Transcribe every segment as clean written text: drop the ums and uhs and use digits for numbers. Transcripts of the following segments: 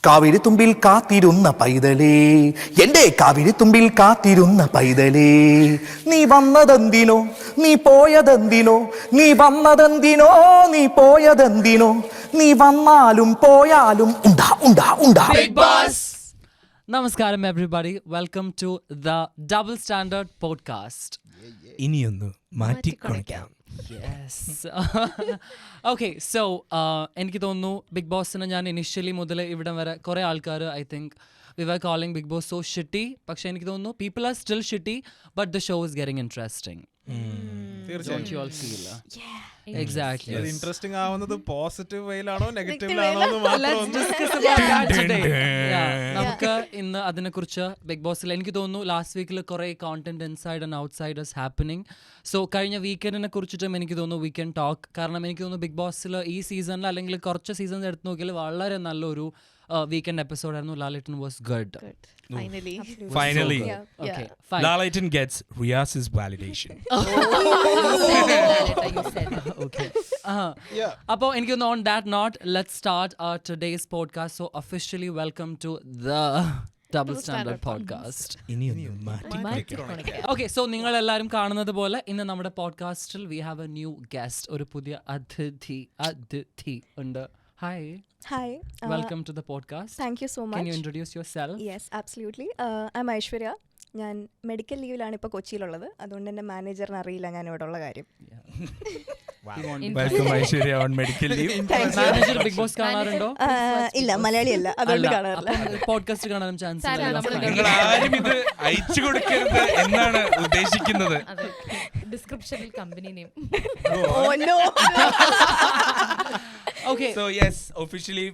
കാവിരി തുമ്പിൽ കാത്തിരുന്ന പൈതലേ, എന്റെ കാവിരി തുമ്പിൽ കാത്തിരുന്ന പൈതലേ, നീ വന്നതെന്തിനോ, നീ പോയതെന്തിനോ, നീ വന്നതെന്തിനോ, നീ പോയതെന്തിനോ, നീ വന്നാലും പോയാലും ഉണ്ടാ ഉണ്ടാ ഉണ്ടാ. Bigg Boss! Namaskaram everybody, welcome to the Double Standard Podcast. ഇനിയൊന്ന് മാറ്റിക്കൊണിക്കാം. Yes. Okay, so എനിക്ക് തോന്നുന്നു ബിഗ് ബോസിന് ഞാൻ ഇനിഷ്യലി മുതൽ ഇവിടെ വരെ കുറേ ആൾക്കാർ I think we were calling Big Boss so shitty, പക്ഷേ എനിക്ക് തോന്നുന്നു people are still shitty but the show is getting interesting. Don't you all feel? Exactly. അത് ഇൻട്രസ്റ്റിംഗ് ആവുന്നത് പോസിറ്റീവ് വേയിലാണോ നെഗറ്റീവ് ആണോ എന്ന് Let's മാത്രം discuss about that today. Yeah, നമുക്ക് ഇന്ന് അതിനെക്കുറിച്ച് ബിഗ് ബോസിൽ എനിക്ക് തോന്നുന്നു ലാസ്റ്റ് വീക്കിൽ കുറേ content inside and outside is happening. So കഴിഞ്ഞ വീക്കെൻഡിനെ കുറിച്ചിട്ടും എനിക്ക് തോന്നുന്നു വി ക്യാൻ ടോക്ക്. കാരണം എനിക്ക് തോന്നുന്നു ബിഗ് ബോസിൽ ഈ സീസണിൽ അല്ലെങ്കിൽ കുറച്ച് സീസൺസ് എടുത്ത് നോക്കിയാൽ വളരെ നല്ലൊരു വീക്കെൻഡ് എപ്പിസോഡ് ആയിരുന്നു. Lalettan was good. Finally. Okay, fine. Lalaten gets Riyaz's validation. Okay. അപ്പോൾ എനിക്ക് തോന്നുന്നു on that note, let's start our today's podcast. So officially welcome to the Double Standard Podcast. ഇനിയൊന്ന് മാറ്റിക്കൊണിക്കാം. ഓക്കെ, സോ നിങ്ങൾ എല്ലാവരും കാണുന്നത് പോലെ ഇന്ന് നമ്മുടെ പോഡ്കാസ്റ്റിൽ we have a new guest, ഒരു പുതിയ അതിഥി ഉണ്ട്. Hi. Hi. Welcome to the podcast. Thank you so much. Can you introduce yourself? Yes, absolutely. I'm Aishwarya. ഞാൻ മെഡിക്കൽ ലീവിലാണ് ഇപ്പോൾ കൊച്ചിയിലുള്ളത്. അതുകൊണ്ട് എൻ്റെ മാനേജറിന് അറിയില്ല ഞാൻ ഇവിടെ ഉള്ള കാര്യം. Welcome Aishwarya on medical leave. Manager Bigg Boss കാണാറുണ്ടോ? ഇല്ല, മലയാളിയല്ല, അതുകൊണ്ട് കാണാറില്ല. പോഡ്കാസ്റ്റ് കാണാനും ചാൻസ് നിങ്ങൾ ആരും ഇത് അയച്ചു കൊടുക്കരുത് എന്നാണ് ഉദ്ദേശിക്കുന്നത്. ഡിസ്ക്രിപ്ഷനിൽ company name. Oh no. Okay. So yes, officially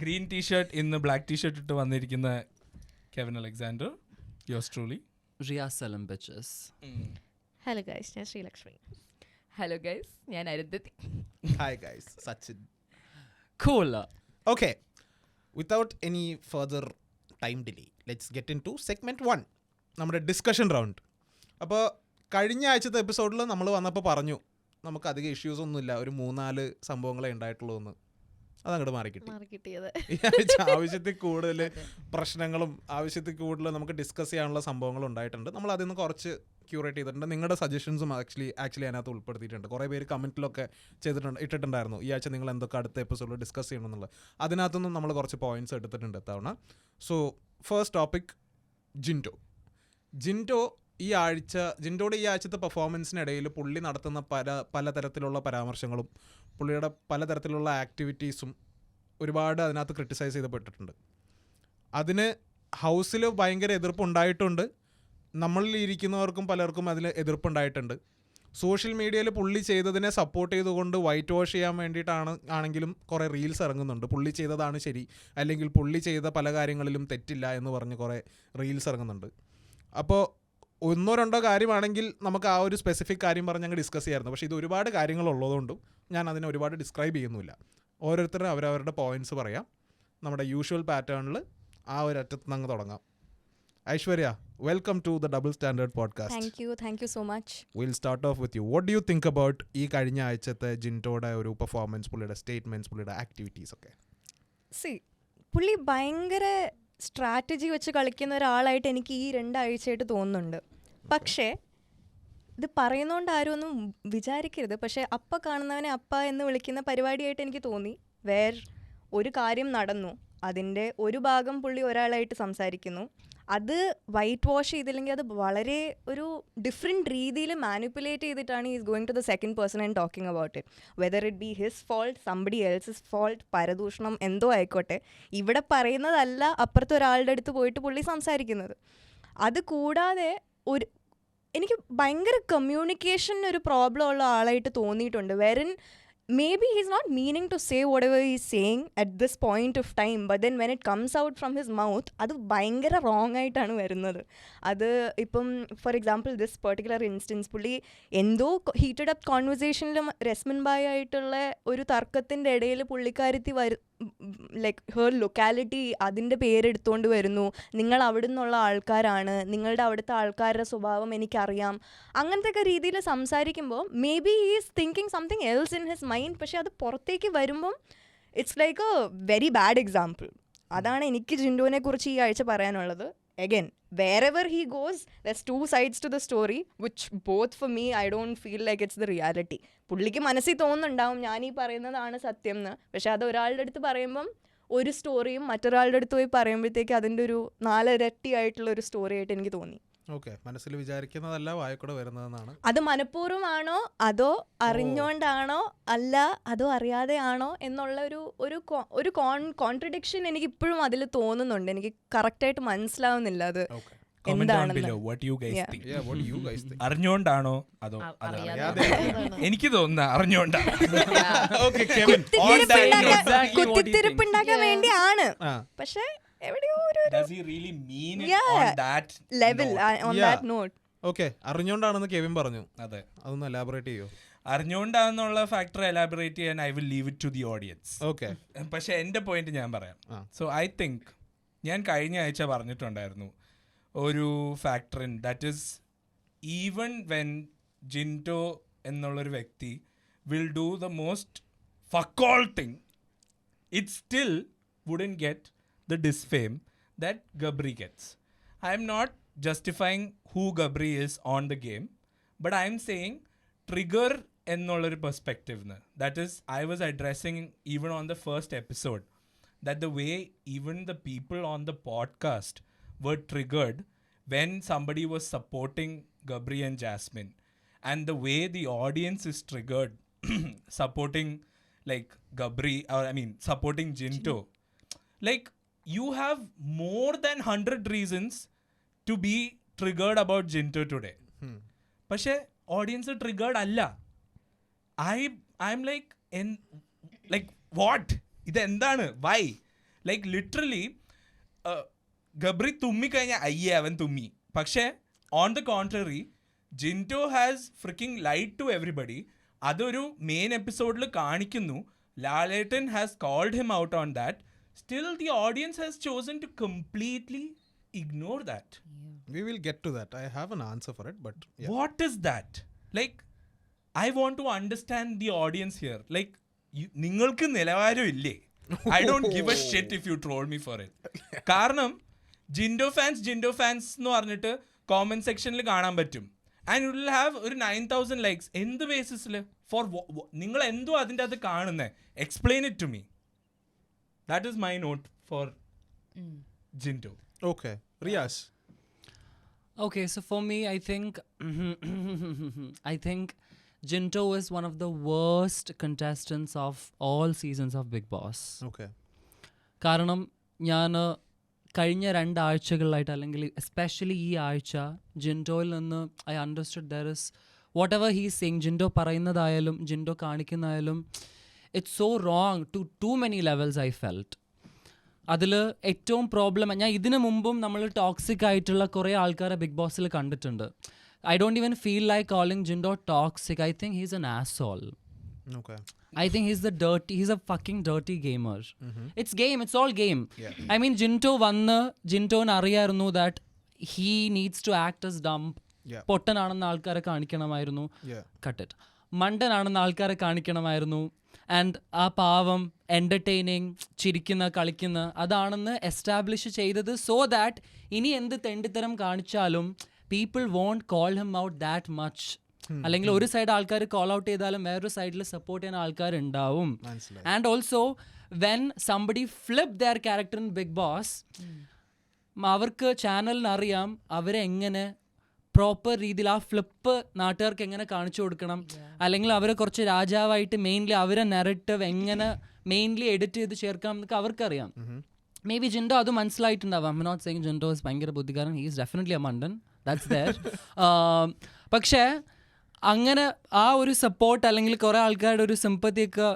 green t-shirt ഇന്ന് black t-shirt ഇട്ട് വന്നിരിക്കുന്ന Kevin Alexander, yours truly. Riya Salam bitches. Hello guys, ഞാൻ ശ്രീലക്ഷ്മി. ഹലോ ഗൈസ്, ഞാൻ Arundhati. Hi guys, Sachin. Cool. Okay, without any further time delay, let's get into segment 1, നമ്മുടെ discussion round. അപ്പോൾ കഴിഞ്ഞ ആഴ്ചത്തെ എപ്പിസോഡിൽ നമ്മൾ വന്നപ്പോൾ പറഞ്ഞു നമുക്ക് അധികം ഇഷ്യൂസ് ഒന്നുമില്ല, ഒരു 3-4 സംഭവങ്ങളെ ഉണ്ടായിട്ടുള്ളൂ എന്ന്. അതങ്ങോട്ട് മാറിക്കിട്ടിയത്. ഈ ആഴ്ച ആവശ്യത്തിൽ കൂടുതൽ പ്രശ്നങ്ങളും ആവശ്യത്തിൽ കൂടുതൽ നമുക്ക് ഡിസ്കസ് ചെയ്യാനുള്ള സംഭവങ്ങളും ഉണ്ടായിട്ടുണ്ട്. നമ്മൾ അതിൽ നിന്ന് കുറച്ച് ക്യൂറേറ്റ് ചെയ്തിട്ടുണ്ട്. നിങ്ങളുടെ സജഷൻസും ആക്ച്വലി അതിനകത്ത് ഉൾപ്പെടുത്തിയിട്ടുണ്ട്. കുറേ പേര് കമൻറ്റിലൊക്കെ ഇട്ടിട്ടുണ്ടായിരുന്നു ഈ ആഴ്ച നിങ്ങൾ എന്തൊക്കെ അടുത്ത എപ്പിസോഡിൽ ഡിസ്കസ് ചെയ്യണമെന്നുള്ളത്. അതിനകത്തുനിന്നും നമ്മൾ കുറച്ച് പോയിന്റ്സ് എടുത്തിട്ടുണ്ട് തവണ. സോ ഫസ്റ്റ് ടോപ്പിക്, ജിൻഡോയുടെ ഈ ആഴ്ചത്തെ പെർഫോമൻസിനിടയിൽ പുള്ളി നടത്തുന്ന പലതരത്തിലുള്ള പരാമർശങ്ങളും പുള്ളിയുടെ പലതരത്തിലുള്ള ആക്ടിവിറ്റീസും ഒരുപാട് അതിനകത്ത് ക്രിട്ടിസൈസ് ചെയ്യപ്പെട്ടിട്ടുണ്ട്. അതിന് ഹൗസിൽ ഭയങ്കര എതിർപ്പുണ്ടായിട്ടുണ്ട്. നമ്മളിൽ ഇരിക്കുന്നവർക്കും പലർക്കും അതിൽ എതിർപ്പുണ്ടായിട്ടുണ്ട്. സോഷ്യൽ മീഡിയയിൽ പുള്ളി ചെയ്തതിനെ സപ്പോർട്ട് ചെയ്തുകൊണ്ട് വൈറ്റ് വാഷ് ചെയ്യാൻ വേണ്ടിയിട്ടാണെങ്കിലും കുറേ റീൽസ് ഇറങ്ങുന്നുണ്ട്. പുള്ളി ചെയ്തതാണ് ശരി, അല്ലെങ്കിൽ പുള്ളി ചെയ്ത പല കാര്യങ്ങളിലും തെറ്റില്ല എന്ന് പറഞ്ഞ് കുറേ റീൽസ് ഇറങ്ങുന്നുണ്ട്. അപ്പോൾ 1-2 കാര്യമാണെങ്കിൽ നമുക്ക് ആ ഒരു സ്പെസിഫിക് കാര്യം പറഞ്ഞ് ഞങ്ങൾ ഡിസ്കസ് ചെയ്യാമായിരുന്നു. പക്ഷേ ഇത് ഒരുപാട് കാര്യങ്ങളുള്ളതുകൊണ്ടും ഞാൻ അതിനെ ഒരുപാട് ഡിസ്ക്രൈബ് ചെയ്യുന്നില്ല. ഓരോരുത്തരും അവരവരുടെ പോയിന്റ്സ് പറയാം. നമ്മുടെ യൂഷ്വൽ പാറ്റേണിൽ ആ ഒരു അറ്റത്ത് നിന്ന് തുടങ്ങാം. Aishwarya, welcome to the double standard podcast. Thank you so much. Will start off with you. What do you think about ഈ കഴിഞ്ഞ ആഴ്ചത്തെ ജിൻഡോയുടെ ഒരു പെർഫോമൻസ്, പുള്ളിയുടെ സ്റ്റേറ്റ്മെൻറ്റ്സ്, പുള്ളിയുടെ ആക്ടിവിറ്റീസ് ഒക്കെ? പുള്ളി ഭയങ്കര സ്ട്രാറ്റജി വെച്ച് കളിക്കുന്ന ഒരാളായിട്ട് എനിക്ക് ഈ 2 ആഴ്ചയായിട്ട് തോന്നുന്നുണ്ട്. പക്ഷേ ഇത് പറയുന്നതുകൊണ്ട് ആരും ഒന്നും വിചാരിക്കരുത്. പക്ഷേ അപ്പ കാണുന്നവനെ അപ്പ എന്ന് വിളിക്കുന്ന പരിപാടിയായിട്ട് എനിക്ക് തോന്നി. ഒരു കാര്യം നടന്നു, അതിൻ്റെ ഒരു ഭാഗം പുള്ളി ഒരാളായിട്ട് സംസാരിക്കുന്നു. അത് വൈറ്റ് വാഷ് ചെയ്തില്ലെങ്കിൽ അത് വളരെ ഒരു ഡിഫറെൻറ്റ് രീതിയിൽ മാനിപ്പുലേറ്റ് ചെയ്തിട്ടാണ് is going to the second person and talking about it. Whether it be his fault, somebody else's fault, പരദൂഷണം എന്തോ ആയിക്കോട്ടെ, ഇവിടെ പറയുന്നതല്ല അപ്പുറത്തെ ഒരാളുടെ അടുത്ത് പോയിട്ട് പുള്ളി സംസാരിക്കുന്നത്. അത് കൂടാതെ എനിക്ക് ഭയങ്കര കമ്മ്യൂണിക്കേഷൻ ഒരു പ്രോബ്ലം ഉള്ള ആളായിട്ട് തോന്നിയിട്ടുണ്ട്. വെറിൻ maybe he's not meaning to say whatever he's saying at this point of time, but then when it comes out from his mouth, അത് ഭയങ്കര റോങ് ആയിട്ടാണ് വരുന്നത്. അത് ഇപ്പം for example this particular instance, പുള്ളി എന്തോ ഹീറ്റഡ് അപ്പ് കോൺവെർസേഷനിലും രസ്മിൻ ബായ് ആയിട്ടുള്ള ഒരു തർക്കത്തിൻ്റെ ഇടയിൽ പുള്ളിക്കാരത്തി ലൈക്ക് ഹെർ ലൊക്കാലിറ്റി അതിൻ്റെ പേരെടുത്തുകൊണ്ട് വരുന്നു. നിങ്ങൾ അവിടെ നിന്നുള്ള ആൾക്കാരാണ്, നിങ്ങളുടെ അവിടുത്തെ ആൾക്കാരുടെ സ്വഭാവം എനിക്കറിയാം, അങ്ങനത്തെ രീതിയിൽ സംസാരിക്കുമ്പോൾ may be he is thinking something else in his mind. പക്ഷെ അത് പുറത്തേക്ക് വരുമ്പം it's like A very bad example. അതാണ് എനിക്ക് ജിൻഡോനെ കുറിച്ച് ഈ ആഴ്ച പറയാനുള്ളത്. Again wherever he goes, there's two sides to the story, which both for me I don't feel like it's the reality. പുള്ളിക്ക് മനസ്സിൽ തോന്നുന്നുണ്ടാവും ഞാൻ ഈ പറയുന്നതാണ് സത്യം എന്ന്, പക്ഷെ അത് ഒരാളുടെ അടുത്ത് പറയുമ്പം ഒരു സ്റ്റോറിയും മറ്റൊരാളുടെ അടുത്ത് പോയി പറയുമ്പോഴത്തേക്ക് അതിൻ്റെ ഒരു 4 ഇരട്ടി ആയിട്ടുള്ള ഒരു സ്റ്റോറി ആയിട്ട് എനിക്ക് തോന്നി. ഓക്കെ, മനസ്സിൽ വിചാരിക്കുന്നതല്ല വായക്കൂടെ വരുന്നതെന്നാണ്. അത് മനഃപൂർവ്വമാണോ അതോ അറിഞ്ഞുകൊണ്ടാണോ അല്ല അതോ അറിയാതെ ആണോ എന്നുള്ള ഒരു കോൺട്രഡിക്ഷൻ എനിക്ക് ഇപ്പോഴും അതിൽ തോന്നുന്നുണ്ട്. എനിക്ക് കറക്റ്റായിട്ട് മനസ്സിലാവുന്നില്ല അത് എന്താണെന്ന്. അറിഞ്ഞോണ്ടാണോ അതോ അറിയാതെ എനിക്ക് തോന്നുന്ന അറിഞ്ഞോണ്ടാ. കുത്തിത്തിരിപ്പുണ്ടാക്കാൻ വേണ്ടിയാണ്, പക്ഷെ എവിടെയോ ഒരു Does he really mean it on that level on that not? Okay, അറിഞ്ഞോണ്ടാണെന്ന് കെവിൻ പറഞ്ഞു. അതെ, അതൊന്ന് എലാബറേറ്റ് ചെയ്യോ? അറിഞ്ഞോണ്ടാന്നുള്ള ഫാക്ടർ എലാബറേറ്റ് ചെയ്യാൻ I will leave it to the audience. Okay, പക്ഷെ എൻ്റെ പോയിന്റ് ഞാൻ പറയാം. സോ ഐ തിങ്ക് ഞാൻ കഴിഞ്ഞ ആഴ്ച പറഞ്ഞിട്ടുണ്ടായിരുന്നു ഒരു ഫാക്ടറിൻ, that is even when Jinto എന്നുള്ളൊരു വ്യക്തി will do the most fuck all thing, it still wouldn't get the disfame that Gabri gets. I am not justifying who Gabri is on the game, but I am saying trigger ennollor perspective na. That is, I was addressing even on the first episode that the way even the people on the podcast were triggered when somebody was supporting Gabri and Jasmine, and the way the audience is triggered supporting like Gabri, or I mean supporting Jinto. Like, you have more than 100 reasons to be triggered about Jinto today. പക്ഷേ audience triggered അല്ല. I'm like, what? ഇതെന്താണ്? Why? Like literally Gabri തുമ്മിക്കഴിഞ്ഞാൽ അയ്യേ അവൻ തുമ്മി. പക്ഷേ on the contrary Jinto has freaking lied to everybody. അതൊരു main എപ്പിസോഡിൽ കാണിക്കുന്നു. Lalettan has called him out on that. Still, the audience has chosen to completely ignore that. we will get to that. I have an answer for it, but yeah. What is that? Like, I want to understand the audience here. Like, നിങ്ങൾക്ക് നിലവാരം ഇല്ലേ? I don't give a shit if you troll me for it. കാരണം Jinto fans എന്ന് പറഞ്ഞിട്ട് comment സെക്ഷനിൽ കാണാൻ പറ്റും. And you will have ഒരു 9,000 ലൈക്സ്. എന്ത് ബേസിസിൽ? ഫോർ നിങ്ങൾ എന്തോ അതിൻ്റെ അത് കാണുന്നത്? Explain it to me. That is my note for Jinto. Okay, Riyaz. Okay, so for me, I think Jinto is one of the worst contestants of all seasons of Big Boss. Okay. കാരണം ഞാൻ കഴിഞ്ഞ 2 ആഴ്ചകളിലായിട്ട്, അല്ലെങ്കിൽ especially ഈ ആഴ്ച, ജിൻഡോയിൽ നിന്ന് I understood there is whatever he saying, Jinto പറയുന്നതായാലും ജിൻഡോ കാണിക്കുന്നതായാലും it's so wrong to too many levels. I felt അതിൽ ഏറ്റവും പ്രോബ്ലം, ഞാൻ ഇതിനു മുമ്പും നമ്മൾ ടോക്സിക് ആയിട്ടുള്ള കുറേ ആൾക്കാരെ ബിഗ് ബോസിൽ കണ്ടിട്ടുണ്ട്. I don't even feel like calling Jinto toxic. I think he's an asshole. Okay. I think he's a fucking dirty gamer. It's game, it's all game. I mean, ജിൻറ്റോന് അറിയായിരുന്നു that he needs to act as dumb. പൊട്ടനാണെന്ന് ആൾക്കാരെ കാണിക്കണമായിരുന്നു. Cut it. മണ്ടനാണെന്ന് ആൾക്കാരെ കാണിക്കണമായിരുന്നു. And ആ പാവം entertaining, ചിരിക്കുന്ന, കളിക്കുന്ന അതാണെന്ന് establish ചെയ്തത് so that ഇനി എന്ത് തെണ്ടിത്തരം കാണിച്ചാലും people won't call him out that much. അല്ലെങ്കിൽ ഒരു സൈഡ് ആൾക്കാർ കോൾ ഔട്ട് ചെയ്താലും വേറൊരു സൈഡിൽ സപ്പോർട്ട് ചെയ്യുന്ന ആൾക്കാരുണ്ടാവും. And also when somebody flip their character in Bigg Boss, അവർക്ക് ചാനലിന് അറിയാം അവരെ എങ്ങനെ പ്രോപ്പർ രീതിയിൽ ആ ഫ്ലിപ്പ് നാട്ടുകാർക്ക് എങ്ങനെ കാണിച്ചു കൊടുക്കണം, അല്ലെങ്കിൽ അവരെ കുറച്ച് രാജാവായിട്ട് മെയിൻലി അവരെ നെറേറ്റീവ് എങ്ങനെ മെയിൻലി എഡിറ്റ് ചെയ്ത് ചേർക്കാം എന്നൊക്കെ അവർക്കറിയാം. മേ ബി ജിൻഡോ അത് മനസ്സിലായിട്ടുണ്ടാവാം. I M not saying Jinto is ഭയങ്കര ബുദ്ധിക്കാരൻ. ഹി ഈസ് ഡെഫിനറ്റ്ലി എ മണ്ടൻ, ദാറ്റ്സ് ദെയർ. പക്ഷേ അങ്ങനെ ആ ഒരു സപ്പോർട്ട് അല്ലെങ്കിൽ കുറേ ആൾക്കാരുടെ ഒരു സിമ്പത്തിയൊക്കെ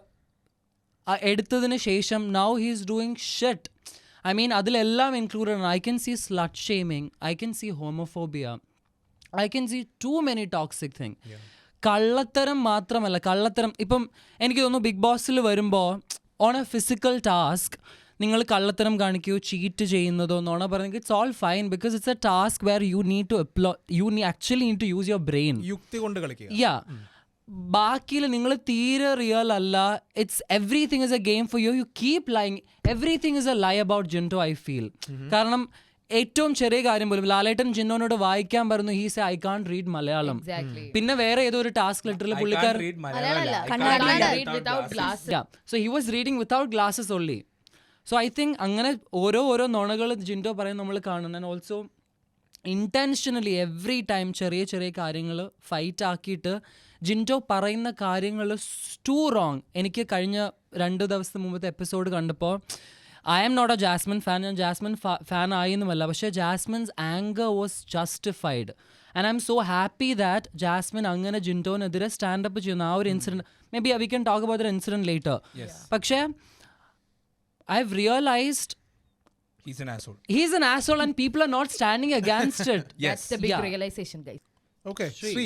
എടുത്തതിന് ശേഷം now he is doing shit. I mean അതിലെല്ലാം ഇൻക്ലൂഡഡ് ആണ്. I can see slut shaming, I can see homophobia, I can see too many toxic things. കള്ളത്തരം മാത്രമല്ല, കള്ളത്തരം ഇപ്പം എനിക്ക് തോന്നുന്നു ബിഗ് ബോസിൽ വരുമ്പോൾ ഓൺ എ ഫിസിക്കൽ ടാസ്ക് നിങ്ങൾ കള്ളത്തരം കാണിക്കുകയോ ചീറ്റ് ചെയ്യുന്നതോ നോണ പറയുന്നത് it's all fine because it's a task where you need to actually need to use your brain. യുക്തി കൊണ്ട് കളിക്കുക. യാ, ബാക്കിയിൽ നിങ്ങൾ തീരെ റിയൽ അല്ല. It's everything is a game for you. You keep lying. Everything is a lie about Jinto, I feel. കാരണം ഏറ്റവും ചെറിയ കാര്യം പോലും ലാലേട്ടൻ ജിൻഡോനോട് വായിക്കാൻ പറഞ്ഞു, he say I can't read Malayalam. പിന്നെ വേറെ ഏതോ ഒരു ടാസ്ക് ലെറ്ററിൽ പുള്ളിക്കാരൻ so he was reading without glasses only. So I think അങ്ങനെ ഓരോ നുണകൾ ജിൻഡോ പറയും നമ്മൾ കാണുന്നു. And also intentionally every time ചെറിയ ചെറിയ കാര്യങ്ങൾ ഫൈറ്റ് ആക്കിയിട്ട് ജിൻഡോ പറയുന്ന കാര്യങ്ങൾ ടു റോങ്. എനിക്ക് കഴിഞ്ഞ 2 ദിവസത്തിന് മുമ്പത്തെ എപ്പിസോഡ് കണ്ടപ്പോൾ I am not a Jasmine fan. ഞാൻ ജാസ്മിൻ ഫാൻ ആയെന്നുമല്ല, പക്ഷേ Jasmine's anger was justified. And I'm so happy that Jasmine അങ്ങനെ ജിൻഡോനെതിരെ സ്റ്റാൻഡപ്പ് ചെയ്യുന്ന ആ ഒരു incident. Maybe we can talk about the incident later. പക്ഷേ I have realised he's an asshole and people are not standing against it. That's the big realization, guys. Okay, Sri.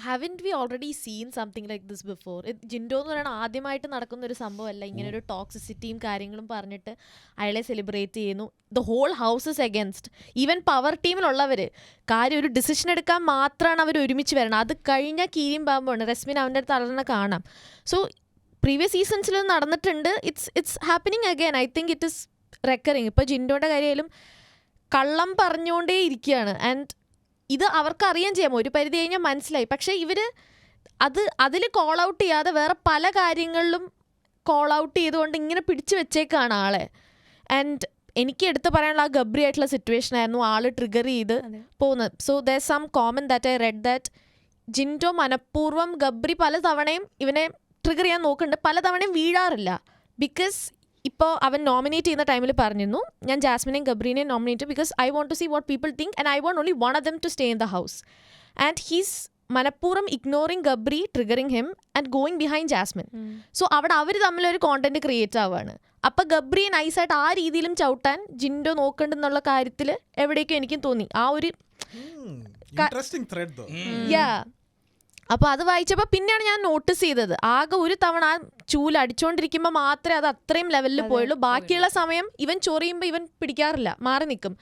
Haven't we already seen something like this before? Jinto എന്ന് പറയുന്നത് ആദ്യമായിട്ട് നടക്കുന്ന ഒരു സംഭവമല്ല. ഇങ്ങനെ ഒരു ടോക്സിസിറ്റിയും കാര്യങ്ങളും പറഞ്ഞിട്ട് അയാളെ സെലിബ്രേറ്റ് ചെയ്യുന്നു. The whole house is against. Even power ടീമിലുള്ളവർ കാര്യം ഒരു ഡിസിഷൻ എടുക്കാൻ മാത്രമാണ് അവർ ഒരുമിച്ച് വരണം. അത് കഴിഞ്ഞാൽ കീരിയും പാമ്പാണ്. റസ്മിൻ അവൻ്റെ അടുത്ത് അളർന്ന് കാണാം. സോ പ്രീവിയസ് സീസൺസിൽ നടന്നിട്ടുണ്ട്. It's happening again. I think it is recurring. ഇപ്പോൾ ജിൻഡോയുടെ കാര്യമായാലും കള്ളം പറഞ്ഞുകൊണ്ടേ ഇരിക്കുകയാണ്. ആൻഡ് ഇത് അവർക്ക് അറിയാൻ ചെയ്യാമോ, ഒരു പരിധി കഴിഞ്ഞാൽ മനസ്സിലായി. പക്ഷേ ഇവർ അതിൽ കോൾ ഔട്ട് ചെയ്യാതെ വേറെ പല കാര്യങ്ങളിലും കോൾ ഔട്ട് ചെയ്തുകൊണ്ട് ഇങ്ങനെ പിടിച്ചു വെച്ചേക്കാണ് ആളെ. ആൻഡ് എനിക്ക് എടുത്ത് പറയാനുള്ള ആ ഗബ്രി ആയിട്ടുള്ള സിറ്റുവേഷൻ ആയിരുന്നു ആൾ ട്രിഗർ ചെയ്ത് പോകുന്നത്. So there some common that I read that Jinto മനഃപൂർവ്വം ഗബ്രി പല തവണയും ഇവനെ ട്രിഗർ ചെയ്യാൻ നോക്കുന്നുണ്ട്, പല തവണയും വീഴാറില്ല. ബിക്കോസ് ഇപ്പോൾ അവൻ നോമിനേറ്റ് ചെയ്യുന്ന ടൈമിൽ പറഞ്ഞിരുന്നു, ഞാൻ ജാസ്മിനെയും ഗബ്രീനെയും nominate because I want to see what people think and I want only one of them to stay in the house. And he's മനഃപൂർവ്വം ignoring Gabri, triggering him and going behind Jasmine. So അവിടെ അവർ തമ്മിലൊരു കോണ്ടന്റ് ക്രിയേറ്റ് ആവുകയാണ്. അപ്പം ഗബ്രിയെ നൈസായിട്ട് ആ രീതിയിലും ചവിട്ടാൻ ജിൻഡോ നോക്കണ്ടെന്നുള്ള കാര്യത്തിൽ എവിടേക്കും എനിക്കും തോന്നി. ആ ഒരു Interesting thread though. അപ്പോൾ അത് വായിച്ചപ്പോൾ പിന്നെയാണ് ഞാൻ നോട്ടീസ് ചെയ്തത്. ആകെ ഒരു തവണ ആ ചൂല് അടിച്ചുകൊണ്ടിരിക്കുമ്പോൾ മാത്രമേ അത് അത്രയും ലെവലിൽ പോയുള്ളൂ. ബാക്കിയുള്ള സമയം ഇവൻ ചൊറിയുമ്പോൾ ഇവൻ പിടിക്കാറില്ല, മാറി നിൽക്കും.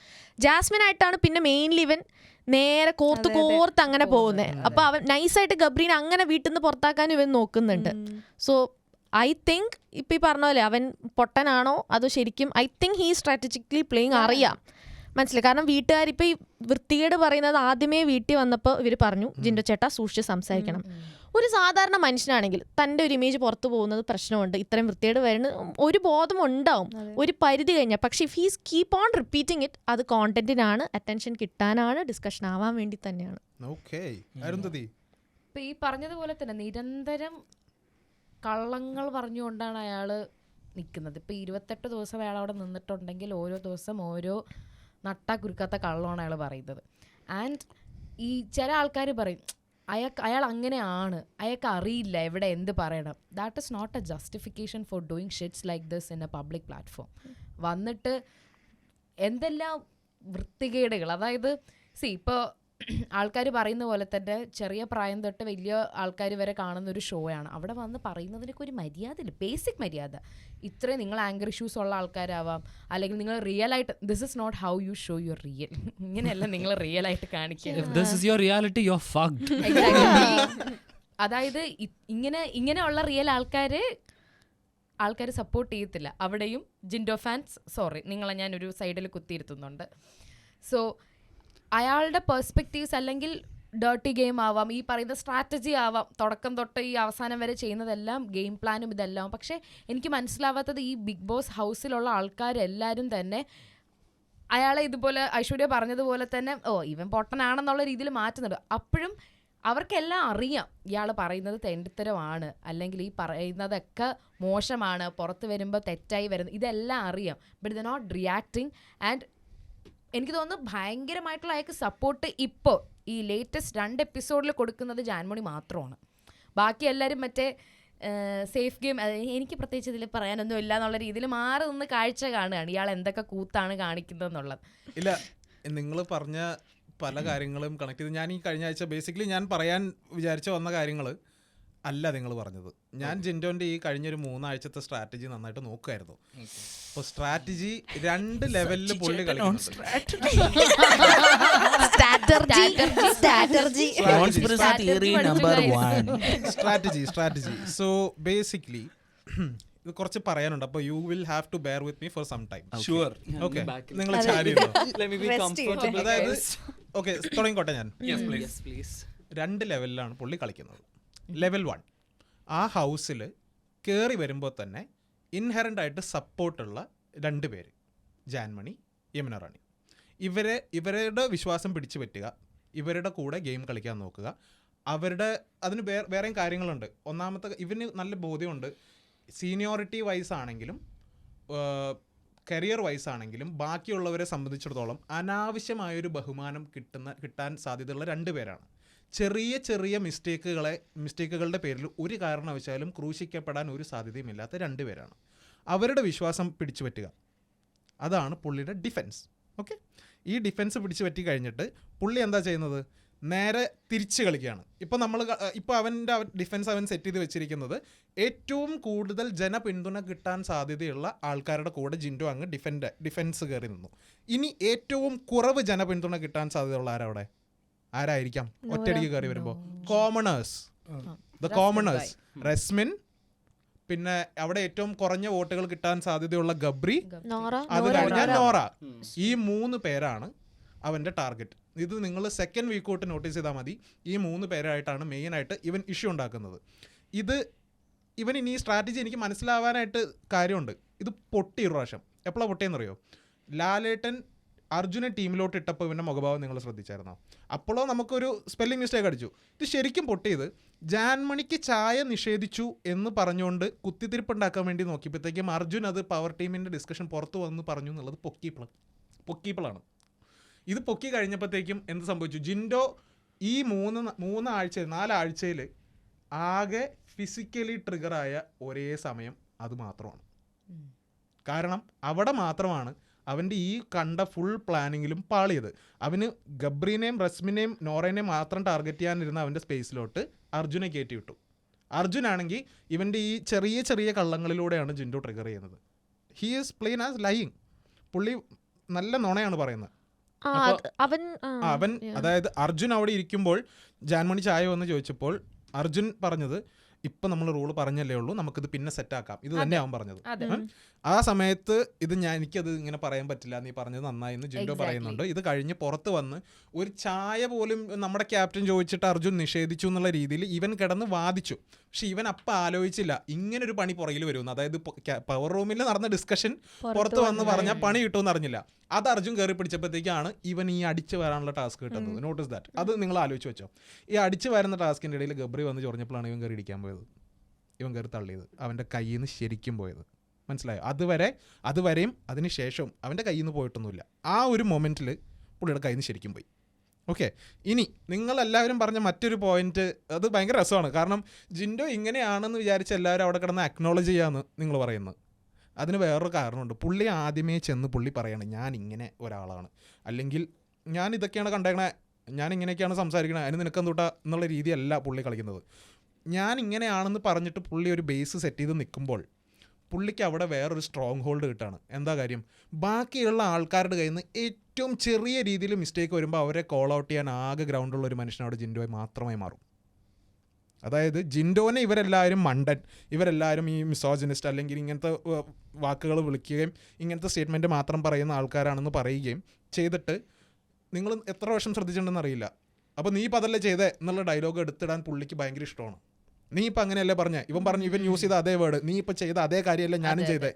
ജാസ്മിനായിട്ടാണ് പിന്നെ മെയിൻലി ഇവൻ നേരെ കോർത്ത് അങ്ങനെ പോകുന്നത്. അപ്പോൾ അവൻ നൈസായിട്ട് ഗബ്രീനെ അങ്ങനെ വീട്ടിൽ നിന്ന് പുറത്താക്കാൻ ഇവൻ നോക്കുന്നുണ്ട്. സോ ഐ തിങ്ക് ഇപ്പം ഈ പറഞ്ഞ പോലെ അവൻ പൊട്ടനാണോ അതോ ശരിക്കും I think he strategically playing അറിയാം, മനസ്സിലായി. കാരണം വീട്ടുകാരിപ്പോൾ ഈ വൃത്തികേട് പറയുന്നത് ആദ്യമേ വീട്ടിൽ വന്നപ്പോൾ ഇവർ പറഞ്ഞു, ജിൻഡോ ചേട്ടാ സൂക്ഷിച്ച് സംസാരിക്കണം. ഒരു സാധാരണ മനുഷ്യനാണെങ്കിൽ തൻ്റെ ഒരു ഇമേജ് പുറത്തു പോകുന്നത് പ്രശ്നമുണ്ട്, ഇത്രയും വൃത്തികേട് വരുന്നത് ഒരു ബോധം ഉണ്ടാവും ഒരു പരിധി കഴിഞ്ഞാൽ. പക്ഷേ if he's keep on repeating it, അത് കോണ്ടന്റിനാണ്, അറ്റൻഷൻ കിട്ടാനാണ്, ഡിസ്കഷൻ ആവാൻ വേണ്ടി തന്നെയാണ്. ഇപ്പം ഈ പറഞ്ഞതുപോലെ തന്നെ നിരന്തരം കള്ളങ്ങൾ പറഞ്ഞുകൊണ്ടാണ് അയാൾ നിൽക്കുന്നത്. ഇപ്പോൾ 28 ദിവസം അയാൾ അവിടെ നിന്നിട്ടുണ്ടെങ്കിൽ ഓരോ ദിവസം ഓരോ നട്ടാ കുരുക്കാത്ത കള്ളമാണ് അയാൾ പറയുന്നത്. ആൻഡ് ഈ ചില ആൾക്കാർ പറയും അയാൾ അങ്ങനെയാണ്, അയാൾക്ക് അറിയില്ല എവിടെ എന്ത് പറയണം. That is not a justification for doing shits like this in a public platform. വന്നിട്ട് എന്തെല്ലാം വൃത്തികേടുകൾ, അതായത് ഇപ്പോൾ ആൾക്കാർ പറയുന്ന പോലെ തന്നെ ചെറിയ പ്രായം തൊട്ട് വലിയ ആൾക്കാർ വരെ കാണുന്ന ഒരു ഷോ ആണ്. അവിടെ വന്ന് പറയുന്നതിനൊക്കെ ഒരു മര്യാദ ഇല്ല, ബേസിക് മര്യാദ. ഇത്രയും നിങ്ങൾ ആങ്കർ ഇഷ്യൂസ് ഉള്ള ആൾക്കാരാവാം, അല്ലെങ്കിൽ നിങ്ങൾ റിയൽ ആയിട്ട് this is not how you show your real, ഇങ്ങനെയല്ല നിങ്ങൾ റിയൽ ആയിട്ട് കാണിക്കുക. അതായത് ഇങ്ങനെയുള്ള റിയൽ ആൾക്കാർ സപ്പോർട്ട് ചെയ്യത്തില്ല. അവിടെയും ജിൻഡോ ഫാൻസ്, സോറി നിങ്ങളെ ഞാനൊരു സൈഡിൽ കുത്തിയിരുത്തുന്നുണ്ട്. സോ അയാളുടെ പെർസ്പെക്റ്റീവ്സ് അല്ലെങ്കിൽ ഡേർട്ടി ഗെയിം ആവാം, ഈ പറയുന്ന സ്ട്രാറ്റജി ആവാം, തുടക്കം തൊട്ട് ഈ അവസാനം വരെ ചെയ്യുന്നതെല്ലാം ഗെയിം പ്ലാനും ഇതെല്ലാം. പക്ഷേ എനിക്ക് മനസ്സിലാവാത്തത് ഈ ബിഗ് ബോസ് ഹൗസിലുള്ള ആൾക്കാരെല്ലാവരും തന്നെ അയാളെ ഇതുപോലെ ഐശ്വര്യ പറഞ്ഞതുപോലെ തന്നെ ഇവൻ പൊട്ടനാണെന്നുള്ള രീതിയിൽ മാറ്റുന്നുണ്ട്. അപ്പോഴും അവർക്കെല്ലാം അറിയാം ഇയാൾ പറയുന്നത് തെണ്ടിത്തരമാണ്, അല്ലെങ്കിൽ ഈ പറയുന്നതൊക്കെ മോശമാണ്, പുറത്ത് വരുമ്പോൾ തെറ്റായി വരുന്നത്, ഇതെല്ലാം അറിയാം. But the not reacting. And എനിക്ക് തോന്നുന്നു ഭയങ്കരമായിട്ടുള്ള അയാൾക്ക് സപ്പോർട്ട് ഇപ്പോൾ ഈ ലേറ്റസ്റ്റ് 2 എപ്പിസോഡിൽ കൊടുക്കുന്നത് ജാൻമണി മാത്രമാണ്. ബാക്കി എല്ലാവരും മറ്റേ സേഫ് ഗെയിം, എനിക്ക് പ്രത്യേകിച്ച് ഇതിൽ പറയാനൊന്നും ഇല്ല എന്നുള്ള രീതിയിൽ മാറി നിന്ന് കാഴ്ച കാണുകയാണ് ഇയാൾ എന്തൊക്കെ കൂത്താണ് കാണിക്കുന്നതെന്നുള്ളത്. ഇല്ല, നിങ്ങൾ പറഞ്ഞ പല കാര്യങ്ങളും കണക്ട് ചെയ്ത് ഞാൻ ഈ കഴിഞ്ഞ ആഴ്ച ബേസിക്കലി ഞാൻ പറയാൻ വിചാരിച്ച വന്ന കാര്യങ്ങൾ അല്ല നിങ്ങൾ പറഞ്ഞത്. ഞാൻ ജിൻഡോന്റെ ഈ കഴിഞ്ഞൊരു 3 ആഴ്ചത്തെ സ്ട്രാറ്റജി നന്നായിട്ട് നോക്കുമായിരുന്നു. അപ്പോൾ സ്ട്രാറ്റജി 2 ലെവലിൽ പുള്ളി കളിക്കുന്നുണ്ട്. സ്ട്രാറ്റജി. സോ ബേസിക്കലി ഇത് കുറച്ച് പറയാനുണ്ട്. അപ്പോൾ you will have to bear with me for some time. Sure. Okay, നിങ്ങൾ ചാരിയുണ്ടോ? അതായത് ഓക്കെ, തുടങ്ങിക്കോട്ടെ ഞാൻ. 2 ലെവലിലാണ് പുള്ളി കളിക്കുന്നത്. ലെവൽ 1, ആ ഹൗസിൽ കയറി വരുമ്പോൾ തന്നെ ഇൻഹെറൻ്റ് ആയിട്ട് സപ്പോർട്ടുള്ള 2 പേര്, ജാൻമണി, യമുന റാണി. ഇവരുടെ വിശ്വാസം പിടിച്ചു പറ്റുക, ഇവരുടെ കൂടെ ഗെയിം കളിക്കാൻ നോക്കുക. അതിന് വേറെയും കാര്യങ്ങളുണ്ട്. ഒന്നാമത്തെ, ഇവന് നല്ല ബോധ്യമുണ്ട് സീനിയോറിറ്റി വൈസ് ആണെങ്കിലും കരിയർ വൈസ് ആണെങ്കിലും ബാക്കിയുള്ളവരെ സംബന്ധിച്ചിടത്തോളം അനാവശ്യമായൊരു ബഹുമാനം കിട്ടാൻ സാധ്യതയുള്ള 2 പേരാണ്. ചെറിയ ചെറിയ മിസ്റ്റേക്കുകളുടെ പേരിൽ ഒരു കാരണവശാലും ക്രൂശിക്കപ്പെടാൻ ഒരു സാധ്യതയുമില്ലാത്ത 2 പേരാണ്. അവരുടെ വിശ്വാസം പിടിച്ചു പറ്റുക, അതാണ് പുള്ളിയുടെ ഡിഫെൻസ്. ഓക്കെ, ഈ ഡിഫെൻസ് പിടിച്ചു പറ്റി കഴിഞ്ഞിട്ട് പുള്ളി എന്താ ചെയ്യുന്നത്? നേരെ തിരിച്ച് കളിക്കുകയാണ്. ഇപ്പോൾ അവൻ്റെ ഡിഫെൻസ് അവൻ സെറ്റ് ചെയ്ത് വെച്ചിരിക്കുന്നത് ഏറ്റവും കൂടുതൽ ജനപിന്തുണ കിട്ടാൻ സാധ്യതയുള്ള ആൾക്കാരുടെ കൂടെ ജിൻഡോ അങ്ങ് ഡിഫെൻസ് കയറി നിന്നു. ഇനി ഏറ്റവും കുറവ് ജനപിന്തുണ കിട്ടാൻ സാധ്യതയുള്ള ആരായിരിക്കാം ഒറ്റയടിക്ക് കയറി വരുമ്പോൾ? കോമണേഴ്സ്. റസ്മിൻ, പിന്നെ അവിടെ ഏറ്റവും കുറഞ്ഞ വോട്ടുകൾ കിട്ടാൻ സാധ്യതയുള്ള ഗബ്രി, അത് കഴിഞ്ഞാൽ നോറ. ഈ 3 പേരാണ് അവൻ്റെ ടാർഗറ്റ്. ഇത് നിങ്ങൾ സെക്കൻഡ് വീക്ക് തൊട്ട് നോട്ടീസ് ചെയ്താൽ മതി. ഈ 3 പേരായിട്ടാണ് മെയിനായിട്ട് ഇവൻ ഇഷ്യൂ ഉണ്ടാക്കുന്നത്. ഇവൻ ഇനി ഈ സ്ട്രാറ്റജി എനിക്ക് മനസ്സിലാവാനായിട്ട് കാര്യമുണ്ട്. ഇത് പൊട്ടി ഒരു പ്രാവശ്യം. എപ്പോഴാണ് പൊട്ടിയെന്നറിയോ? ലാലേട്ടൻ അർജുനെ ടീമിലോട്ട് ഇട്ടപ്പോൾ ഇവൻ്റെ മുഖഭാവം നിങ്ങൾ ശ്രദ്ധിച്ചായിരുന്നോ? അപ്പോഴോ നമുക്കൊരു സ്പെല്ലിംഗ് മിസ്റ്റേക്ക് അടിച്ചു. ഇത് ശരിക്കും പൊട്ടിയത് ജാൻമണിക്ക് ചായ നിഷേധിച്ചു എന്ന് പറഞ്ഞുകൊണ്ട് കുത്തിത്തിരിപ്പുണ്ടാക്കാൻ വേണ്ടി നോക്കിയപ്പോഴത്തേക്കും അർജുൻ അത് പവർ ടീമിൻ്റെ ഡിസ്കഷൻ പുറത്ത് വന്ന് പറഞ്ഞു എന്നുള്ളത് പൊക്കിയപ്പോഴാണ്. ഇത് പൊക്കി കഴിഞ്ഞപ്പോഴത്തേക്കും എന്ത് സംഭവിച്ചു? ജിൻഡോ ഈ 4 ആഴ്ചയിൽ ആകെ ഫിസിക്കലി ട്രിഗറായ ഒരേ സമയം അത് മാത്രമാണ്. കാരണം അവിടെ മാത്രമാണ് അവൻ്റെ ഈ കണ്ട ഫുൾ പ്ലാനിങ്ങിലും പാളിയത്. അവന് ഗബ്രീനെയും റസ്മിനെയും നോറേനെയും മാത്രം ടാർഗറ്റ് ചെയ്യാനിരുന്ന അവൻ്റെ സ്പേസിലോട്ട് അർജുനെ കയറ്റി വിട്ടു. അർജുനാണെങ്കിൽ ഇവൻ്റെ ഈ ചെറിയ ചെറിയ കള്ളങ്ങളിലൂടെയാണ് ജിൻഡോ ട്രിഗർ ചെയ്യുന്നത്. He is plain as lying. പുള്ളി നല്ല നുണയാണ് പറയുന്നത്. അവൻ അതായത് അർജുൻ അവിടെ ഇരിക്കുമ്പോൾ ജാൻമണി ചായ വന്ന് ചോദിച്ചപ്പോൾ അർജുൻ പറഞ്ഞത്, ഇപ്പം നമ്മൾ റൂള് പറഞ്ഞല്ലേ ഉള്ളൂ, നമുക്കിത് പിന്നെ സെറ്റാക്കാം. ഇത് തന്നെ അവൻ പറഞ്ഞത്. ആ സമയത്ത് എനിക്കത് ഇങ്ങനെ പറയാൻ പറ്റില്ല, നീ പറഞ്ഞത് നന്നായി എന്ന് ജിൻഡോ പറയുന്നുണ്ട്. ഇത് കഴിഞ്ഞ് പുറത്ത് വന്ന് ഒരു ചായ പോലും നമ്മുടെ ക്യാപ്റ്റൻ ചോദിച്ചിട്ട് അർജുൻ നിഷേധിച്ചു എന്നുള്ള രീതിയിൽ ഇവൻ കിടന്ന് വാദിച്ചു. പക്ഷെ ഇവൻ അപ്പം ആലോചിച്ചില്ല ഇങ്ങനൊരു പണി പുറകിൽ വരുമെന്ന്. അതായത് പവർ റൂമിൽ നടന്ന ഡിസ്കഷൻ പുറത്ത് വന്ന് പറഞ്ഞാൽ പണി കിട്ടുമെന്ന് അറിഞ്ഞില്ല. അത് അർജുൻ കയറി പിടിച്ചപ്പോഴത്തേക്കാണ് ഇവൻ ഈ അടിച്ച് വരാനുള്ള ടാസ്ക് കിട്ടുന്നത്. Notice that. അത് നിങ്ങൾ ആലോചിച്ച് വെച്ചോ. ഈ അടിച്ച് വരുന്ന ടാസ്കിൻ്റെ ഇടയിൽ ഗബ്രി വന്ന് ചൊറിഞ്ഞപ്പോഴാണ് ഇവൻ കയറി ഇടിക്കാൻ പോയത്. ഇവൻ കയറി തള്ളിയത്. അവൻ്റെ കയ്യിൽ നിന്ന് ശരിക്കും പോയത്. മനസ്സിലായോ? അതുവരെയും അതിന് ശേഷവും അവൻ്റെ കയ്യിൽ നിന്ന് പോയിട്ടൊന്നുമില്ല. ആ ഒരു മൊമെൻറ്റിൽ പുള്ളിയുടെ കയ്യിൽ നിന്ന് ശരിക്കും പോയി. ഓക്കെ, ഇനി നിങ്ങളെല്ലാവരും പറഞ്ഞ മറ്റൊരു പോയിന്റ്, അത് ഭയങ്കര രസമാണ്. കാരണം ജിൻഡോ ഇങ്ങനെയാണെന്ന് വിചാരിച്ച് എല്ലാവരും അവിടെ കിടന്ന് അക്നോളജ് ചെയ്യാമെന്ന് നിങ്ങൾ പറയുന്നത്. അതിന് വേറൊരു കാരണമുണ്ട്. പുള്ളി ആദ്യമേ ചെന്ന് പുള്ളി പറയണം ഞാൻ ഇങ്ങനെ ഒരാളാണ്, അല്ലെങ്കിൽ ഞാൻ ഇതൊക്കെയാണ് കണ്ടേക്കണേ, ഞാൻ ഇങ്ങനെയൊക്കെയാണ് സംസാരിക്കണേ, അതിന് നിനക്കെന്തൂട്ടാ എന്നുള്ള രീതിയല്ല പുള്ളി കളിക്കുന്നത്. ഞാൻ ഇങ്ങനെയാണെന്ന് പറഞ്ഞിട്ട് പുള്ളി ഒരു ബേസ് സെറ്റ് ചെയ്ത് നിൽക്കുമ്പോൾ പുള്ളിക്ക് അവിടെ വേറൊരു സ്ട്രോങ് ഹോൾഡ് കിട്ടാണ്. എന്താ കാര്യം? ബാക്കിയുള്ള ആൾക്കാരുടെ കയ്യിൽ നിന്ന് ഏറ്റവും ചെറിയ രീതിയിൽ മിസ്റ്റേക്ക് വരുമ്പോൾ അവരെ കോൾ ഔട്ട് ചെയ്യാൻ ആകെ ഗ്രൗണ്ടുള്ള ഒരു മനുഷ്യൻ അവിടെ ജിൻഡോയെ മാത്രമായി മാറും. അതായത് ജിൻഡോനെ ഇവരെല്ലാവരും മണ്ടൻ, ഇവരെല്ലാവരും ഈ മിസോജിനിസ്റ്റ് അല്ലെങ്കിൽ ഇങ്ങനത്തെ വാക്കുകൾ വിളിക്കുകയും ഇങ്ങനത്തെ സ്റ്റേറ്റ്മെൻറ്റ് മാത്രം പറയുന്ന ആൾക്കാരാണെന്ന് പറയുകയും ചെയ്തിട്ട് നിങ്ങൾ എത്ര വർഷം ശ്രദ്ധിച്ചിട്ടുണ്ടെന്ന് അറിയില്ല. അപ്പോൾ നീ ഇപ്പം അതല്ലേ ചെയ്തേ എന്നുള്ള ഡയലോഗ് എടുത്തിടാൻ പുള്ളിക്ക് ഭയങ്കര ഇഷ്ടമാണ്. നീ ഇപ്പം അങ്ങനെയല്ലേ പറഞ്ഞേ, ഇവൻ യൂസ് ചെയ്ത അതേ വേർഡ്, നീ ഇപ്പം ചെയ്ത അതേ കാര്യമല്ലേ ഞാനും ചെയ്തേ.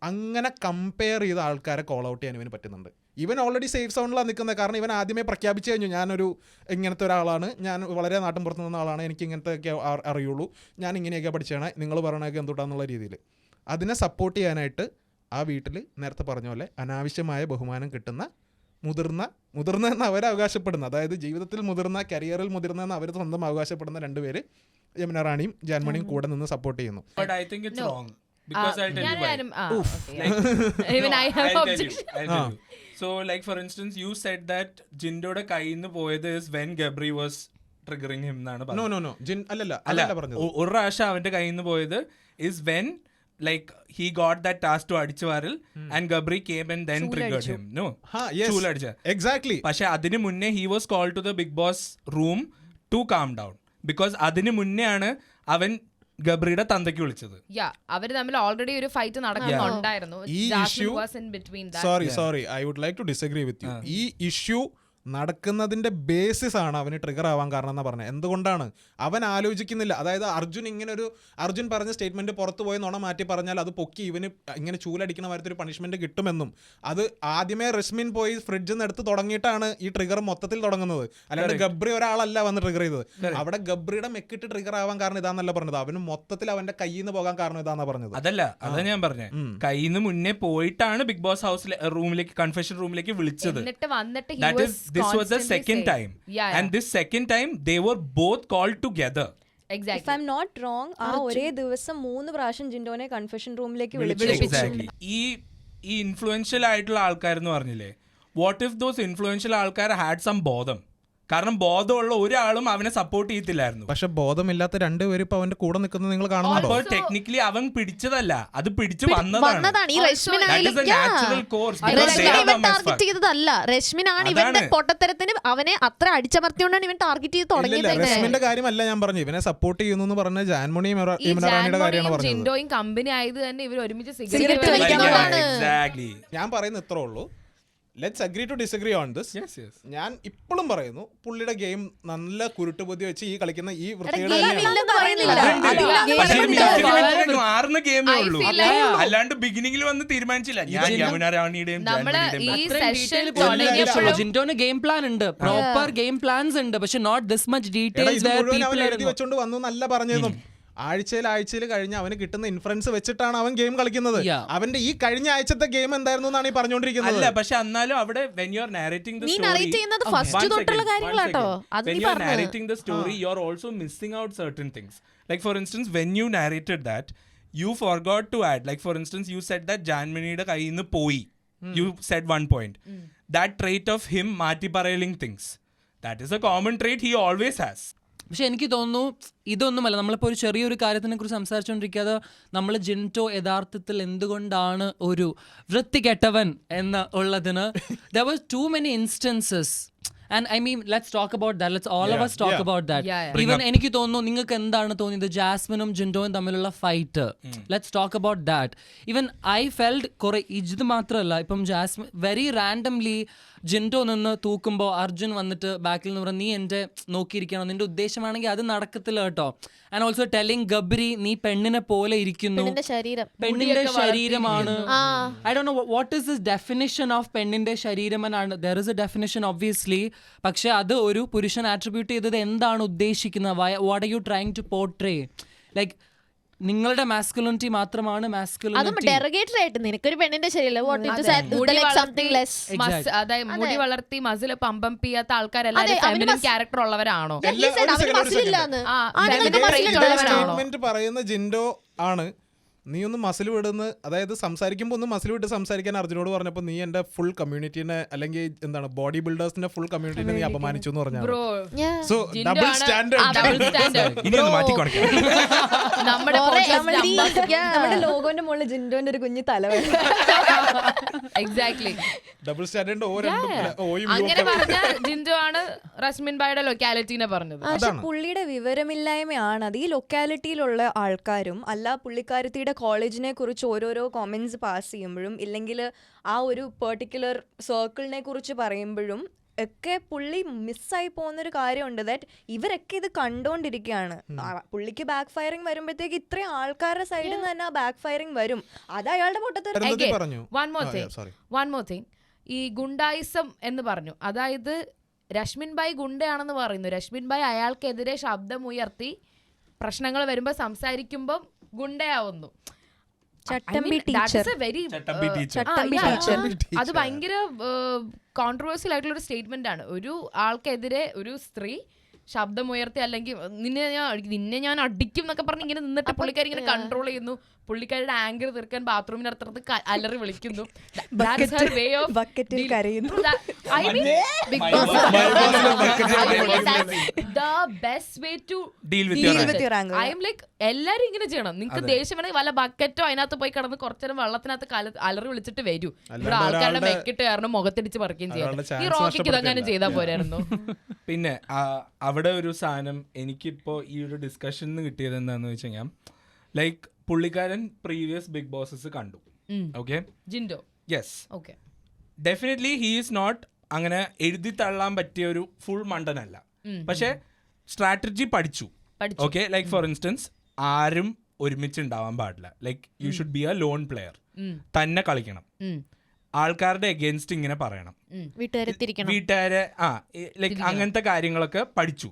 അങ്ങനെ കമ്പയർ ചെയ്ത ആൾക്കാരെ കോൾ ഔട്ട് ചെയ്യാൻ ഇവന് പറ്റുന്നുണ്ട്. ഇവൻ ഓൾറെഡി സേഫ് സോണിലാണ് നിൽക്കുന്നത്. കാരണം ഇവൻ ആദ്യമേ പ്രഖ്യാപിച്ചു കഴിഞ്ഞു, ഞാനൊരു ഇങ്ങനത്തെ ഒരാളാണ്, ഞാൻ വളരെ നാട്ടിൻ പുറത്ത് നിന്ന ആളാണ്, എനിക്ക് ഇങ്ങനത്തെയൊക്കെ അറിയുള്ളൂ, ഞാൻ ഇങ്ങനെയൊക്കെ പഠിച്ചാണ്, നിങ്ങൾ പറയണതൊക്കെ എന്തുട്ടാന്നുള്ള രീതിയിൽ അതിനെ സപ്പോർട്ട് ചെയ്യാനായിട്ട് ആ വീട്ടിൽ നേരത്തെ പറഞ്ഞ പോലെ അനാവശ്യമായ ബഹുമാനം കിട്ടുന്ന മുതിർന്ന എന്ന് അവർ അവകാശപ്പെടുന്ന, അതായത് ജീവിതത്തിൽ മുതിർന്ന, കരിയറിൽ മുതിർന്ന എന്ന് അവർ സ്വന്തം അവകാശപ്പെടുന്ന 2 പേര് യമുന റാണിയും ജാൻമണിയും കൂടെ നിന്ന് സപ്പോർട്ട് ചെയ്യുന്നു. But I think it's wrong. Because I'll tell you why. Even I have I'll tell objection. you. So like for instance, you said that Jindo's kayil നിന്ന് പോയത് is when Gabri was triggering him എന്നാണ് no പറഞ്ഞത്. No no ജിൻ അല്ലല്ല അല്ല, അതല്ല പറഞ്ഞത്. ഒരു പ്രാവശ്യം അവന്റെ കയ്യിൽ നിന്ന് പോയത് is when like he got that task to അടിച്ചു വാരൽ and Gabri came and then triggered him. No, ചൂലടിച്ച. എക്സാക്ട്ലി. പക്ഷെ അതിന് മുന്നേ he was called to the big boss room to calm down because അതിന് മുന്നേ ആണ് അവൻ ഗബ്രിയുടെ തന്തയ്ക്ക് വിളിച്ചത്. അവര് തമ്മിൽ ഓൾറെഡി ഒരു ഫൈറ്റ് നടക്കുന്നുണ്ടായിരുന്നു. ഈ issue sorry I would like to disagree with you. ഈ ഇഷ്യൂ നടക്കുന്നതിന്റെ ബേസിസ് ആണ് അവന് ട്രിഗർ ആവാൻ കാരണം എന്നാ പറഞ്ഞത്. എന്തുകൊണ്ടാണ് അവൻ ആലോചിക്കുന്നില്ല? അതായത് അർജുൻ പറഞ്ഞ സ്റ്റേറ്റ്മെന്റ് പുറത്തു പോയി നുണ മാറ്റി പറഞ്ഞാൽ അത് പൊക്കി ഇവന് ഇങ്ങനെ ചൂലടിക്കണ മാരത്തെ ഒരു പണിഷ്മെന്റ് കിട്ടുമെന്നും, അത് ആദ്യമേ റസ്മിൻ പോയി ഫ്രിഡ്ജിൽ നിന്ന് എടുത്ത് തുടങ്ങിയിട്ടാണ് ഈ ട്രിഗർ മൊത്തത്തിൽ തുടങ്ങുന്നത്. അല്ലാണ്ട് ഗബ്രി ഒരാളല്ല വന്ന് ട്രിഗർ ചെയ്തത്. അവിടെ ഗബ്രിയുടെ മെക്കിട്ട് ട്രിഗർ ആവാൻ കാരണം ഇതാന്നല്ല പറഞ്ഞത്, അവന് മൊത്തത്തിൽ അവന്റെ കയ്യിൽ നിന്ന് പോകാൻ കാരണം ഇതാന്നാ പറഞ്ഞത്. അതാ ഞാൻ പറഞ്ഞത്, കയ്യിൽ നിന്ന് മുന്നേ പോയിട്ടാണ് ബിഗ് ബോസ് ഹൗസിലെ റൂമിലേക്ക്, കൺഫെഷൻ റൂമിലേക്ക് വിളിച്ചത്. This was the second time. And this second time they were both called together. If I'm not wrong, ആ ഒരേ ദിവസം 3 പ്രാവശ്യം ജിൻഡോനെ കൺഫെഷൻ റൂമിലേക്ക് Exactly. ഈ ഇൻഫ്ലുവൻഷ്യൽ ആയിട്ടുള്ള ആൾക്കാരെന്ന് പറഞ്ഞില്ലേ, വാട്ട് ഇഫ് ദോസ് ഇൻഫ്ലുവൻഷ്യൽ ആൾക്കാർ ഹാഡ് സം ബോധം? കാരണം ബോധമുള്ള ഒരാളും അവനെ സപ്പോർട്ട് ചെയ്യത്തില്ലായിരുന്നു. പക്ഷെ ബോധമില്ലാത്ത രണ്ടുപേരും ഇപ്പൊ അവന്റെ കൂടെ നിൽക്കുന്നത് നിങ്ങൾ കാണുന്നുണ്ടോ? അപ്പോൾ ടെക്നിക്കലി അവൻ പിടിച്ചതല്ല, അത് പിടിച്ചു വന്നതാണ്. ഈ റഷ്മിനാണ് ഇവന്റെ പൊട്ടത്തരത്തിന് അവനെ അത്ര അടിച്ചമർത്തിയോണ്ടാണ് ഇവൻ ടാർഗറ്റ് ചെയ്ത് തുടങ്ങിയത്. റഷ്മിന്റെ കാര്യമല്ല ഞാൻ പറഞ്ഞു, ഇവനെ സപ്പോർട്ട് ചെയ്യുന്നു പറഞ്ഞ ജാൻമണിയും ഇമ്രാനിയുടെ കാര്യമാണ് പറഞ്ഞത്. ജിൻഡോയും കമ്പനി ആയത് തന്നെ ഇവർ ഒരുമിച്ച് സിഗരറ്റ് വലിക്കുന്നതാണ്. ഞാൻ പറയുന്നത് ഇത്രേ ഉള്ളൂ. Let's agree to disagree on this. ഞാൻ ഇപ്പോഴും പറയുന്നു, പുള്ളിയുടെ ഗെയിം നല്ല കുരുട്ടുബുദ്ധി വെച്ച് ഈ കളിക്കുന്ന ഈ വൃത്തിയുടെ അല്ലാണ്ട് ബിഗിനിങ്ങിൽ വന്ന് തീരുമാനിച്ചില്ല. ജിൻഡോന് ഗെയിം പ്ലാൻ ഉണ്ട്, പ്രോപ്പർ ഗെയിം പ്ലാൻസ് ഉണ്ട്, പക്ഷെ നോട്ട് ദിസ് മച്ച് ഡീറ്റെയിൽസ് എഴുതി വെച്ചോണ്ട് വന്നു എന്നല്ല പറഞ്ഞതെന്നും. ആഴ്ചയിൽ കഴിഞ്ഞ് അവന് കിട്ടുന്ന ഇൻഫ്ലുവൻസ് വെച്ചിട്ടാണ് അവൻ ഗെയിം കളിക്കുന്നത്. അവന്റെ ഈ കഴിഞ്ഞ ആഴ്ചത്തെ ഗെയിം എന്തായിരുന്നു എന്നാണ് ഈ പറഞ്ഞുകൊണ്ടിരിക്കുന്നത്. അല്ല, പക്ഷെ എന്നാലും അവിടെ when you are narrating the story, you are also missing out certain things. Like for instance, when you narrated that, you forgot to add, like for instance, you said that ജാൻമണിയുടെ കയ്യിൽ നിന്ന് പോയി. You said one point. That trait of him മാറ്റി പറയലിംഗ് things, that is a common trait he always has. പക്ഷെ എനിക്ക് തോന്നുന്നു ഇതൊന്നുമല്ല, നമ്മളിപ്പോൾ ഒരു ചെറിയൊരു കാര്യത്തിനെ കുറിച്ച് സംസാരിച്ചുകൊണ്ടിരിക്കാതെ നമ്മൾ ജിൻഡോ യഥാർത്ഥത്തിൽ എന്തുകൊണ്ടാണ് ഒരു വൃത്തികെട്ടവൻ എന്ന് ഉള്ളതിന് there were too many instances. And I mean, let's talk about that. Let's all of us talk about that. Even എനിക്ക് തോന്നുന്നു, നിങ്ങൾക്ക് എന്താണ് തോന്നിയത് ജാസ്മിനും ജിൻഡോയും തമ്മിലുള്ള fight? Let's talk about that. Even I felled കുറെ, ഇത് മാത്രമല്ല, ഇപ്പം ജാസ്മിൻ വെരി റാൻഡംലി ജിൻഡോ നിന്ന് തൂക്കുമ്പോൾ അർജുൻ വന്നിട്ട് ബാക്കിൽ നിന്ന് പറഞ്ഞ നീ എന്റെ നോക്കിയിരിക്കണം, നിന്റെ ഉദ്ദേശമാണെങ്കിൽ അത് നടക്കത്തില്ല കേട്ടോ. ആൻഡ് ഓൾസോ ടെല്ലിങ് ഗബ്രി, നീ പെണ്ണിനെ പോലെ ഇരിക്കുന്നു, പെണ്ണിന്റെ ശരീരമാണ്. I don't know what is this definition of പെണ്ണിന്റെ ശരീരം എന്നാണ്. There is a definition obviously, പക്ഷെ അത് ഒരു പുരുഷൻ ആട്രിബ്യൂട്ട് ചെയ്തത് എന്താണ് ഉദ്ദേശിക്കുന്നത്? What are you trying to portray? Like നിങ്ങളുടെ മാസ്കുലിനിറ്റി മാത്രമാണ് മാസ്കുലിനിറ്റി. നിനക്കൊരു പെണ്ണിന്റെ അതായത് മുടി വളർത്തി മസിൽ പമ്പം ചെയ്യാത്ത ആൾക്കാരെല്ലാവരും ഫെമിനിൻ ക്യാരക്ടർ ഉള്ളവരാണോ? പറയുന്ന ജിൻഡോ ആണ്. നീ ഒന്ന് മസിൽ വിടുന്ന, അതായത് സംസാരിക്കുമ്പോൾ ഒന്ന് മസിൽ വിട്ട് സംസാരിക്കാൻ അർജുനോട് പറഞ്ഞപ്പോൾ നീ എന്റെ ഫുൾ കമ്മ്യൂണിറ്റിനെ, അല്ലെങ്കിൽ എന്താണ് ബോഡി ബിൽഡേഴ്സിന്റെ ഫുൾ കമ്മ്യൂണിറ്റിനെ നീ അപമാനിച്ചു എന്ന് പറഞ്ഞു. സോ ഡബിൾ സ്റ്റാൻഡേർഡ് ഇനി ഒന്ന് മാറ്റിക്കൊടുക്കാം. നമ്മുടെ ലോഗോന്റെ മുകളിൽ ജിൻഡോന്റെ ഒരു കുഞ്ഞു തല. Exactly, double standard. അങ്ങനെ പറഞ്ഞ ജിൻഡോ ആണ് റസ്മിൻ ബായുടെ ലൊക്കാലിറ്റിനെ പറഞ്ഞത്. പക്ഷെ പുള്ളിയുടെ വിവരമില്ലായ്മയാണ് അത്. ഈ ലൊക്കാലിറ്റിയിലുള്ള ആൾക്കാരും അല്ല പുള്ളിക്കാരത്തിയുടെ കോളേജിനെ കുറിച്ച് ഓരോരോ കോമന്റ്സ് പാസ് ചെയ്യുമ്പോഴും ഇല്ലെങ്കിൽ ആ ഒരു പെർട്ടിക്കുലർ സർക്കിളിനെ കുറിച്ച് പറയുമ്പോഴും ഒക്കെ പുള്ളി മിസ്സായി പോകുന്നൊരു കാര്യമുണ്ട്. ദാറ്റ് ഇവരൊക്കെ ഇത് കണ്ടോണ്ടിരിക്കുകയാണ്. പുള്ളിക്ക് ബാക്ക് ഫയറിംഗ് വരുമ്പോഴത്തേക്ക് ഇത്രയും ആൾക്കാരുടെ സൈഡിൽ നിന്ന് തന്നെ ആ ബാക്ക് ഫയറിംഗ് വരും. അത് അയാളുടെ പൊട്ടത്തരം. വൺ മോർ തിങ്, ഈ ഗുണ്ടായിസം എന്ന് പറഞ്ഞു, അതായത് രശ്മിൻ ബായ് ഗുണ്ടയാണെന്ന് പറയുന്നു. രശ്മിൻ ബായ് അയാൾക്കെതിരെ ശബ്ദമുയർത്തി പ്രശ്നങ്ങൾ വരുമ്പോൾ സംസാരിക്കുമ്പോൾ ഗുണ്ടയാവുന്നു. അത് ഭയങ്കര കോൺട്രവേഴ്സ്യൽ ആയിട്ടുള്ള ഒരു സ്റ്റേറ്റ്മെന്റ് ആണ്. ഒരു ആൾക്കെതിരെ ഒരു സ്ത്രീ ശബ്ദമുയർത്തി അല്ലെങ്കിൽ നിന്നെ ഞാൻ അടിക്കും എന്നൊക്കെ പറഞ്ഞ് ഇങ്ങനെ നിന്നിട്ട് പുള്ളിക്കാരി ഇങ്ങനെ കൺട്രോൾ ചെയ്യുന്നു. പുള്ളിക്കാരുടെ ആങ്കർ തീർക്കാൻ ബാത്റൂമിനടുത്ത് അലറി വിളിക്കുന്നു. ബക്കറ്റിൽ കരയുന്നു. എല്ലാരും ഇങ്ങനെ ചെയ്യണം. നിങ്ങൾക്ക് ദേഷ്യം വേണമെങ്കിൽ വല്ല ബക്കറ്റോ അതിനകത്ത് പോയി കിടന്ന് കുറച്ചേരം വെള്ളത്തിനകത്ത് അലറി വിളിച്ചിട്ട് വരൂ. ഇവിടെ ആൾക്കാരുടെ മെക്കിട്ട് കാരണം മുഖത്തിടിച്ച് പറിക്കുകയും ചെയ്യാം. ഈ റോക്കിക്ക് ഇതങ്ങനെ ചെയ്താൽ പോരായിരുന്നു. പിന്നെ അവിടെ ഒരു സാധനം എനിക്കിപ്പോ ഈ ഒരു ഡിസ്കഷന് കിട്ടിയത് എന്താന്ന് വെച്ച് കഴിഞ്ഞാൽ ലൈക്ക് പുള്ളിക്കാരൻ പ്രീവിയസ് ബിഗ് ബോസസ് കണ്ടു. Okay, Jinto. Yes, okay, definitely he is not അങ്ങനെ എഴുതി തള്ളാൻ പറ്റിയ ഒരു ഫുൾ മണ്ടനല്ല. പക്ഷെ സ്ട്രാറ്റജി പഠിച്ചു. ഓക്കെ, ലൈക്ക് ഫോർ ഇൻസ്റ്റൻസ് ആരും ഒരുമിച്ച് ഉണ്ടാവാൻ പാടില്ല. Like you should be A loan player. തന്നെ കളിക്കണം. ആൾക്കാരുടെ എഗെയിൻസ്റ്റ് ഇങ്ങനെ പറയണം. വീട്ടുകാരെ ലൈക്ക് അങ്ങനത്തെ കാര്യങ്ങളൊക്കെ പഠിച്ചു.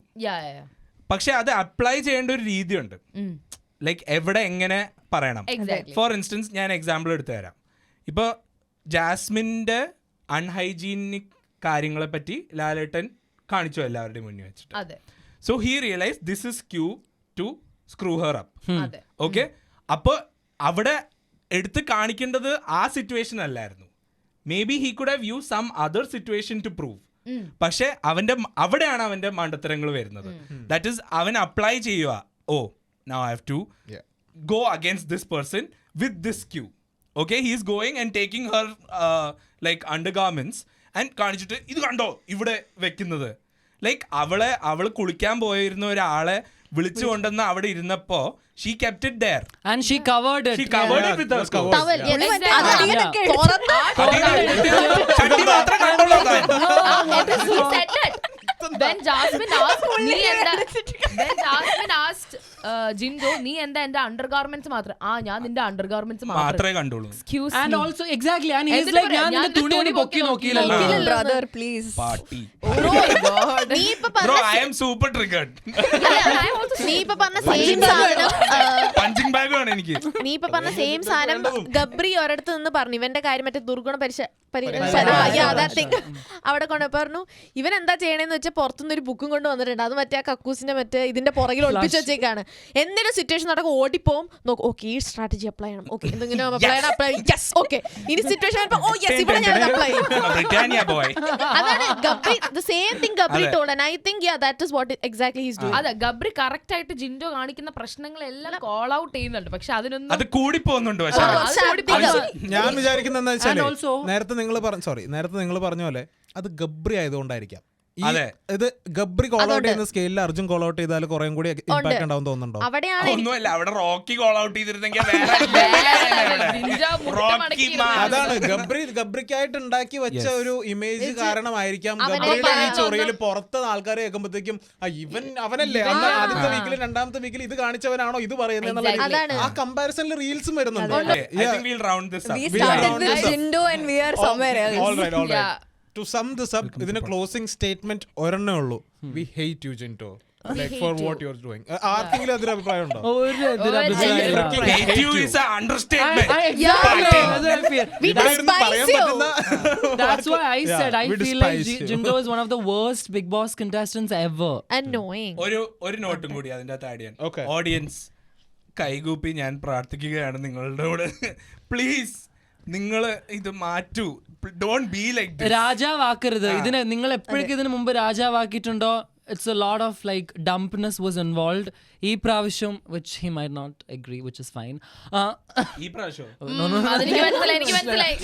പക്ഷെ അത് അപ്ലൈ ചെയ്യേണ്ട ഒരു രീതിയുണ്ട്. ലൈക്ക് എവിടെ എങ്ങനെ പറയണം. ഫോർ ഇൻസ്റ്റൻസ് ഞാൻ എക്സാമ്പിൾ എടുത്തു തരാം. ഇപ്പോൾ ജാസ്മിൻ്റെ അൺഹൈജീനിക് കാര്യങ്ങളെ പറ്റി ലാലേട്ടൻ കാണിച്ചു എല്ലാവരുടെയും മുന്നിൽ വെച്ചിട്ട്. So he realise this is cue to screw her up. Okay, അപ്പോൾ അവിടെ എടുത്ത് കാണിക്കേണ്ടത് ആ സിറ്റുവേഷൻ അല്ലായിരുന്നു. Maybe he could have use some other situation to prove. പക്ഷെ അവിടെയാണ് അവന്റെ മണ്ടത്തരങ്ങൾ വരുന്നത്. ദാറ്റ് ഈസ് അവൻ അപ്ലൈ ചെയ്യുക. ഓ, now I have to go against this person with this cue. Okay, he is going and taking her like undergarments and കാണിച്ചിട്ട് ഇത് കണ്ടോ ഇവിടെ വെക്കുന്നത്. ലൈക്ക് അവള് കുളിക്കാൻ പോയിരുന്ന ഒരാളെ വിളിച്ചു കൊണ്ടെന്ന് അവിടെ ഇരുന്നപ്പോ she kept it there and she covered it with her towel. ചട്ടി മാത്രം കണ്ടോളൂ. When Jasmine asked Jindo, നീ എന്താ എന്റെ അണ്ടർഗാർമെന്റ്സ് മാത്രം? ഞാൻ നിന്റെ അണ്ടർഗാർമെന്റ്സ് മാത്രമേ കണ്ടുള്ളൂ. and also exactly and he is like ഞാൻ നിന്റെ തുണി ഒന്ന് പൊക്കി നോക്കിയില്ലല്ലോ. Brother, please. Party. Bro, I am super triggered. നീ ഇപ്പൊ പറഞ്ഞ സെയിം സാധനം പഞ്ചിങ് ബാഗ് ആണ് എനിക്ക്. നീ ഇപ്പൊ പറഞ്ഞ സെയിം സാധനം ഗബ്രി ഒരിടത്ത് നിന്ന് പറഞ്ഞു. ഇവന്റെ കാര്യം മറ്റേ ദുർഗുണ അവിടെ കൊണ്ട് പറഞ്ഞു ഇവൻ എന്താ ചെയ്യണേന്ന് വെച്ചാൽ പുറത്തുനിന്ന് ഒരു ബുക്കും കൊണ്ട് വന്നിട്ടുണ്ട്. അത് മറ്റേ കക്കൂസിന്റെ മറ്റേ ഇതിന്റെ പുറകിൽ ഒളിപ്പിച്ച് വെച്ചേക്കാണ്. എന്തെങ്കിലും സിറ്റുവേഷൻ നടക്കും ഓടിപ്പോവും. നോക്കും, ഓക്കെ ഈ സ്ട്രാറ്റജി അപ്ലൈ ചെയ്യണം. ഓക്കെ എന്തെങ്കിലും അപ്ലൈ യെസ് ഓക്കെ ഇനി സിറ്റുവേഷൻ ഇവിടെ ഞാൻ അപ്ലൈ ചെയ്യും. അതാണ് Gabri the same thing Gabri told and I think that is what exactly he's doing. അതെ, ഗബ്രി കറക്റ്റ് ആയിട്ട് ജിൻഡോ കാണിക്കുന്ന പ്രശ്നങ്ങളെല്ലാം കോൾ ഔട്ട് ചെയ്യുന്നുണ്ട്. പക്ഷെ അതിനൊന്നും അത് കൂടി പോകുന്നുണ്ട്. പക്ഷെ ഞാൻ വിചാരിക്കുന്ന എന്താ വെച്ചാൽ നേരത്തെ നിങ്ങൾ പറഞ്ഞ പോലെ അത് ഗബ്രി ആയതുകൊണ്ടായിരിക്കാം. ഇത് ഗബ്രി കോൾ ഔട്ട് ചെയ്യുന്ന സ്കെയിലിൽ അർജുൻ കോൾ ഔട്ട് ചെയ്താൽ കുറെ കൂടി ഇമ്പാക്ട് ഉണ്ടാവും തോന്നുന്നുണ്ടോ? ഒന്നുമല്ല, അവിടെ റോക്കി കോൾ ഔട്ട് ചെയ്തിരുന്നെങ്കിൽ അതാണ് ഗബ്രിക്കായിട്ട് ഉണ്ടാക്കി വെച്ച ഒരു ഇമേജ് കാരണമായിരിക്കാം ഗബ്രിയുടെ ഈ ചൊറിയിൽ പുറത്ത് ആൾക്കാരെ കേൾക്കുമ്പോഴത്തേക്കും അവനല്ലേ ആദ്യത്തെ വീക്കിലും രണ്ടാമത്തെ വീക്കിൽ ഇത് കാണിച്ചവനാണോ ഇത് പറയുന്നത്. ആ കമ്പാരിസണിൽ റീൽസും വരുന്നുണ്ട്. To sum this up, ഇതിന് ക്ലോസിംഗ് സ്റ്റേറ്റ്മെന്റ് ഒരെണ്ണേ ഉള്ളൂ. We hate you, Jinto. Like for what you're doing. ആർക്കെങ്കിലും അതിന് അഭിപ്രായം ഉണ്ടോ? Hate you is an understatement. That's why I said I feel like Jindo is one of the worst Big Boss contestants ever. Annoying. ഒരു നോട്ടും കൂടി അതിന്റെ അകത്ത് add ചെയ്യാൻ. Audience കൈകൂപ്പി ഞാൻ പ്രാർത്ഥിക്കുകയാണ് നിങ്ങളുടെ കൂടെ. പ്ലീസ് നിങ്ങൾ ഇത് മാറ്റൂ. ഡോണ്ട് ബി ലൈക്ക് രാജാവാക്കരുത് ഇതിനെ. നിങ്ങൾ എപ്പോഴേക്കും ഇതിനു മുമ്പ് രാജാവാക്കിയിട്ടുണ്ടോ? It's a lot of like dumpness was involved. ഈ പ്രാവശ്യം which he might not agree, which is fine. ഈ പ്രാവശ്യം എനിക്ക് മനസ്സിലായി.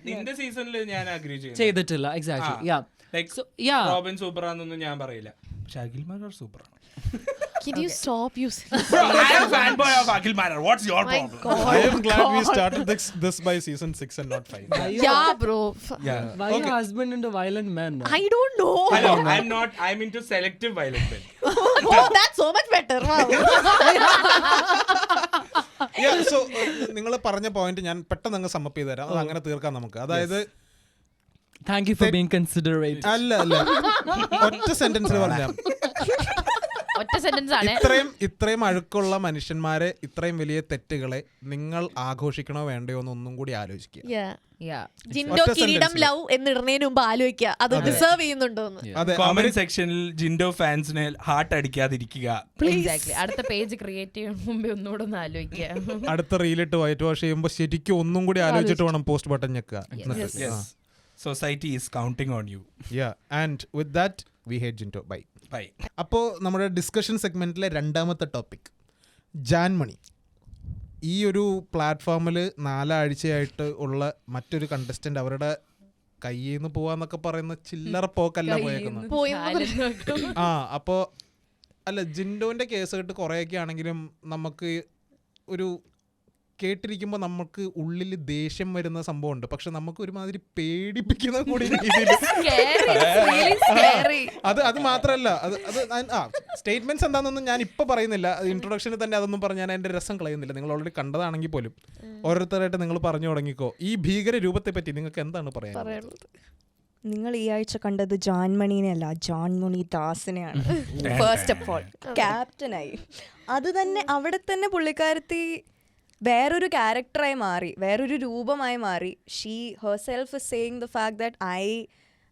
നിന്റെ സീസണിൽ ഞാൻ അഗ്രി ചെയ്തിട്ടില്ല. Exactly. yeah like so yeah Robin super ആണെന്നൊന്നും ഞാൻ പറയില്ല. പക്ഷെ അഖിൽ മാനർ സൂപ്പർ ആണ്. Can you stop using Bro, I am fanboy of Akhil Manar. What's your problem? I am glad we started this by season 6 and not 5. Yeah, bro. Yeah. why your husband into violent men? I don't know. Hello, I'm not. I'm into selective violent men. Oh, that's so much better. Wow. Yeah, so നിങ്ങൾ പറഞ്ഞ point ഞാൻ പെട്ടെന്ന് അങ്ങ് sum up ചെയ്ത് തരാം. അത് അങ്ങനെ തീർക്കാം നമുക്ക്. അതായത് thank you for being considerate. അല്ല ഒറ്റ സെന്റൻസിൽ പറഞ്ഞാൽ ഒറ്റ സെന്റൻസ് ആണ്. ഇത്രയും അഴുക്കുള്ള മനുഷ്യന്മാരെ, ഇത്രയും വലിയ തെറ്റുകളെ നിങ്ങൾ ആഘോഷിക്കണോ വേണ്ടയോ എന്ന് ഒന്നും കൂടി ആലോചിക്കുക. ജിൻഡോ കിരീടം ലവ് എന്നിടുന്നതിന് മുമ്പ് ആലോചിക്കുക അത് ഡിസേർവ് ചെയ്യുന്നുണ്ടോന്ന്. അതെ, കോമന്റ് സെക്ഷനിൽ ജിൻഡോ ഫാൻസിനെ ഹാർട്ട് അടിക്കാതിരിക്കുക. എക്സാക്ട്ലി. അടുത്ത പേജ് ക്രിയേറ്റ് ചെയ്യുന്ന മുമ്പേ ഒന്നുകൂടെ ഒന്ന് ആലോചിക്കുക. അടുത്ത റീലിട്ട് വൈറ്റ് വാഷ് ചെയ്യുമ്പോൾ ശരിക്കും ഒന്നും കൂടി ആലോചിച്ചിട്ട് വേണം പോസ്റ്റ് ബട്ടൺ ഞെക്കുക. Society is counting on you. And with that we hate Jinto. Bye. Bye. അപ്പോൾ നമ്മുടെ ഡിസ്കഷൻ സെഗ്മെന്റിലെ രണ്ടാമത്തെ ടോപ്പിക് ജാൻമണി. ഈ ഒരു പ്ലാറ്റ്ഫോമിൽ 4 ആഴ്ചയായിട്ട് ഉള്ള മറ്റൊരു കണ്ടസ്റ്റന്റ് അവരുടെ കയ്യിൽ നിന്ന് പോവാന്നൊക്കെ പറയുന്ന ചില്ലറ പോക്കല്ല പോയേക്കുന്നത്. അപ്പോൾ അല്ല, ജിൻഡോന്റെ കേസ് കേട്ട് കുറേയൊക്കെ ആണെങ്കിലും നമുക്ക് ഒരു കേട്ടിരിക്കുമ്പോൾ നമുക്ക് ഉള്ളിൽ ദേഷ്യം വരുന്ന സംഭവമുണ്ട്. പക്ഷെ നമുക്ക് ഒരുമാതിരി പേടിപ്പിക്കുന്ന കൂടി രീതിയിൽ അത് മാത്രമല്ല, സ്റ്റേറ്റ്മെന്റ്സ് എന്താണെന്നൊന്നും ഞാൻ ഇപ്പൊ പറയുന്നില്ല. ഇൻട്രൊഡക്ഷനിൽ തന്നെ അതൊന്നും പറഞ്ഞ് ഞാൻ എൻ്റെ രസം കളയുന്നില്ല. നിങ്ങൾ ഓൾറെഡി കണ്ടതാണെങ്കിൽ പോലും ഓരോരുത്തരായിട്ട് നിങ്ങൾ പറഞ്ഞു തുടങ്ങിക്കോ. ഈ ഭീകര രൂപത്തെ പറ്റി നിങ്ങൾക്ക് എന്താണ് പറയാനുള്ളത്? നിങ്ങൾ ഈ ആഴ്ച കണ്ടത് ജാൻമണീനെയല്ല, ജോൺമണി ദാസിനെയാണ്. ഫസ്റ്റ് ഓഫ് ഓൾ ക്യാപ്റ്റനായി. അത് തന്നെ അവിടെ തന്നെ പുള്ളിക്കാരത്തി വേറൊരു ക്യാരക്ടറായി മാറി, വേറൊരു രൂപമായി മാറി. She herself is saying the fact that I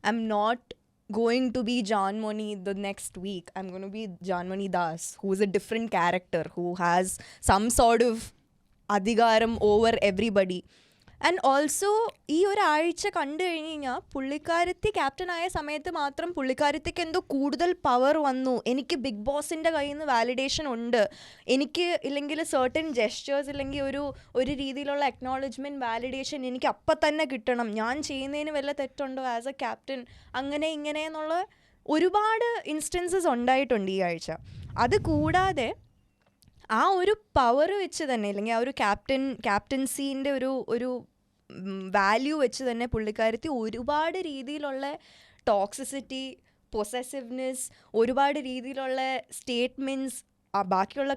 am not going to be John Moni the next week. I'm going to be Janmani Das, who's a different character, who has some sort of adhigaram over everybody. And also ഈ ഒരാഴ്ച കണ്ടു കഴിഞ്ഞ് കഴിഞ്ഞാൽ പുള്ളിക്കാരത്തി ക്യാപ്റ്റനായ സമയത്ത് മാത്രം പുള്ളിക്കാരത്തിക്ക് എന്തോ കൂടുതൽ പവർ വന്നു. എനിക്ക് ബിഗ് ബോസിൻ്റെ കയ്യിൽ നിന്ന് വാലിഡേഷൻ ഉണ്ട്, എനിക്ക് ഇല്ലെങ്കിൽ സർട്ടൻ ജെസ്റ്റേഴ്സ് ഇല്ലെങ്കിൽ ഒരു രീതിയിലുള്ള അക്നോളജ്മെൻറ്റ് വാലിഡേഷൻ എനിക്ക് അപ്പം തന്നെ കിട്ടണം, ഞാൻ ചെയ്യുന്നതിന് വല്ല തെറ്റുണ്ടോ ആസ് എ ക്യാപ്റ്റൻ, അങ്ങനെ ഇങ്ങനെ എന്നുള്ള ഒരുപാട് ഇൻസ്റ്റൻസസ് ഉണ്ടായിട്ടുണ്ട് ഈ ആഴ്ച. അത് കൂടാതെ ആ ഒരു പവർ വെച്ച് തന്നെ അല്ലെങ്കിൽ ആ ഒരു ക്യാപ്റ്റൻസീൻ്റെ ഒരു വാല്യൂ വെച്ച് തന്നെ പുള്ളിക്കാരത്തി ഒരുപാട് രീതിയിലുള്ള ടോക്സിസിറ്റി, പൊസസീവ്നെസ്, ഒരുപാട് രീതിയിലുള്ള സ്റ്റേറ്റ്മെൻറ്റ്സ് ബാക്കിയുള്ള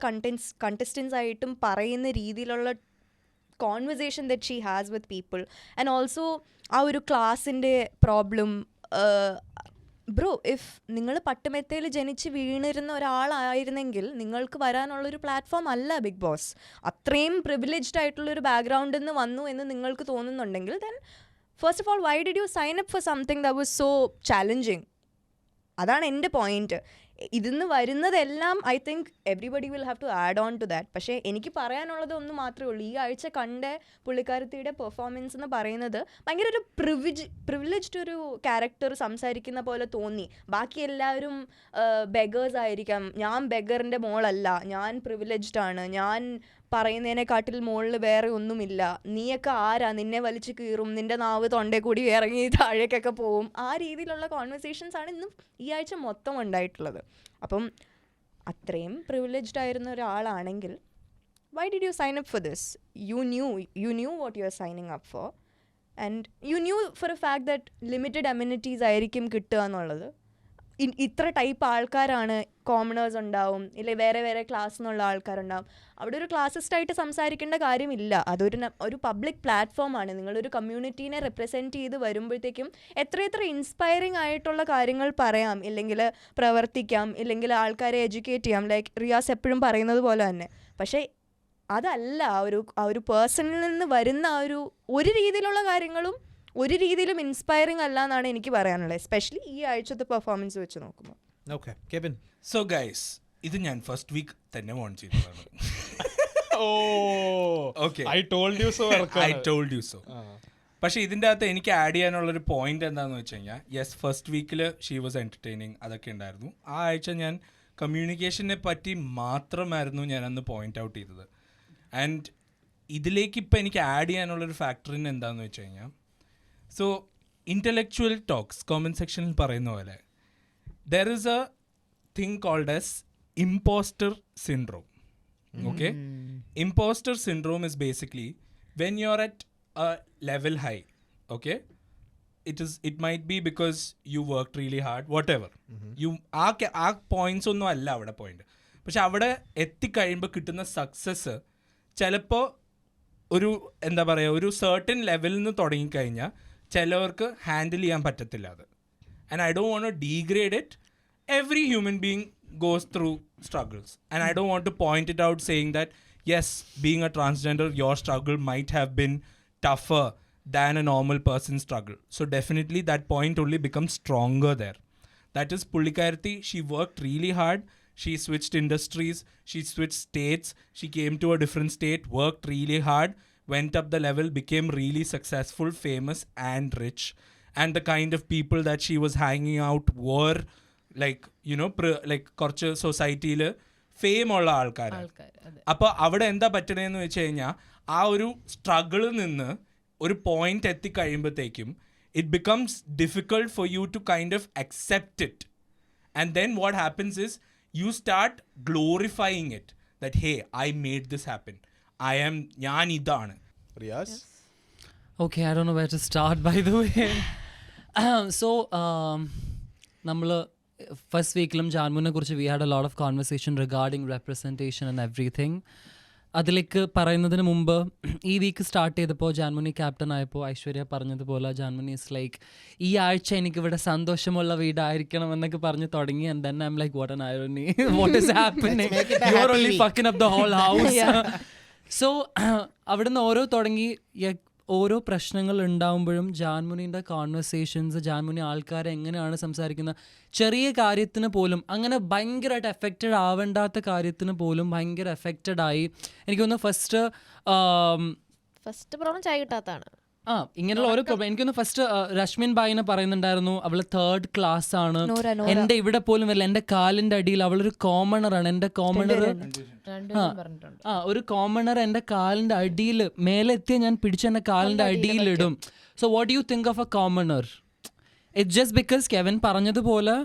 കണ്ടസ്റ്റൻസ് ആയിട്ടും പറയുന്ന രീതിയിലുള്ള conversation that she has with people. And also ആ ഒരു ക്ലാസ്സിൻ്റെ പ്രോബ്ലം. ബ്രോ, ഇഫ് നിങ്ങൾ പട്ടുമെത്തയിൽ ജനിച്ച് വീണിരുന്ന ഒരാളായിരുന്നെങ്കിൽ നിങ്ങൾക്ക് വരാനുള്ളൊരു പ്ലാറ്റ്ഫോം അല്ല ബിഗ് ബോസ്. അത്രയും പ്രിവിലേജ്ഡ് ആയിട്ടുള്ളൊരു ബാക്ക്ഗ്രൗണ്ടിൽ നിന്ന് വന്നു എന്ന് നിങ്ങൾക്ക് തോന്നുന്നുണ്ടെങ്കിൽ then first of all why did you sign up for something that was so challenging? അതാണ് എൻ്റെ പോയിന്റ്. ഇതിന്ന് വരുന്നതെല്ലാം I think everybody will have to add on to that. പക്ഷേ എനിക്ക് പറയാനുള്ളത് ഒന്ന് മാത്രമേ ഉള്ളൂ. ഈ ആഴ്ച കണ്ട പുള്ളിക്കാരത്തിയുടെ പെർഫോമൻസ് എന്ന് പറയുന്നത് ഭയങ്കര ഒരു പ്രിവിലേജ്ഡ് ഒരു ക്യാരക്ടർ സംസാരിക്കുന്ന പോലെ തോന്നി. ബാക്കി എല്ലാവരും ബെഗേഴ്സ് ആയിരിക്കാം, ഞാൻ ബെഗറിൻ്റെ മോളല്ല, ഞാൻ പ്രിവിലേജ്ഡ് ആണ്, ഞാൻ പറയുന്നതിനെക്കാട്ടിൽ മുകളിൽ വേറെ ഒന്നുമില്ല, നീയൊക്കെ ആരാ, നിന്നെ വലിച്ചു കീറും, നിന്റെ നാവ് തൊണ്ടേ കൂടി ഇറങ്ങി താഴേക്കൊക്കെ പോവും. ആ രീതിയിലുള്ള കോൺവെർസേഷൻസ് ആണ് ഇന്നും ഈ ആഴ്ച മൊത്തം ഉണ്ടായിട്ടുള്ളത്. അപ്പം അത്രയും പ്രിവിലേജ്ഡ് ആയിരുന്ന ഒരാളാണെങ്കിൽ why did you sign up for this? You knew what you are signing up for, and you knew for a fact that limited amenities ആയിരിക്കും കിട്ടുക എന്നുള്ളത്. ഇത്ര ടൈപ്പ് ആൾക്കാരാണ്, കോമണേഴ്സ് ഉണ്ടാവും, ഇല്ലെ വേറെ വേറെ ക്ലാസ് എന്നുള്ള ആൾക്കാരുണ്ടാവും. അവിടെ ഒരു ക്ലാസിസ്റ്റായിട്ട് സംസാരിക്കേണ്ട കാര്യമില്ല. ഒരു പബ്ലിക് പ്ലാറ്റ്ഫോമാണ്. നിങ്ങളൊരു കമ്മ്യൂണിറ്റീനെ റെപ്രസെൻറ്റ് ചെയ്ത് വരുമ്പോഴത്തേക്കും എത്ര ഇൻസ്പയറിംഗ് ആയിട്ടുള്ള കാര്യങ്ങൾ പറയാം, ഇല്ലെങ്കിൽ പ്രവർത്തിക്കാം, ഇല്ലെങ്കിൽ ആൾക്കാരെ എഡ്യൂക്കേറ്റ് ചെയ്യാം, ലൈക്ക് റിയാസ് എപ്പോഴും പറയുന്നത് പോലെ തന്നെ. പക്ഷേ അതല്ല ആ ഒരു പേഴ്സണിൽ നിന്ന് വരുന്ന ഒരു രീതിയിലുള്ള കാര്യങ്ങളും ഒരു രീതിയിലും ഇൻസ്പയറിംഗ് അല്ല എന്നാണ് എനിക്ക് പറയാനുള്ളത്, എസ്പെഷ്യലി ഈ ആഴ്ചത്തെ പെർഫോമൻസ് വെച്ച് നോക്കുമ്പോൾ. Okay Kevin. സോ ഗൈസ്, ഇത് ഞാൻ ഫസ്റ്റ് വീക്ക് തന്നെ ഓൺ ചെയ്തതാണ്. I told you so. പക്ഷെ ഇതിൻ്റെ അകത്ത് എനിക്ക് ആഡ് ചെയ്യാനുള്ളൊരു പോയിന്റ് എന്താണെന്ന് വെച്ച് കഴിഞ്ഞാൽ, യെസ്, ഫസ്റ്റ് വീക്കിൽ ഷീ വാസ് എൻ്റർടൈനിങ്, അതൊക്കെ ഉണ്ടായിരുന്നു. ആ ആഴ്ച ഞാൻ കമ്മ്യൂണിക്കേഷനെ പറ്റി മാത്രമായിരുന്നു ഞാൻ അന്ന് പോയിന്റ് ഔട്ട് ചെയ്തത്. ആൻഡ് ഇതിലേക്ക് ഇപ്പം എനിക്ക് ആഡ് ചെയ്യാനുള്ളൊരു ഫാക്ടറിന് എന്താണെന്ന് വെച്ച് കഴിഞ്ഞാൽ, സോ ഇൻ്റലക്ച്വൽ ടോക്സ് കോമൻറ്റ് സെക്ഷനിൽ പറയുന്ന പോലെ there is a thing called as imposter syndrome. Okay? Imposter syndrome is basically when you're at a level high, okay? It might be because you worked really hard, whatever. You ആ points ഒന്നും അല്ല അവിടെ point. പക്ഷെ അവിടെ എത്തിക്കഴിയുമ്പോൾ കിട്ടുന്ന success ചിലപ്പോൾ എന്താ പറയുക, ഒരു സർട്ടൻ ലെവലിൽ നിന്ന് തുടങ്ങിക്കഴിഞ്ഞാൽ ചിലവർക്ക് ഹാൻഡിൽ ചെയ്യാൻ പറ്റത്തില്ല അത്. And I don't want to degrade it. Every human being goes through struggles. And I don't want to point it out saying that, yes, being a transgender, your struggle might have been tougher than a normal person's struggle. So definitely that point only becomes stronger there. That is Pullikarthi. She worked really hard. She switched industries. She switched states. She came to a different state, worked really hard, went up the level, became really successful, famous and rich. And the kind of people that she was hanging out were like, you know, like കുറച്ച് സൊസൈറ്റിയിൽ fame ഉള്ള ആൾക്കാരാണ്. അപ്പോൾ അവിടെ എന്താ പറ്റണേന്ന് വെച്ച് കഴിഞ്ഞാൽ ആ ഒരു സ്ട്രഗിളിൽ നിന്ന് ഒരു point എത്തിക്കഴിയുമ്പോഴത്തേക്കും it becomes difficult for you to kind of accept it. And then what happens is you start glorifying it, that hey, I made this happen, ഞാൻ ഇതാണ്. Riyas Okay, I don't know where to start, by the way. So, നമ്മൾ first വീക്കിലും ജാൻമുനെ കുറിച്ച് we had A lot of conversation regarding representation and everything. അതിലേക്ക് പറയുന്നതിന് മുമ്പ് ഈ week start ചെയ്തപ്പോൾ ജാൻമുനി captain ആയപ്പോൾ ഐശ്വര്യ പറഞ്ഞതുപോലെ ജാൻമുനി ഇസ് ലൈക്ക് ഈ ആഴ്ച എനിക്കിവിടെ സന്തോഷമുള്ള വീടായിരിക്കണം എന്നൊക്കെ പറഞ്ഞ് തുടങ്ങി. And then I am like what an irony, what is happening, you are only fucking up the whole house. So അവിടുന്ന് ഓരോ പ്രശ്നങ്ങൾ ഉണ്ടാകുമ്പോഴും ജാൻമുനിൻ്റെ കോൺവെർസേഷൻസ്, ജാൻമുനി ആൾക്കാരെ എങ്ങനെയാണ് സംസാരിക്കുന്നത്, ചെറിയ കാര്യത്തിന് പോലും അങ്ങനെ ഭയങ്കരമായിട്ട് എഫക്റ്റഡ് ആവേണ്ടാത്ത കാര്യത്തിന് പോലും ഭയങ്കര എഫക്റ്റഡ് ആയി. എനിക്ക് തോന്നുന്നു ഫസ്റ്റ് പ്രോബ്ലം ചായ കിട്ടാത്തതാണ്. ഇങ്ങനെയുള്ള ഓരോ പ്രോബ്ലം എനിക്കൊന്ന് ഫസ്റ്റ് രശ്മിൻ ബായിനെ പറയുന്നുണ്ടായിരുന്നു, അവള് 3rd ക്ലാസ് ആണ്, എന്റെ ഇവിടെ പോലും വരില്ല, എന്റെ കാലിന്റെ അടിയിൽ, അവളൊരു കോമണറാണ്, എന്റെ കോമണർ ഒരു കോമണർ എന്റെ കാലിന്റെ അടിയിൽ മേലെ എത്തിയ ഞാൻ പിടിച്ച് എന്റെ കാലിന്റെ അടിയിലിടും. So what you think of a commoner? It's just because Kevin പറഞ്ഞതുപോലെ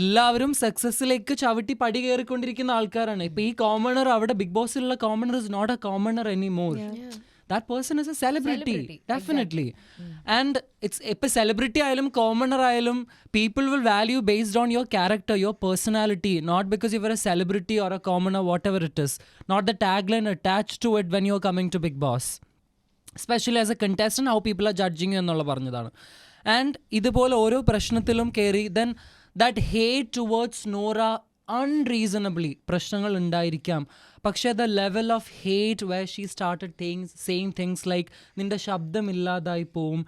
എല്ലാവരും സക്സസിലേക്ക് ചവിട്ടി പടി കയറിക്കൊണ്ടിരിക്കുന്ന ആൾക്കാരാണ്. ഇപ്പൊ ഈ കോമണർ അവിടെ ബിഗ് ബോസിലുള്ള commoner is not a commoner any more. That person is a celebrity. Definitely. And it's if a celebrity ayalum, commoner ayalum, people will value based on your character, your personality, not because you are a celebrity or a commoner, whatever it is. Not the tagline attached to it when you're coming to Big Boss. Especially as a contestant, how people are judging you ennulla പറഞ്ഞതാണ്. And ഇതുപോലെ ഓരോ പ്രശ്നത്തിലും കയറി then that hate towards Nora unreasonably പ്രശ്നങ്ങൾ ഉണ്ടായിരിക്കാം. പക്ഷേ the level of hate where she started saying things like നിൻ്റെ ശബ്ദമില്ലാതായി പോവും,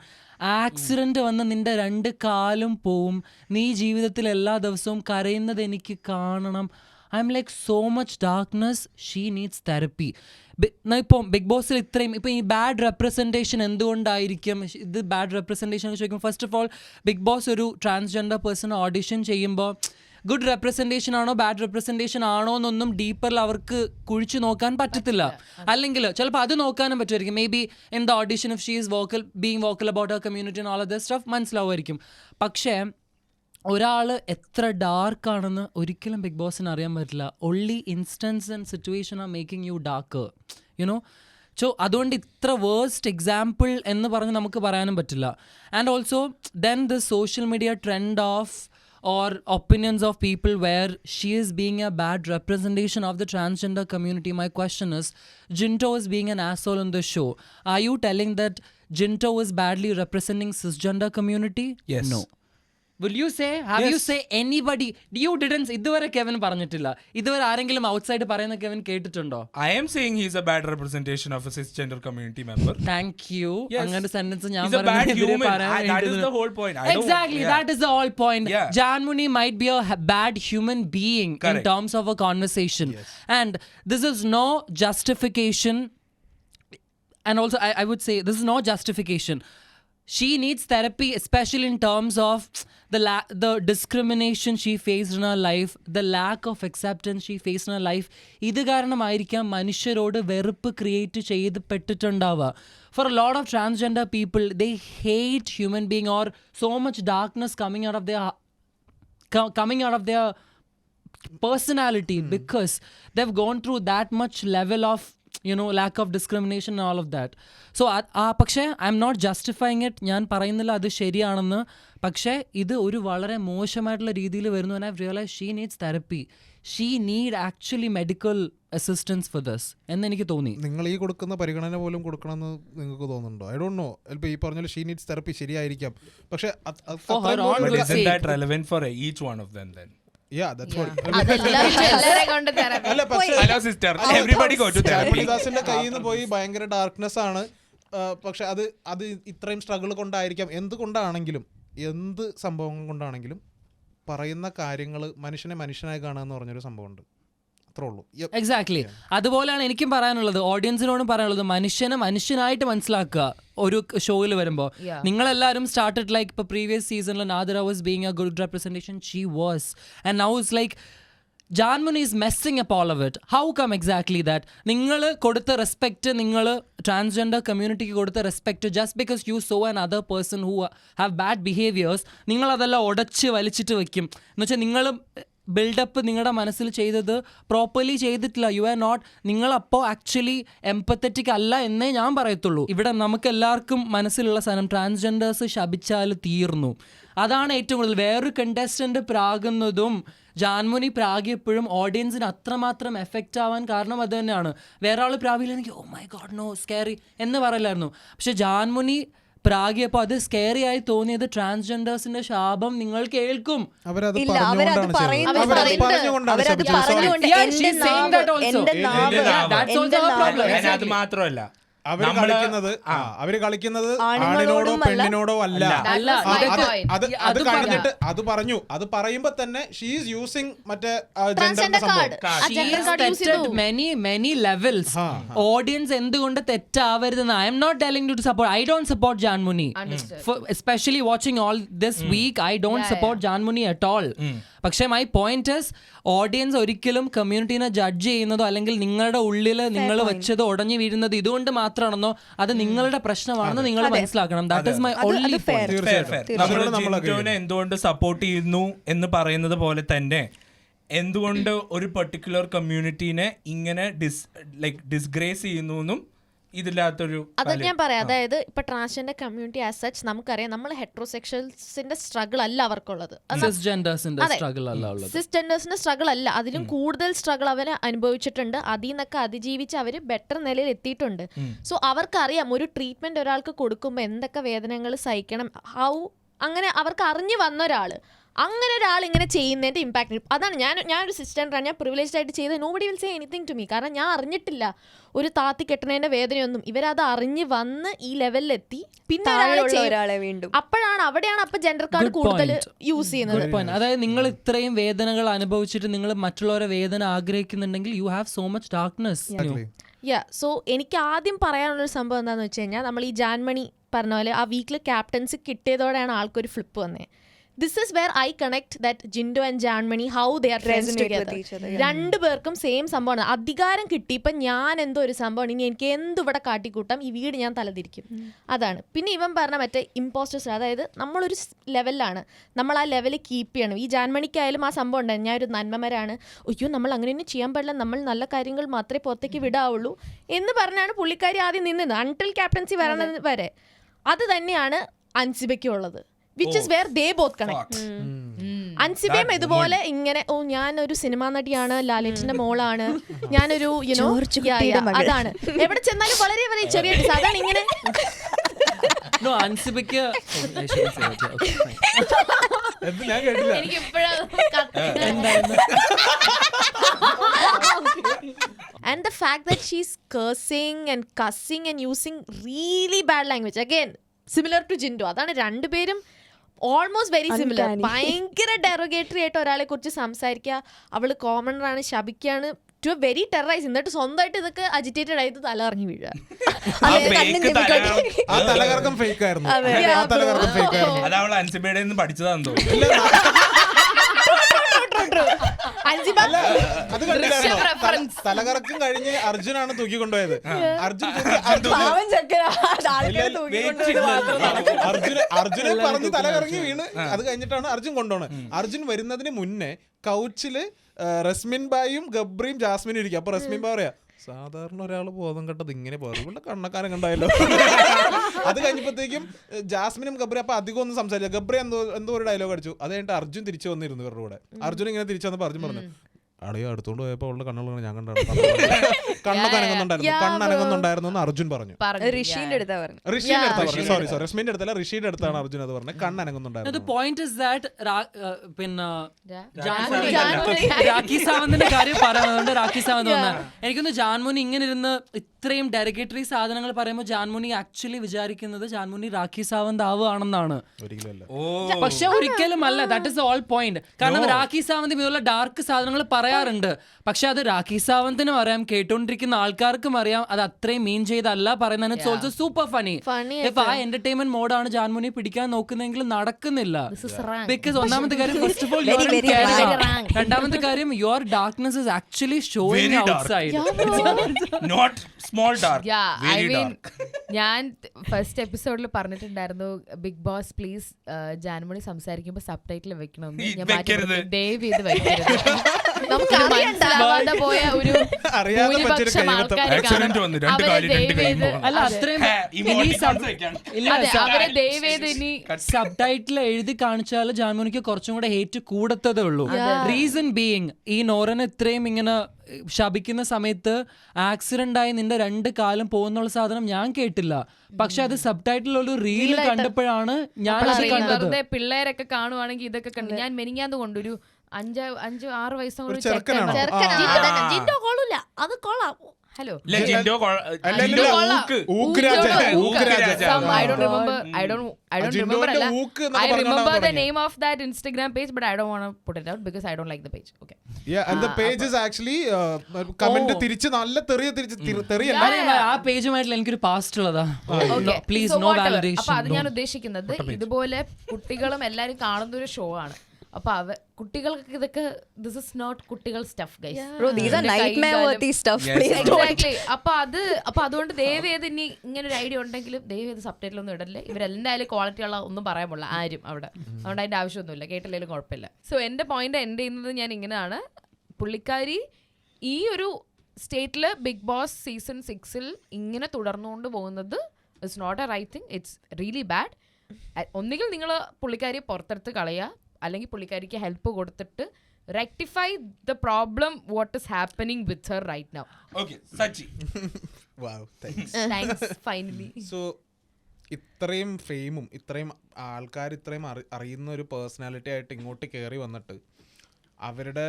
ആക്സിഡൻറ്റ് വന്ന് നിൻ്റെ 2 കാലും പോവും, നീ ജീവിതത്തിൽ എല്ലാ ദിവസവും കരയുന്നത് എനിക്ക് കാണണം. I am like so much darkness, she needs therapy. ഇപ്പം ബിഗ് ബോസിൽ ഇത്രയും ഇപ്പം ഈ ബാഡ് റെപ്രസെൻറ്റേഷൻ എന്തുകൊണ്ടായിരിക്കും ഇത് ബാഡ് റെപ്രസെൻറ്റേഷൻ എന്ന് ചോദിക്കും. First of all Bigg Boss ഒരു ട്രാൻസ്ജെൻഡർ പേഴ്സൺ ഓഡിഷൻ ചെയ്യുമ്പോൾ ഗുഡ് റെപ്രസെൻറ്റേഷൻ ആണോ ബാഡ് റെപ്രസെൻറ്റേഷൻ ആണോ എന്നൊന്നും ഡീപ്പറിൽ അവർക്ക് കുഴിച്ചു നോക്കാൻ പറ്റത്തില്ല. അല്ലെങ്കിൽ ചിലപ്പോൾ അത് നോക്കാനും പറ്റുമായിരിക്കും. Maybe in the audition if she is being vocal about her community and all of this stuff മനസ്സിലാവുമായിരിക്കും. പക്ഷേ ഒരാൾ എത്ര ഡാർക്കാണെന്ന് ഒരിക്കലും ബിഗ് ബോസിന് അറിയാൻ പറ്റില്ല. Only instance and situation are making you darker, you know. So അതുകൊണ്ട് ഇത്ര വേഴ്സ്റ്റ് എക്സാമ്പിൾ എന്ന് പറഞ്ഞ് നമുക്ക് പറയാനും പറ്റില്ല. And also then the social media trend of or opinions of people where she is being a bad representation of the transgender community. My question is, Jinto is being an asshole in the show. Are you telling that Jinto is badly representing cisgender community? Yes. No. Will you say, have you say anybody, you didn't, ഇതുവരെ Kevin പറഞ്ഞിട്ടില്ല, ഇതുവരെ ആരെങ്കിലും outside പറയുന്ന Kevin കേട്ടിട്ടുണ്ടോ? I am saying he's a bad representation of a cisgender community member. Thank you. Yes. അങ്ങനെ sentence ഞാൻ He's a bad human. That is the whole point. Exactly, that is the whole point. Yeah. Janmuni might be a bad human being Correct. in terms of a conversation. Yes. And this is no justification. And also I would say this is no justification. She needs therapy, especially in terms of the discrimination she faced in her life, the lack of acceptance she faced in her life. ഇത് കാരണമായിരിക്കാം മനുഷ്യരോട് വെറുപ്പ് create ചെയ്യപ്പെട്ടിട്ടുണ്ടാവുക. For a lot of transgender people, they hate human being or so much darkness coming out of their personality because they've gone through that much level of, you know, lack of discrimination and all of that. So പക്ഷേ I M not justifying it. ഞാൻ പറയുന്നില്ല അത് ശരിയാണെന്ന്. പക്ഷേ ഇത് ഒരു വളരെ മോശമായിട്ടുള്ള രീതിയിൽ വരുന്നു. And I realise she needs therapy. She need actually medical assistance for this എന്ന് എനിക്ക് തോന്നി. നിങ്ങൾ ഈ കൊടുക്കുന്ന പരിഗണന പോലും കൊടുക്കണമെന്ന് നിങ്ങൾക്ക് തോന്നുന്നുണ്ടോ? I don't no. ചിലപ്പോൾ ഈ പറഞ്ഞ ഷീ നീഡ്സ് തെറപ്പി ശരിയായിരിക്കാം, പക്ഷേ But isn't that relevant for each one of them then? Yeah, that's what. എല്ലാവരെയും കൊണ്ട് തരാം. അല്ല പക്ഷേ hello sister, everybody go to therapy. പുള്ളിദാസിന്റെ കയ്യിൽ നിന്ന് പോയി ഭയങ്കര ഡാർക്ക്നെസ് ആണ്. പക്ഷെ അത് ഇത്രയും സ്ട്രഗിൾ കൊണ്ടായിരിക്കാം, എന്തുകൊണ്ടാണെങ്കിലും എന്ത് സംഭവം കൊണ്ടാണെങ്കിലും പറയുന്ന കാര്യങ്ങൾ മനുഷ്യനെ മനുഷ്യനായി കാണുക എന്ന് പറഞ്ഞൊരു സംഭവമുണ്ട്. അത്രേ ഉള്ളൂ. എക്സാക്ട്ലി. അതുപോലെയാണ് എനിക്കും പറയാനുള്ളത്, ഓഡിയൻസിനോടും പറയാനുള്ളത്, മനുഷ്യനെ മനുഷ്യനായിട്ട് മനസ്സിലാക്കുക. ഒരു ഷോയിൽ വരുമ്പോൾ നിങ്ങളെല്ലാവരും സ്റ്റാർട്ടഡ് ലൈക്ക് ഇപ്പോൾ പ്രീവിയസ് സീസണിൽ Nadira was being A good representation, she was, and now it's like Janmani is messing up all of it. How come exactly that? നിങ്ങൾ കൊടുത്ത റെസ്പെക്റ്റ്, നിങ്ങൾ ട്രാൻസ്ജെൻഡർ കമ്മ്യൂണിറ്റിക്ക് കൊടുത്ത respect, just because you saw an other person who have bad behaviours, നിങ്ങളതെല്ലാം ഉടച്ച് വലിച്ചിട്ട് വെക്കും. എന്ന് വെച്ചാൽ നിങ്ങൾ ബിൽഡപ്പ് നിങ്ങളുടെ മനസ്സിൽ ചെയ്തത് പ്രോപ്പർലി ചെയ്തിട്ടില്ല. യു ആർ നോട്ട്, നിങ്ങളപ്പോൾ ആക്ച്വലി എംപത്തറ്റിക് അല്ല എന്നേ ഞാൻ പറയത്തുള്ളൂ. ഇവിടെ നമുക്ക് എല്ലാവർക്കും മനസ്സിലുള്ള സാധനം, ട്രാൻസ്ജെൻഡേഴ്സ് ശപിച്ചാൽ തീർന്നു. അതാണ് ഏറ്റവും കൂടുതൽ. വേറൊരു കണ്ടസ്റ്റന്റ് പ്രാകുന്നതും ജാൻമുനി പ്രാഗിയപ്പോഴും ഓഡിയൻസിന് അത്രമാത്രം എഫക്റ്റ് ആവാൻ കാരണം അത് തന്നെയാണ്. വേറെ ആൾ പ്രാഗിയില്ലെങ്കിൽ oh my God no scary എന്ന് പറയില്ലായിരുന്നു. പക്ഷെ ജാൻമുനി പ്രാഗിയപ്പോൾ അത് സ്കേറി ആയി തോന്നിയത് ട്രാൻസ്ജെൻഡേഴ്സിന്റെ ശാപം നിങ്ങൾ കേൾക്കും. അത് മാത്രമല്ല, അവര് കളിക്കുന്നത് ആണിനോടോ പെണ്ണിനോടോ അല്ല. അത് കഴിഞ്ഞിട്ട് അത് പറഞ്ഞു, അത് പറയുമ്പോ തന്നെ ഷീ ഈസ് യൂസിങ് മറ്റേ many levels. ഓഡിയൻസ് എന്തുകൊണ്ട് തെറ്റാവരുതെന്ന് I M not telling to support. I don't support Janmoni, especially watching all this week. I don't support Janmoni at all. പക്ഷേ മൈ പോയിന്റ് ഇസ്, ഓഡിയൻസ് ഒരിക്കലും കമ്മ്യൂണിറ്റീനെ ജഡ്ജ് ചെയ്യുന്നതോ അല്ലെങ്കിൽ നിങ്ങളുടെ ഉള്ളിൽ നിങ്ങൾ വെച്ചത് ഉടഞ്ഞു വീഴുന്നത് ഇതുകൊണ്ട് മാത്രമാണെന്നോ അത് നിങ്ങളുടെ പ്രശ്നമാണെന്ന് നിങ്ങൾ മനസ്സിലാക്കണം. That is my only point. നമ്മൾ എന്തുകൊണ്ട് സപ്പോർട്ട് ചെയ്യുന്നു എന്ന് പറയുന്നത് പോലെ തന്നെ എന്തുകൊണ്ട് ഒരു പെർട്ടിക്കുലർ കമ്മ്യൂണിറ്റീനെ ഇങ്ങനെ ഡിസ്ഗ്രേസ് ചെയ്യുന്നു എന്നും ഇതില്ലാത്തൊരു അത് ഞാൻ പറയാം. അതായത് ഇപ്പൊ ട്രാൻസ്ജെൻഡർ കമ്മ്യൂണിറ്റി ആസ് സച്ച് നമുക്കറിയാം, നമ്മൾ ഹെട്രോസെക്ഷൽസിന്റെ സ്ട്രഗിൾ അല്ല അവർക്കുള്ളത്, സിസ്ജെൻഡേഴ്സിന്റെ സ്ട്രഗിൾ അല്ല, അതിലും കൂടുതൽ സ്ട്രഗിൾ അവര് അനുഭവിച്ചിട്ടുണ്ട്. അതിൽ നിന്നൊക്കെ അതിജീവിച്ച് അവര് ബെറ്റർ നിലയിൽ എത്തിയിട്ടുണ്ട്. സോ അവർക്കറിയാം ഒരു ട്രീറ്റ്മെന്റ് ഒരാൾക്ക് കൊടുക്കുമ്പോൾ എന്തൊക്കെ വേദനകൾ സഹിക്കണം, അങ്ങനെ അവർക്ക് അറിഞ്ഞു വന്ന ഒരാള്, അങ്ങനെ ഒരാൾ ഇങ്ങനെ ചെയ്യുന്നതിന്റെ ഇമ്പാക്ട്. അതാണ് ഞാനൊരു സിസ്റ്ററാണ്, ഞാൻ പ്രിവിലേജ്ഡ് ആയിട്ട് ചെയ്ത് nobody will say anything to me. കാരണം ഞാൻ അറിഞ്ഞിട്ടില്ല ഒരു താത്തി കെട്ടണേന്റെ വേദനയൊന്നും. ഇവരത് അറിഞ്ഞ് വന്ന് ഈ ലെവലിലെത്തി, പിന്നെ അവിടെയാണ് അപ്പൊ ജെൻഡർ കാർഡ് കൂടുതൽ യൂസ് ചെയ്യുന്നത്. അതായത് നിങ്ങൾ ഇത്രയും വേദനകൾ അനുഭവിച്ചിട്ട് നിങ്ങൾ മറ്റുള്ളവരെ വേദന ആഗ്രഹിക്കുന്നുണ്ടെങ്കിൽ you have so much darkness. So എനിക്ക് ആദ്യം പറയാനുള്ളൊരു സംഭവം എന്താണെന്ന് വെച്ച് കഴിഞ്ഞാൽ, നമ്മൾ ഈ ജാൻമണി പറഞ്ഞ പോലെ ആ വീക്കിൽ ക്യാപ്റ്റൻസി കിട്ടിയതോടെയാണ് ആൾക്കൊരു ഫ്ലിപ്പ് വന്നത്. This is where I connect that Jindo and Janmani, how they are friends together. രണ്ടു പേർക്കും സെയിം സംഭവമാണ്. അധികാരം കിട്ടി, ഇപ്പം ഞാൻ എന്തോ ഒരു സംഭവമാണ്, ഇനി എനിക്ക് എന്തുവിടെ കാട്ടിക്കൂട്ടാം, ഈ വീട് ഞാൻ തലതിരിക്കും. അതാണ്. പിന്നെ ഇവൻ പറഞ്ഞ മറ്റേ ഇമ്പോസ്റ്റേഴ്സ്, അതായത് നമ്മളൊരു ലെവലിലാണ്, നമ്മൾ ആ ലെവലിൽ കീപ്പ് ചെയ്യണം. ഈ ജാൻമണിക്കായാലും ആ സംഭവം ഉണ്ടായിരുന്നു, ഞാൻ ഒരു നന്മമരാണ്, അയ്യോ നമ്മൾ അങ്ങനെയൊന്നും ചെയ്യാൻ പാടില്ല, നമ്മൾ നല്ല കാര്യങ്ങൾ മാത്രമേ പുറത്തേക്ക് വിടാവുള്ളൂ എന്ന് പറഞ്ഞാണ് പുള്ളിക്കാരി ആദ്യം നിന്നത്, അൺടിൽ ക്യാപ്റ്റൻസി വരണത് വരെ. അത് തന്നെയാണ് അൻസിബയ്ക്കുള്ളത്. Which is where they both connect. അൻസിബയും ഇതുപോലെ ഇങ്ങനെ, ഓ ഞാനൊരു സിനിമാ നടിയാണ്, ലാലേട്ടന്റെ മോളാണ്, ഞാനൊരു അതാണ്, എവിടെ ചെന്നാലും വളരെ വളരെ ചെറിയ അതാണ് ഇങ്ങനെ. അൻസിബയ്ക്ക് എനിക്ക് ഇപ്പോഴും and the fact that she's cursing and cussing and using really bad language, again similar to Jindo. അതാണ് രണ്ടുപേരും ഓൾമോസ്റ്റ് വെരി സിമിലർ. ഭയങ്കര ഡെറോഗേറ്ററി ആയിട്ട് ഒരാളെ കുറിച്ച് സംസാരിക്കുക, അവള് കോമണറാണ്, ശപിക്കുകയാണ്, ടു വെരി ടെററൈസ്. എന്നിട്ട് സ്വന്തമായിട്ട് ഇതൊക്കെ അജിറ്റേറ്റഡ് ആയിട്ട് തലകറങ്ങി വീഴുക. തലകറക്കം ഫേക്ക് ആയിരുന്നു. പഠിച്ചതാന്ന് തോന്നുന്നു. അത് തലകറക്കം കഴിഞ്ഞ് അർജുനാണ് തൂക്കിക്കൊണ്ടുപോയത്. അർജുനെ പറഞ്ഞ് തലകറങ്ങി വീണ് അത് കഴിഞ്ഞിട്ടാണ് അർജുൻ കൊണ്ടുപോണത്. അർജുൻ വരുന്നതിന് മുന്നേ കൗച്ചില് റസ്മിൻ ബായും ഗബ്രിയും ജാസ്മിനും ഇരിക്കും. അപ്പൊ റസ്മിൻ ബാ പറയാ, സാധാരണ ഒരാൾ ബോധം കെട്ടത് ഇങ്ങനെ പോകും, ഇവിടെ കണ്ണക്കാരൻ കണ്ടായല്ലോ. അത് കഴിഞ്ഞപ്പോഴത്തേക്കും ജാസ്മിനും ഗബ്രി അപ്പൊ അധികം ഒന്നും സംസാരിച്ചു. ഗബ്രി എന്തോ ഒരു ഡയലോഗ് അടിച്ചു. അത് കഴിഞ്ഞിട്ട് അർജുൻ തിരിച്ചു വന്നിരുന്നു ഇവരുടെ കൂടെ. അർജുൻ ഇങ്ങനെ തിരിച്ചു വന്നപ്പോൾ അർജുൻ പറഞ്ഞു, അടയോ അടുത്തോണ്ട് പോയപ്പോൾ അവളുടെ കണ്ണുകളാണ് ഞാൻ കണ്ടാണ് കണ്ണൊക്കെ അനങ്ങുന്നുണ്ടായിരുന്നു കണ്ണനങ്ങുന്നുണ്ടായിരുന്നു എന്ന് അർജുൻ പറഞ്ഞു. ഋഷീന്റെ അടുത്താ പറഞ്ഞു. ഋഷിയുടെ അടുത്താ പറഞ്ഞു. സോറി രശ്മിന്റെ അടുത്തല്ല, ഋഷിയുടെ അടുത്താണ് അർജുൻ അത് പറഞ്ഞത്. കണ്ണനങ്ങുന്നുണ്ടായിരുന്നു. പോയിന്റ് ഇസ് ദാറ്റ് പിന്നെ രാഖി സാവന്തിന്റെ കാര്യം പറയുന്നതുകൊണ്ട് രാഖി സാവന്ത് വന്ന എനിക്കൊന്ന് ജാൻമുനി ഇങ്ങനെ ഇരുന്ന് ഇത്രയും ഡെറിഗേറ്ററി സാധനങ്ങൾ പറയുമ്പോൾ ജാൻമുനി ആക്ച്വലി വിചാരിക്കുന്നത് ജാൻമുനി രാഖി സാവന്ത് ആവുകയാണെന്നാണ്. പക്ഷെ ഒരിക്കലും അല്ല. That is all point. കാരണം രാഖി സാവന്ത് ഇതുള്ള ഡാർക്ക് സാധനങ്ങൾ പറയാറുണ്ട്. പക്ഷെ അത് രാഖി സാവന്തിനും അറിയാം, കേട്ടോണ്ടിരിക്കുന്ന ആൾക്കാർക്കും അറിയാം അത് അത്രയും മീൻ ചെയ്തല്ല പറയുന്നത്. It's also super funny. If ആ എന്റർടൈൻമെന്റ് മോഡാണ് ജാൻമുനി പിടിക്കാൻ നോക്കുന്നെങ്കിൽ നടക്കുന്നില്ല. ബിക്കോസ് ഒന്നാമത്തെ കാര്യം ഫസ്റ്റ് ഓഫ് ഓൾ രണ്ടാമത്തെ കാര്യം your darkness is actually showing outside. Not small dark, I mean, ഞാൻ ഫസ്റ്റ് എപ്പിസോഡിൽ പറഞ്ഞിട്ടുണ്ടായിരുന്നു ബിഗ് ബോസ് പ്ലീസ് ജാൻമണി സംസാരിക്കുമ്പോ സബ് ടൈറ്റിൽ വെക്കണം. ഞാൻ ദയവ് ചെയ്ത് വെക്കരുത്. നമുക്ക് മനസ്സിലാവാതെ പോയ ഒരു ഭൂരിപക്ഷം ആൾക്കാർ അവരെ ദയവ് ചെയ്ത് ഇനി സബ് ടൈറ്റിൽ എഴുതി കാണിച്ചാൽ ജാൻമോനിക്ക് കുറച്ചും കൂടെ ഹേറ്റ് കൂടത്തതേ ഉള്ളൂ. റീസൺ ബീയിങ് ഈ നോറന് ഇത്രയും ഇങ്ങനെ ശപിക്കുന്ന സമയത്ത് ആക്സിഡന്റ് ആയി നിന്റെ 2 കാലും പോകുന്നുള്ള സാധനം ഞാൻ കേട്ടില്ല. പക്ഷെ അത് സബ് ടൈറ്റിൽ ഒരു റീൽ കണ്ടപ്പോഴാണ് ഞാൻ അത് കണ്ടത്. പിള്ളേരൊക്കെ കാണുവാണെങ്കിൽ ഇതൊക്കെ കണ്ടു. ഞാൻ മെനിങ്ങാന്ന് കൊണ്ടൊരു 5-6 വയസ്സും hello I don't remember the name of that Instagram page, but I don't want to put it out because I don't like the page. Okay. Yeah, and the page is actually comment തിരിച്ച് നല്ല തെറിയല്ല. ആ പേജുമായിട്ടുള്ള എനിക്കൊരു past ഉള്ളതാ. Please no validation. അപ്പൊ അത് ഞാൻ ഉദ്ദേശിക്കുന്നത് ഇതുപോലെ കുട്ടികളും എല്ലാരും കാണുന്ന ഒരു ഷോ ആണ്. അപ്പൊ കുട്ടികൾക്ക് ഇതൊക്കെ ദിസ് ഇസ് നോട്ട് കുട്ടികൾ സ്റ്റഫ് ഗൈസ്. അപ്പൊ അതുകൊണ്ട് ദയവേത് ഇനി ഇങ്ങനെ ഒരു ഐഡിയ ഉണ്ടെങ്കിലും ദയവേത് സബ് ടൈറ്റിൽ ഒന്നും ഇടല്ലേ. ഇവരെന്തായാലും ക്വാളിറ്റി ഉള്ള ഒന്നും പറയാൻ പാടില്ല ആരും അവിടെ. അതുകൊണ്ട് അതിന്റെ ആവശ്യമൊന്നുമില്ല, കേട്ടില്ലെങ്കിലും കുഴപ്പമില്ല. സോ എന്റെ പോയിന്റ് എൻഡ് ചെയ്യുന്നത് ഞാൻ ഇങ്ങനെയാണ്. പുള്ളിക്കാരി ഈ ഒരു സ്റ്റേറ്റില് ബിഗ് ബോസ് സീസൺ 6 ഇങ്ങനെ തുടർന്നുകൊണ്ട് പോകുന്നത് it's not a right thing. It's really bad. ഒന്നുകിൽ നിങ്ങൾ പുള്ളിക്കാരിയെ പുറത്തെടുത്ത് കളയുക, അല്ലെങ്കിൽ പുള്ളിക്കാരിക്ക് ഹെൽപ്പ് കൊടുത്തിട്ട് rectify the problem what is happening with her right now. Okay Sachi. Wow, thanks. Thanks finally. So ഇത്രയും ഫെയിമും ഇത്രയും ആൾക്കാർ ഇത്രയും അറിയുന്ന ഒരു പേഴ്സണാലിറ്റി ആയിട്ട് ഇങ്ങോട്ട് കയറി വന്നിട്ട് അവരുടെ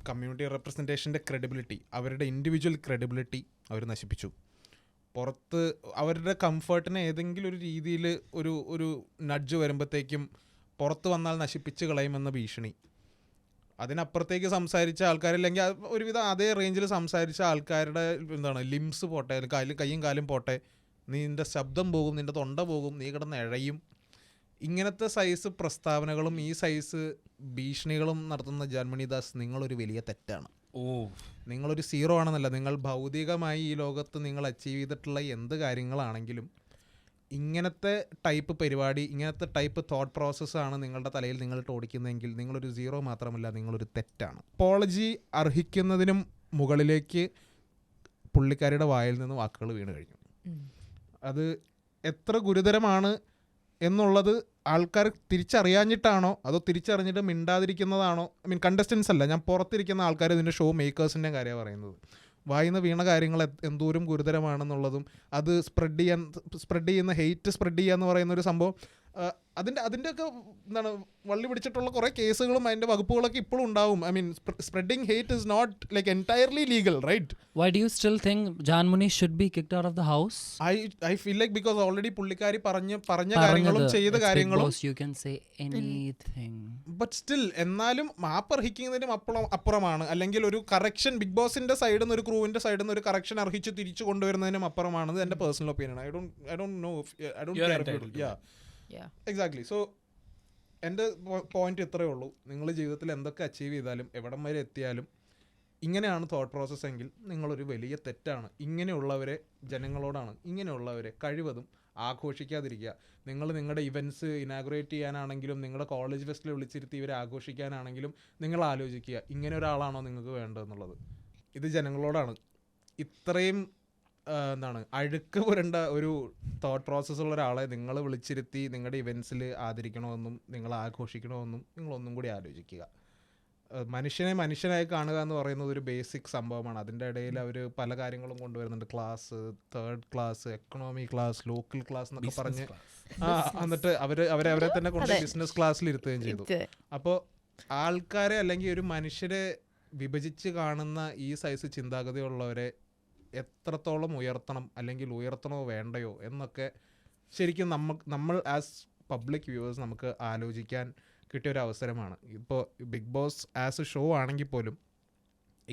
കമ്മ്യൂണിറ്റി റെപ്രസെൻറ്റേഷൻ്റെ ക്രെഡിബിലിറ്റി, അവരുടെ ഇൻഡിവിജ്വൽ ക്രെഡിബിലിറ്റി അവർ നശിപ്പിച്ചു. പുറത്ത് അവരുടെ കംഫർട്ടിനെ ഏതെങ്കിലും ഒരു രീതിയിൽ ഒരു നഡ്ജ് വരുമ്പോഴത്തേക്കും പുറത്ത് വന്നാൽ നശിപ്പിച്ച് കളയുമെന്ന ഭീഷണി. അതിനപ്പുറത്തേക്ക് സംസാരിച്ച ആൾക്കാരില്ലെങ്കിൽ ഒരുവിധം അതേ റേഞ്ചിൽ സംസാരിച്ച ആൾക്കാരുടെ ലിംസ് പോട്ടെ, കൈയും കാലും പോട്ടെ, നിൻ്റെ ശബ്ദം പോകും, നിൻ്റെ തൊണ്ട പോകും, നീ കിടന്ന് ഇഴയും. ഇങ്ങനത്തെ സൈസ് പ്രസ്താവനകളും ഈ സൈസ് ഭീഷണികളും നടത്തുന്ന ജാൻമണി ദാസ്, നിങ്ങളൊരു വലിയ തെറ്റാണ്. നിങ്ങളൊരു സീറോ ആണെന്നല്ല, നിങ്ങൾ ഭൗതികമായി ഈ ലോകത്ത് നിങ്ങൾ അച്ചീവ് ചെയ്തിട്ടുള്ള എന്ത് കാര്യങ്ങളാണെങ്കിലും ഇങ്ങനത്തെ ടൈപ്പ് പരിപാടി, ഇങ്ങനത്തെ ടൈപ്പ് തോട്ട് പ്രോസസ്സാണ് നിങ്ങളുടെ തലയിൽ നിങ്ങളിട്ട് ഓടിക്കുന്നതെങ്കിൽ നിങ്ങളൊരു സീറോ മാത്രമല്ല, നിങ്ങളൊരു തെറ്റാണ്. അപ്പോളജി അർഹിക്കുന്നതിനും മുകളിലേക്ക് പുള്ളിക്കാരിയുടെ വായിൽ നിന്ന് വാക്കുകൾ വീണ് കഴിഞ്ഞു. അത് എത്ര ഗുരുതരമാണ് എന്നുള്ളത് ആൾക്കാർ തിരിച്ചറിയാഞ്ഞിട്ടാണോ അതോ തിരിച്ചറിഞ്ഞിട്ട് മിണ്ടാതിരിക്കുന്നതാണോ? ഐ മീൻ കണ്ടസ്റ്റൻസ് അല്ല, ഞാൻ പുറത്തിരിക്കുന്ന ആൾക്കാർ, ഇതിൻ്റെ ഷോ മേക്കേഴ്സിൻ്റെ കാര്യമാണ് പറയുന്നത്. വായിന്ന് വീണ കാര്യങ്ങൾ എന്തോരം ഗുരുതരമാണെന്നുള്ളതും അത് സ്പ്രെഡ് ചെയ്യുന്ന ഹെയ്റ്റ് സ്പ്രെഡ് ചെയ്യുക എന്ന് പറയുന്ന ഒരു സംഭവം, അതിൻ്റെയൊക്കെ വള്ളി പിടിച്ചിട്ടുള്ള കുറേ കേസുകളും അതിൻ്റെ വകുപ്പുകളൊക്കെ ഇപ്പോഴും ഉണ്ടാവും. I mean spreading hate is not like entirely legal, right? Why do you still think Janmuni should be kicked out of the house? I feel like because already പുള്ളിക്കാരി പറഞ്ഞ കാര്യങ്ങളും ചെയ്ത കാര്യങ്ങളും you can say anything. But still എന്നാലും മാപ്പ് അർഹിക്കുന്നതിനും അപ്പുറമാണ്, അല്ലെങ്കിൽ ഒരു correction big ബോസിന്റെ സൈഡിൽ നിന്ന് ഒരു ക്രൂവിന്റെ സൈഡിൽ നിന്ന് ഒരു കറക്ഷൻ അർഹിച്ച് തിരിച്ചു കൊണ്ടുവരുന്നതിനും അപ്പുറമാണെന്ന് എൻ്റെ personal opinion. I don't know if I don't care if you yeah exactly. So എൻ്റെ പോയിന്റ് ഇത്രയേ ഉള്ളൂ. നിങ്ങൾ ജീവിതത്തിൽ എന്തൊക്കെ അച്ചീവ് ചെയ്താലും എവിടം വരെ എത്തിയാലും ഇങ്ങനെയാണ് തോട്ട് പ്രോസസ്സ് എങ്കിൽ നിങ്ങളൊരു വലിയ തെറ്റാണ്. ഇങ്ങനെയുള്ളവരെ ജനങ്ങളോടാണ് ഇങ്ങനെയുള്ളവരെ കഴിവതും ആഘോഷിക്കാതിരിക്കുക. നിങ്ങൾ നിങ്ങളുടെ ഇവൻറ്റ്സ് ഇനാഗുറേറ്റ് ചെയ്യാനാണെങ്കിലും നിങ്ങളുടെ കോളേജ് ഫെസ്റ്റിൽ വിളിച്ചിരുത്തി ഇവരെ ആഘോഷിക്കാനാണെങ്കിലും നിങ്ങൾ ആലോചിക്കുക, ഇങ്ങനെ ഒരാളാണോ നിങ്ങൾക്ക് വേണ്ടതെന്നുള്ളത്. ഇത് ജനങ്ങളോടാണ്. ഇത്രയും അഴുക്ക് പുരണ്ട ഒരു തോട്ട് പ്രോസസ്സുള്ള ഒരാളെ നിങ്ങൾ വിളിച്ചിരുത്തി നിങ്ങളുടെ ഇവൻറ്റ്സിൽ ആദരിക്കണമെന്നും നിങ്ങൾ ആഘോഷിക്കണമെന്നും നിങ്ങളൊന്നും കൂടി ആലോചിക്കുക. മനുഷ്യനെ മനുഷ്യനായി കാണുക എന്ന് പറയുന്നത് ഒരു ബേസിക് സംഭവമാണ്. അതിൻ്റെ ഇടയിൽ അവർ പല കാര്യങ്ങളും കൊണ്ടുവരുന്നുണ്ട്. Class, third class, economy class, local class എന്നൊക്കെ പറഞ്ഞ് എന്നിട്ട് അവരെ തന്നെ കൊണ്ട് ബിസിനസ് ക്ലാസ്സിൽ ഇരുത്തുകയും ചെയ്തു. അപ്പോൾ ആൾക്കാരെ അല്ലെങ്കിൽ ഒരു മനുഷ്യരെ വിഭജിച്ച് കാണുന്ന ഈ സൈസ് ചിന്താഗതിയുള്ളവരെ എത്രത്തോളം ഉയർത്തണം അല്ലെങ്കിൽ ഉയർത്തണോ വേണ്ടയോ എന്നൊക്കെ ശരിക്കും നമ്മൾ ആസ് പബ്ലിക് വ്യൂവേഴ്സ് നമുക്ക് ആലോചിക്കാൻ കിട്ടിയൊരു അവസരമാണ്. ഇപ്പോൾ Bigg Boss as a show ആണെങ്കിൽ പോലും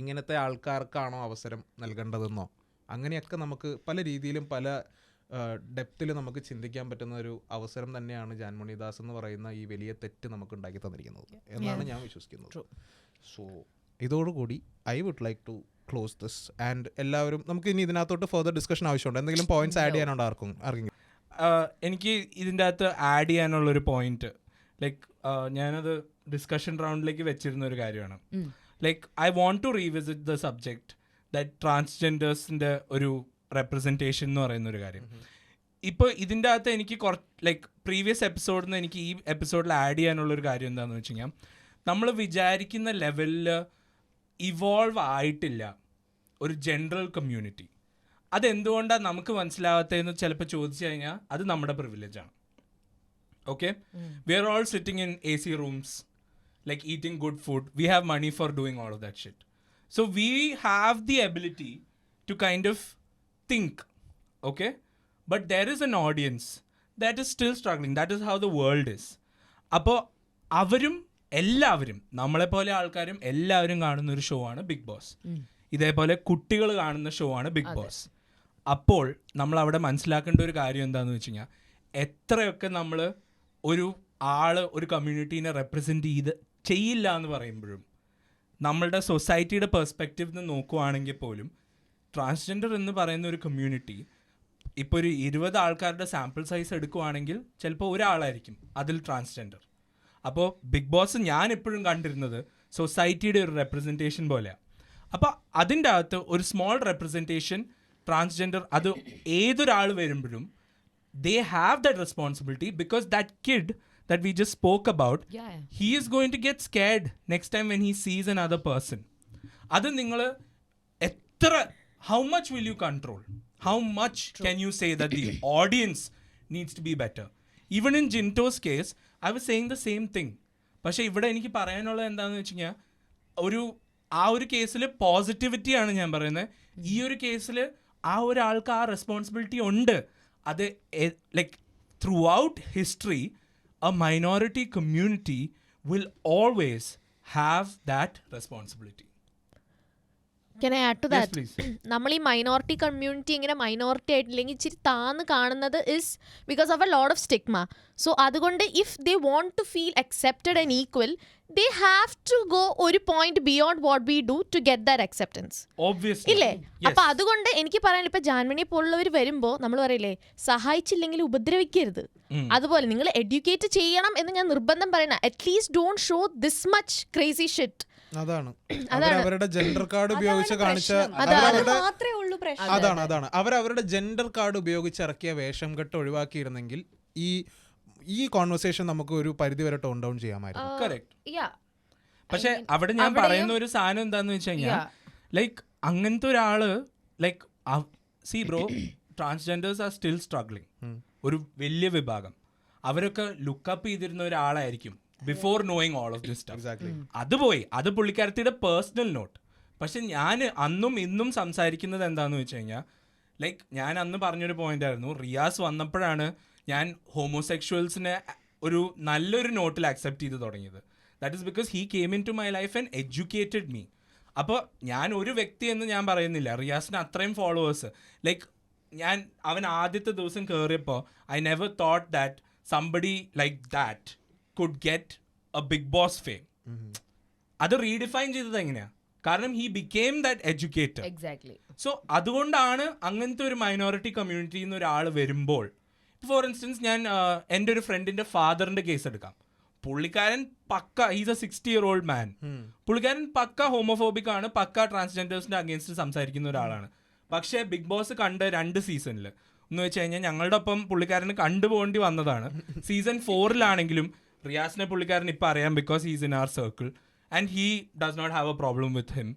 ഇങ്ങനത്തെ ആൾക്കാർക്കാണോ അവസരം നൽകേണ്ടതെന്നോ അങ്ങനെയൊക്കെ നമുക്ക് പല രീതിയിലും പല ഡെപ്തിൽ നമുക്ക് ചിന്തിക്കാൻ പറ്റുന്ന ഒരു അവസരം തന്നെയാണ് ജാൻമണി ദാസ് എന്ന് പറയുന്ന ഈ വലിയ തെറ്റ് നമുക്ക് ഉണ്ടാക്കി തന്നിരിക്കുന്നത് എന്നാണ് ഞാൻ വിശ്വസിക്കുന്നത്. സോ ഇതോടുകൂടി I would like to close this and എല്ലാവരും നമുക്ക് ഇനി ഇതിനകത്തോട്ട് ഫർദർ ഡിസ്കഷൻ ആവശ്യമുണ്ട്. എന്തെങ്കിലും പോയിന്റ്സ് ആഡ് ചെയ്യാനുണ്ടോ ആർക്കെങ്കിലും? എനിക്ക് ഇതിൻ്റെ അകത്ത് ആഡ് ചെയ്യാനുള്ളൊരു പോയിന്റ്, ലൈക്ക് ഞാനത് ഡിസ്കഷൻ റൗണ്ടിലേക്ക് വെച്ചിരുന്ന ഒരു കാര്യമാണ്. Like I want to revisit the subject that ട്രാൻസ്ജെൻഡേഴ്സിൻ്റെ ഒരു റെപ്രസെൻറ്റേഷൻ എന്ന് പറയുന്ന ഒരു കാര്യം. ഇപ്പോൾ ഇതിൻ്റെ അകത്ത് എനിക്ക് ലൈക്ക് പ്രീവിയസ് എപ്പിസോഡിൽ നിന്ന് എനിക്ക് ഈ എപ്പിസോഡിൽ ആഡ് ചെയ്യാനുള്ളൊരു കാര്യം എന്താണെന്ന് വെച്ച് കഴിഞ്ഞാൽ, നമ്മൾ വിചാരിക്കുന്ന ലെവലിൽ ഇവോൾവ് ആയിട്ടില്ല ഒരു ജനറൽ കമ്മ്യൂണിറ്റി. അതെന്തുകൊണ്ടാണ് നമുക്ക് മനസ്സിലാവാത്തതെന്ന് ചിലപ്പോൾ ചോദിച്ചു കഴിഞ്ഞാൽ അത് നമ്മുടെ പ്രിവിലേജാണ്. Okay, we are all sitting in AC rooms, like eating good food. We have money for doing all of that shit. So we have the ability to kind of think, okay? But there is an audience that is still struggling. That is how the world is. അപ്പോൾ എല്ലാവരും നമ്മളെപ്പോലെ ആൾക്കാരും എല്ലാവരും കാണുന്ന ഒരു show ആണ് big boss. ഇതേപോലെ കുട്ടികൾ കാണുന്ന ഷോ ആണ് ബിഗ് ബോസ്. അപ്പോൾ നമ്മൾ അവിടെ മനസ്സിലാക്കേണ്ട ഒരു കാര്യം എന്താണെന്ന് വെച്ച് കഴിഞ്ഞാൽ, എത്രയൊക്കെ നമ്മൾ ഒരു കമ്മ്യൂണിറ്റീനെ റെപ്രസെൻറ്റ് ചെയ്യില്ല എന്ന് പറയുമ്പോഴും നമ്മളുടെ സൊസൈറ്റിയുടെ പെർസ്പെക്റ്റീവ് നിന്ന് നോക്കുവാണെങ്കിൽ പോലും ട്രാൻസ്ജെൻഡർ എന്ന് പറയുന്ന ഒരു കമ്മ്യൂണിറ്റി ഇപ്പോൾ ഒരു 20 ആൾക്കാരുടെ സാമ്പിൾ സൈസ് എടുക്കുവാണെങ്കിൽ ചിലപ്പോൾ ഒരാളായിരിക്കും അതിൽ ട്രാൻസ്ജെൻഡർ. അപ്പോൾ ബിഗ് ബോസ് ഞാൻ എപ്പോഴും കണ്ടിരുന്നത് സൊസൈറ്റിയുടെ ഒരു റെപ്രസെൻറ്റേഷൻ പോലെയാണ്. അപ്പോൾ അതിൻ്റെ അകത്ത് ഒരു സ്മോൾ റെപ്രസെൻറ്റേഷൻ ട്രാൻസ്ജെൻഡർ, അത് ഏതൊരാൾ വരുമ്പോഴും they have that responsibility, because that kid that we just spoke about, he is going to get scared next time when he sees another person. Adu ningal how much will you control? How much can you say that the audience needs to be better? Even in Jinto's case, I was saying the same thing. പക്ഷേ ഇവിടെ എനിക്ക് പറയാനുള്ളത് എന്താണെന്ന് വെച്ച് കഴിഞ്ഞാൽ, ആ ഒരു കേസിൽ പോസിറ്റിവിറ്റി ആണ് ഞാൻ പറയുന്നത്. ഈ ഒരു കേസിൽ ആ ഒരാൾക്ക് ആ റെസ്പോൺസിബിലിറ്റി ഉണ്ട്. അത് like throughout history a minority community will always have that responsibility. Can I add to that? നമ്മൾ ഈ മൈനോറിറ്റി കമ്മ്യൂണിറ്റി ഇങ്ങനെ മൈനോറിറ്റി ആയിട്ടില്ലെങ്കിൽ ഇച്ചിരി താന്ന് കാണുന്നത് is because of a lot of stigma. So അതുകൊണ്ട് if they want to feel accepted and equal, they have to go ഒരു point beyond what we do to get that acceptance. ഇല്ലേ? അപ്പൊ അതുകൊണ്ട് എനിക്ക് പറയാൻ ഇപ്പൊ ജാൻമണി പോലുള്ളവർ വരുമ്പോ നമ്മൾ പറയില്ലേ, സഹായിച്ചില്ലെങ്കിൽ ഉപദ്രവിക്കരുത്. അതുപോലെ നിങ്ങൾ എഡ്യൂക്കേറ്റ് ചെയ്യണം എന്ന് ഞാൻ നിർബന്ധം പറയണ. At least don't show this much crazy shit. അതാണ് അവരുടെ ജെൻഡർ കാർഡ് ഉപയോഗിച്ച് കാണിച്ച അവരവരുടെ ജെൻഡർ കാർഡ് ഉപയോഗിച്ച് ഇറക്കിയ വേഷം കെട്ട് ഒഴിവാക്കിയിരുന്നെങ്കിൽ ഈ കോൺവെർസേഷൻ നമുക്ക് ഒരു പരിധി വരെ ടോൺ ഡൗൺ ചെയ്യാമായിരുന്നു. പക്ഷെ അവിടെ ഞാൻ പറയുന്ന ഒരു സാധനം എന്താന്ന് വെച്ച് കഴിഞ്ഞാൽ, ലൈക്ക് അങ്ങനത്തെ ഒരാള് like see bro, transgenders are still struggling. ഒരു വലിയ വിഭാഗം അവരൊക്കെ ലുക്കപ്പ് ചെയ്തിരുന്ന ഒരാളായിരിക്കും before knowing all of this stuff. അത് പുള്ളിക്കാരത്തിയുടെ പേഴ്സണൽ നോട്ട്. പക്ഷെ ഞാൻ അന്നും ഇന്നും സംസാരിക്കുന്നത് എന്താണെന്ന് വെച്ച് കഴിഞ്ഞാൽ, ലൈക്ക് ഞാൻ അന്ന് പറഞ്ഞൊരു പോയിന്റ് ആയിരുന്നു, റിയാസ് വന്നപ്പോഴാണ് ഞാൻ ഹോമോസെക്ഷുവൽസിനെ ഒരു നല്ലൊരു നോട്ടിൽ അക്സെപ്റ്റ് ചെയ്ത് തുടങ്ങിയത്. That is because he came into my life and educated me. അപ്പോൾ ഞാൻ ഒരു വ്യക്തി എന്ന് ഞാൻ പറയുന്നില്ല, റിയാസിന് അത്രയും ഫോളോവേഴ്സ്. ലൈക്ക് അവൻ ആദ്യത്തെ ദിവസം കയറിയപ്പോൾ I never thought that somebody like that could get a big boss fame. അത് റീഡിഫൈൻ ചെയ്തത് എങ്ങനെയാ? കാരണം he became that educator. Exactly. So അതുകൊണ്ടാണ് അങ്ങനത്തെ ഒരു മൈനോറിറ്റി കമ്മ്യൂണിറ്റിയിൽ നിന്ന് ഒരാൾ വരുമ്പോൾ, ഫോർ ഇൻസ്റ്റൻസ് ഞാൻ എൻ്റെ ഒരു ഫ്രണ്ടിൻ്റെ ഫാദറിൻ്റെ കേസ് എടുക്കാം. പുള്ളിക്കാരൻ പക്ക, ഹീസ് എ 60-year-old man. പുള്ളിക്കാരൻ പക്ക ഹോമോഫോബിക് ആണ്, പക്ക ട്രാൻസ്ജെൻഡേഴ്സിൻ്റെ അഗേൻസ്റ്റ് സംസാരിക്കുന്ന ഒരാളാണ്. പക്ഷേ ബിഗ് ബോസ് കണ്ട് 2 സീസണിൽ എന്ന് വെച്ച് കഴിഞ്ഞാൽ ഞങ്ങളുടെ ഒപ്പം പുള്ളിക്കാരന് കണ്ടുപോകേണ്ടി വന്നതാണ്. സീസൺ 4-ലാണെങ്കിലും റിയാസിനെ പുള്ളിക്കാരൻ ഇപ്പം അറിയാം, because he's in our circle. And he does not have a problem with him.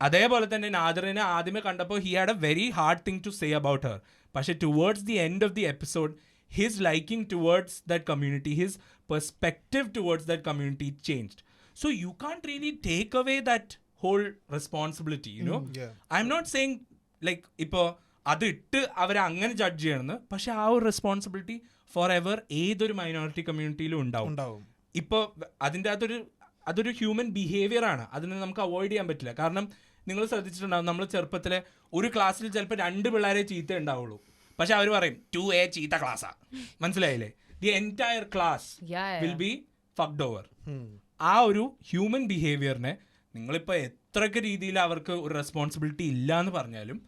അതേപോലെ തന്നെ നാദറിനെ ആദ്യമേ കണ്ടപ്പോൾ he had a very hard thing to say about her. പക്ഷേ towards the end of the episode his liking towards that community, his perspective towards that community changed. So you can't really take away that whole responsibility, you know. I M not saying like ഇപ്പോൾ അത് ഇട്ട് അവരെ അങ്ങനെ judge ചെയ്യണമെന്ന്, പക്ഷെ ആ ഒരു responsibility for ever ഏതൊരു മൈനോറിറ്റി കമ്മ്യൂണിറ്റിയിലും ഉണ്ടാവും. ഇപ്പോൾ അതിൻ്റെ അതൊരു ഹ്യൂമൻ ബിഹേവിയർ ആണ്, അതിനെ നമുക്ക് അവോയ്ഡ് ചെയ്യാൻ പറ്റില്ല. കാരണം നിങ്ങൾ ശ്രദ്ധിച്ചിട്ടുണ്ടാവും, നമ്മൾ ചെറുപ്പത്തിൽ ഒരു ക്ലാസ്സിൽ ചിലപ്പോൾ 2 പിള്ളേരെ ചീത്ത ഉണ്ടാവുള്ളൂ, പക്ഷെ അവർ പറയും 2A ചീത്ത ക്ലാസ്സാ, മനസ്സിലായില്ലേ? The entire class will be fucked over. ആ ഒരു ഹ്യൂമൻ ബിഹേവിയറിനെ നിങ്ങളിപ്പോൾ എത്രയൊക്കെ രീതിയിൽ അവർക്ക് ഒരു റെസ്പോൺസിബിലിറ്റി ഇല്ല എന്ന് പറഞ്ഞാലും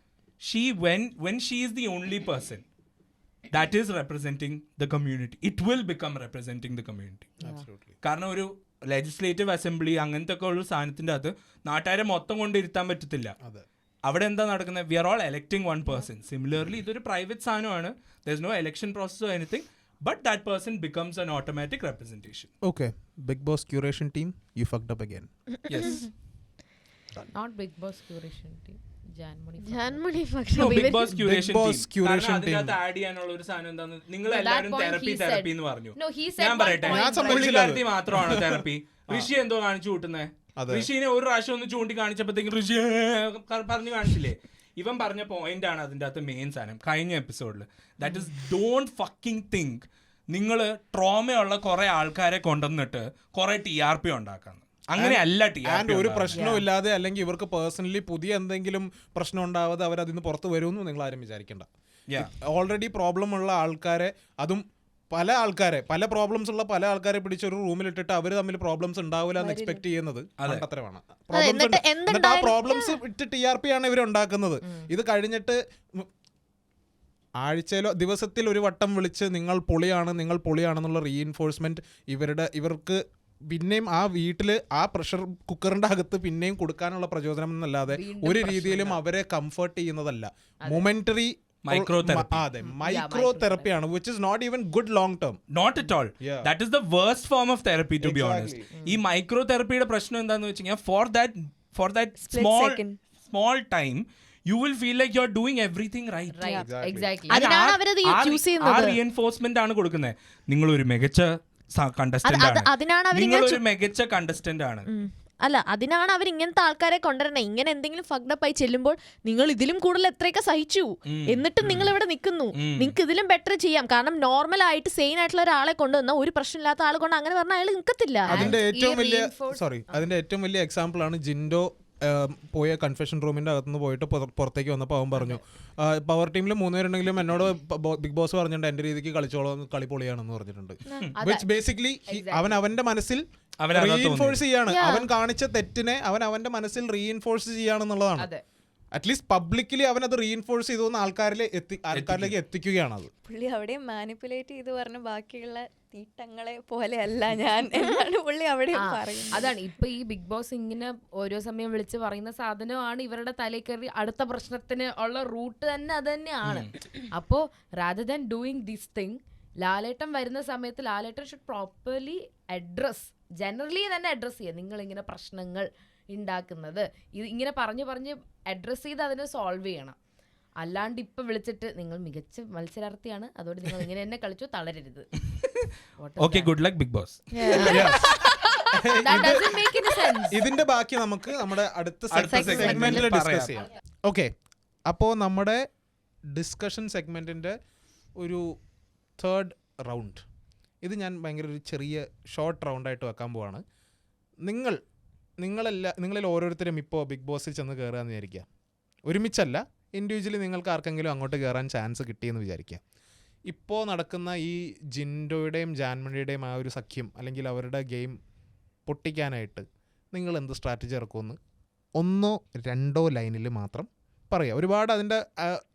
when she is the only person that is representing the community, it will become representing the community. Absolutely. കാരണം ഒരു ലെജിസ്ലേറ്റീവ് അസംബ്ലി അങ്ങനത്തെ ഒക്കെ ഉള്ള സാധനത്തിൻ്റെ അകത്ത് നാട്ടുകാരെ മൊത്തം കൊണ്ടിരുത്താൻ പറ്റത്തില്ല. അവിടെ എന്താ നടക്കുന്നത്? We are all electing one person. Similarly ഇതൊരു പ്രൈവറ്റ് സാധനമാണ്, there is no election process or anything, but that person becomes an automatic representation. Okay, Big Boss curation team, you fucked up again. Yes. Not Big Boss curation team. Janmani No, Big Boss curation Boss team. curation കാരണം team. അതിനകത്ത് add ചെയ്യാനുള്ള ഒരു സാധനം എന്താന്ന് നിങ്ങൾ No, that എല്ലാവരും point therapy he said. എന്ന് പറഞ്ഞു. No, he said ഞാൻ one പറയട്ടെ, point. ഞാൻ സമ്മതിക്കില്ല. പുള്ളിക്കാരത്തി മാത്രമാണ് തെറപ്പി. ഋഷി എന്തോ കാണിച്ചു കൂട്ടുന്നേ? അതെ. ഋഷിനെ ഒരു പ്രാവശ്യം ഒന്ന് ചൂണ്ടി കാണിച്ചപ്പോഴത്തേക്കും ഋഷി പറഞ്ഞു കാണിച്ചില്ലേ? ഇവൻ പറഞ്ഞ പോയിന്റ് ആണ് അതിൻ്റെ അകത്ത് മെയിൻ സാധനം കഴിഞ്ഞ എപ്പിസോഡിൽ. That is don't fucking think നിങ്ങൾ ട്രോമയുള്ള കുറെ ആൾക്കാരെ കൊണ്ടുവന്നിട്ട് കുറെ TRP ഉണ്ടാക്കാന്ന്. അങ്ങനെയല്ല ആൻഡ് ഒരു പ്രശ്നവും ഇല്ലാതെ അല്ലെങ്കിൽ ഇവർക്ക് പേഴ്സണലി പുതിയ എന്തെങ്കിലും പ്രശ്നം ഉണ്ടാവാതെ അവർ അതിന് പുറത്ത് വരുമെന്ന് നിങ്ങൾ ആരും വിചാരിക്കേണ്ട. ഓൾറെഡി പ്രോബ്ലം ഉള്ള ആൾക്കാരെ, അതും പല പ്രോബ്ലംസ് ഉള്ള പല ആൾക്കാരെ പിടിച്ചൊരു റൂമിലിട്ടിട്ട് അവർ തമ്മിൽ പ്രോബ്ലംസ് ഉണ്ടാവില്ല എന്ന് എക്സ്പെക്ട് ചെയ്യുന്നത് അത്രയാണ്. എന്നിട്ട് ആ പ്രോബ്ലംസ് ഇട്ട് TRP ആണ് ഇവർ ഉണ്ടാക്കുന്നത്. ഇത് കഴിഞ്ഞിട്ട് ആഴ്ചയിലോ ദിവസത്തിൽ ഒരു വട്ടം വിളിച്ച് നിങ്ങൾ പൊളിയാണെന്നുള്ള റീഇൻഫോഴ്സ്മെന്റ് ഇവർക്ക് പിന്നെയും ആ വീട്ടിൽ ആ പ്രഷർ കുക്കറിന്റെ അകത്ത് പിന്നെയും കൊടുക്കാനുള്ള പ്രചോദനം എന്നല്ലാതെ ഒരു രീതിയിലും അവരെ കംഫർട്ട് ചെയ്യുന്നതല്ല. മൊമെന്ററി മൈക്രോ തെറപ്പിയാണ്, which is not even good long term. Not at all. That is the worst form of therapy, to be honest. ഈ മൈക്രോ തെറപ്പിയുടെ പ്രശ്നം എന്താന്ന് വെച്ച് കഴിഞ്ഞാൽ for that small time you will feel like you're doing everything right. Exactly. അതിനാണ് അവരത് use ചെയ്യുന്നത്. ആ reinforcement ആണ് കൊടുക്കുന്നത്. നിങ്ങളൊരു മികച്ച കണ്ടസ്റ്റന്റ് ആണ്, നിങ്ങളൊരു മികച്ച കണ്ടസ്റ്റന്റ് ആണ്. അല്ല, അതിനാണ് അവർ ഇങ്ങനത്തെ ആൾക്കാരെ കൊണ്ടുവരണേ. ഇങ്ങനെ എന്തെങ്കിലും ഫക്ഡപ്പ് ആയി ചെല്ലുമ്പോൾ നിങ്ങൾ ഇതിലും കൂടുതൽ എത്രയൊക്കെ സഹിച്ചു, എന്നിട്ടും നിങ്ങൾ ഇവിടെ നിൽക്കുന്നു, നിങ്ങൾക്ക് ഇതിലും ബെറ്റർ ചെയ്യാം. കാരണം നോർമൽ ആയിട്ട് സെയിൻ ആയിട്ടുള്ള ഒരാളെ കൊണ്ടുവന്ന ഒരു പ്രശ്നമില്ലാത്ത ആളെ കൊണ്ട് അങ്ങനെ പറഞ്ഞാൽ അയാൾ നിൽക്കത്തില്ല. അതിന്റെ ഏറ്റവും വലിയ എക്സാമ്പിൾ ആണ് ജിൻഡോ പോയ കൺഫെഷൻ റൂമിന്റെ അകത്തുനിന്ന് പോയിട്ട് പുറത്തേക്ക് വന്നപ്പോൾ അവൻ പറഞ്ഞു, പവർ ടീമിൽ 3 പേരുണ്ടെങ്കിലും എന്നോട് ബിഗ് ബോസ് പറഞ്ഞിട്ടുണ്ട് എന്റെ രീതിക്ക് കളി പൊളിയാണെന്ന് പറഞ്ഞിട്ടുണ്ട്. വിച്ച് ബേസിക്കലി അവന്റെ മനസ്സിൽ റീഇൻഫോഴ്സ് ചെയ്യാണ്, അവൻ കാണിച്ച തെറ്റിനെ അവന്റെ മനസ്സിൽ റീഇൻഫോഴ്സ് ചെയ്യാണെന്നുള്ളതാണ്. അറ്റ്ലീസ്റ്റ് പബ്ലിക്കലി അവൻ അത് റീഇൻഫോഴ്സ് ചെയ്തു ആൾക്കാരിലേക്ക് എത്തിക്കുകയാണ്. അത് പുള്ളി അവിടെ മാനിപ്പുലേറ്റ് ചെയ്ത് പറഞ്ഞ ബാക്കിയുള്ള തീട്ടങ്ങളെ പോലെയല്ല ഞാൻ എന്നാണ് പുള്ളി അവിടെ പറയുന്നത്. അതാണ് ഇപ്പൊ ഈ ബിഗ് ബോസ് ഇങ്ങനെ ഓരോ സമയം വിളിച്ച് പറയുന്ന സാധനമാണ് ഇവരുടെ തലയിൽ കയറി അടുത്ത പ്രശ്നത്തിന് ഉള്ള റൂട്ട് തന്നെ അത് തന്നെയാണ്. അപ്പോ rather than doing this thing, ലാലേട്ടൻ വരുന്ന സമയത്ത് ലാലേട്ടൻ ഷുഡ് പ്രോപ്പർലി ജനറലി തന്നെ അഡ്രസ് ചെയ്യുക. നിങ്ങളിങ്ങനെ പ്രശ്നങ്ങൾ ഉണ്ടാക്കുന്നത് ഇത് ഇങ്ങനെ പറഞ്ഞ് അഡ്രസ് ചെയ്ത് അതിനെ സോൾവ് ചെയ്യണം. അല്ലാണ്ട് ഇപ്പൊ വിളിച്ചിട്ട് നിങ്ങൾ മികച്ച മത്സരാർത്ഥിയാണ്, അതുകൊണ്ട് നിങ്ങൾ ഇങ്ങനെ തന്നെ കളിച്ചു, തളരരുത്. Okay, good luck Big Boss. ഇതിന്റെ ബാക്കി നമുക്ക് നമ്മുടെ അടുത്ത സെഗ്മെന്റിൽ ഡിസ്കസ് ചെയ്യാം. ഓക്കെ, അപ്പോൾ നമ്മുടെ ഡിസ്കഷൻ സെഗ്മെന്റിന്റെ ഒരു 3rd റൗണ്ട്, ഇത് ഞാൻ ഭയങ്കര ഒരു ചെറിയ ഷോർട്ട് റൗണ്ടായിട്ട് വെക്കാൻ പോവാണ്. നിങ്ങളിൽ ഓരോരുത്തരും ഇപ്പോൾ ബിഗ് ബോസിൽ ചെന്ന് കയറുകയെന്ന് വിചാരിക്കുക. ഒരുമിച്ചല്ല, ഇൻഡിവിജ്വലി നിങ്ങൾക്ക് ആർക്കെങ്കിലും അങ്ങോട്ട് കയറാൻ ചാൻസ് കിട്ടിയെന്ന് വിചാരിക്കുക. ഇപ്പോൾ നടക്കുന്ന ഈ ജിൻഡോയുടെയും ജാൻമണിയുടെയും ആ ഒരു സഖ്യം അല്ലെങ്കിൽ അവരുടെ ഗെയിം പൊട്ടിക്കാനായിട്ട് നിങ്ങൾ എന്ത് സ്ട്രാറ്റജി ഇറക്കുമെന്ന് 1-2 ലൈനിൽ മാത്രം പറയുക. ഒരുപാട് അതിൻ്റെ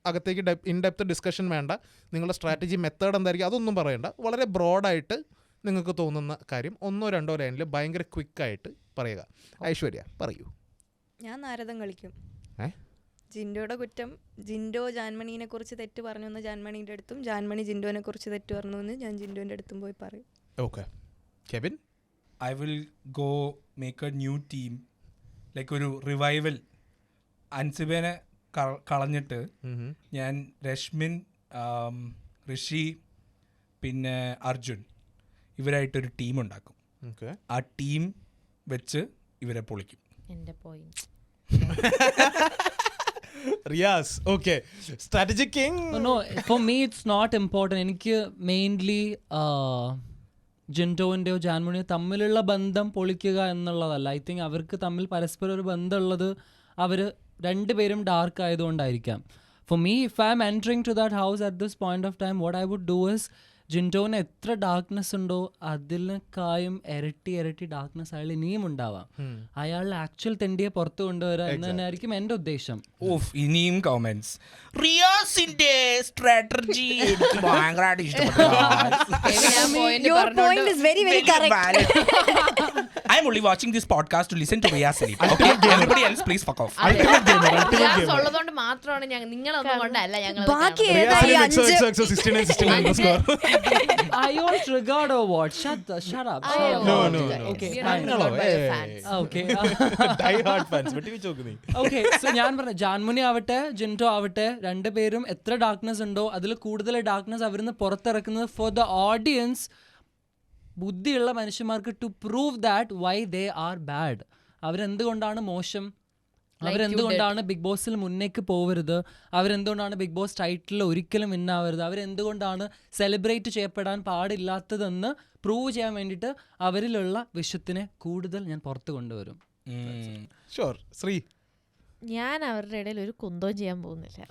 അകത്തേക്ക് ഇൻഡെപ്ത് ഡിസ്കഷൻ വേണ്ട. നിങ്ങളുടെ സ്ട്രാറ്റജി മെത്തേഡ് എന്തായിരിക്കും അതൊന്നും പറയണ്ട. വളരെ ബ്രോഡായിട്ട് നിങ്ങൾക്ക് തോന്നുന്ന കാര്യം 1-2 ലൈനിൽ ഭയങ്കര ക്വിക്കായിട്ട് പറയുക. ഐശ്വര്യ പറയൂ. ഞാൻ നാരദം കളിക്കും. ജിൻഡോയുടെ കുറ്റം, ജിൻഡോ ജാൻമണീനെ കുറിച്ച് തെറ്റ് പറഞ്ഞു എന്ന് ജാൻമണീൻ്റെ അടുത്തും, ജാൻമണി ജിൻഡോനെ കുറിച്ച് തെറ്റ് പറഞ്ഞു എന്ന് ഞാൻ ജിൻഡോൻ്റെ അടുത്തും പോയി പറയും. Okay, Kevin? I will go make a new team, like ഒരു റിവൈവൽ. അൻസിബേനെ കളഞ്ഞിട്ട് ഞാൻ രശ്മിൻ, ഋഷി, പിന്നെ അർജുൻ, ഇവരായിട്ടൊരു ടീം ഉണ്ടാക്കും. ആ ടീം വെച്ച് ഇവരെ പൊളിക്കും. എന്റെ point. Riyas okay strategic king. No, for me it's not important. എനിക്ക് മെയിൻലി ജിൻറ്റോൻ്റെയോ ജാൻമണിയോ തമ്മിലുള്ള ബന്ധം പൊളിക്കുക എന്നുള്ളതല്ല. ഐ തിങ്ക് അവർക്ക് തമ്മിൽ പരസ്പരം ഒരു ബന്ധമുള്ളത് അവർ രണ്ടുപേരും ഡാർക്ക് ആയതുകൊണ്ടായിരിക്കാം. For me, if I'm entering to that house at this point of time, what I would do is, ജിൻറ്റോന് എത്ര ഡാർക്ക്നെസ് ഉണ്ടോ അതിനേക്കായും ഇരട്ടി ഡാർക്ക്നെസ് അയാൾ ഇനിയും ഉണ്ടാവാം. അയാളുടെ ആക്ച്വൽ തെണ്ടിയെ പുറത്തു കൊണ്ടുവരിക എന്ന് തന്നെയായിരിക്കും എൻ്റെ ഉദ്ദേശം. ഓഫ്, ഇനിയും കമന്റ്സ്. റിയാസിന്റെ സ്ട്രാറ്റജി എനിക്ക് ഭയങ്കരമായിട്ട് Your point is very, very correct. I am only watching this podcast to listen to Riyaz Salim. Okay, everybody else please fuck off. ഉള്ളതുകൊണ്ട് മാത്രമാണ് ഞങ്ങൾ നിങ്ങളൊന്നും കൊണ്ടല്ല ഞങ്ങൾ ബാക്കി ഏതാ ഈ അഞ്ച്? Are you all triggered or what? Shut up. No. Okay, We are fine. not triggered by the fans. Okay. Die hard fans. വെട്ടി വെച്ച് നോക്ക് നീ. Okay, so ഞാൻ പറഞ്ഞ ജാൻമുനി ആവട്ടെ ജിൻറ്റോ ആവട്ടെ രണ്ടുപേരും എത്ര ഡാർക്ക്നെസ് ഉണ്ടോ അതിൽ കൂടുതൽ ഡാർക്ക്നെസ് അവരിന്ന് പുറത്തിറക്കുന്നത് ഫോർ ദ ഓഡിയൻസ്, ബുദ്ധിയുള്ള മനുഷ്യന്മാർക്ക്, to prove that why they are bad. അവരെന്തുകൊണ്ടാണ് മോശം, അവരെന്തുകൊണ്ടാണ് ബിഗ് ബോസിൽ മുന്നേക്ക് പോവരുത്, അവരെന്തുകൊണ്ടാണ് ബിഗ് ബോസ് ടൈറ്റിൽ ഒരിക്കലും വിന്നാവരുത്, അവരെന്തുകൊണ്ടാണ് സെലിബ്രേറ്റ് ചെയ്യപ്പെടാൻ പാടില്ലാത്തതെന്ന് പ്രൂവ് ചെയ്യാൻ വേണ്ടിയിട്ട് അവരിലുള്ള വിഷയത്തിനെ കൂടുതൽ ഞാൻ പുറത്ത് കൊണ്ടുവരും. ഷുവർ. ശ്രീ, ഞാൻ അവരുടെ ഇടയിൽ ഒരു കുന്തവും ചെയ്യാൻ പോകുന്നില്ല.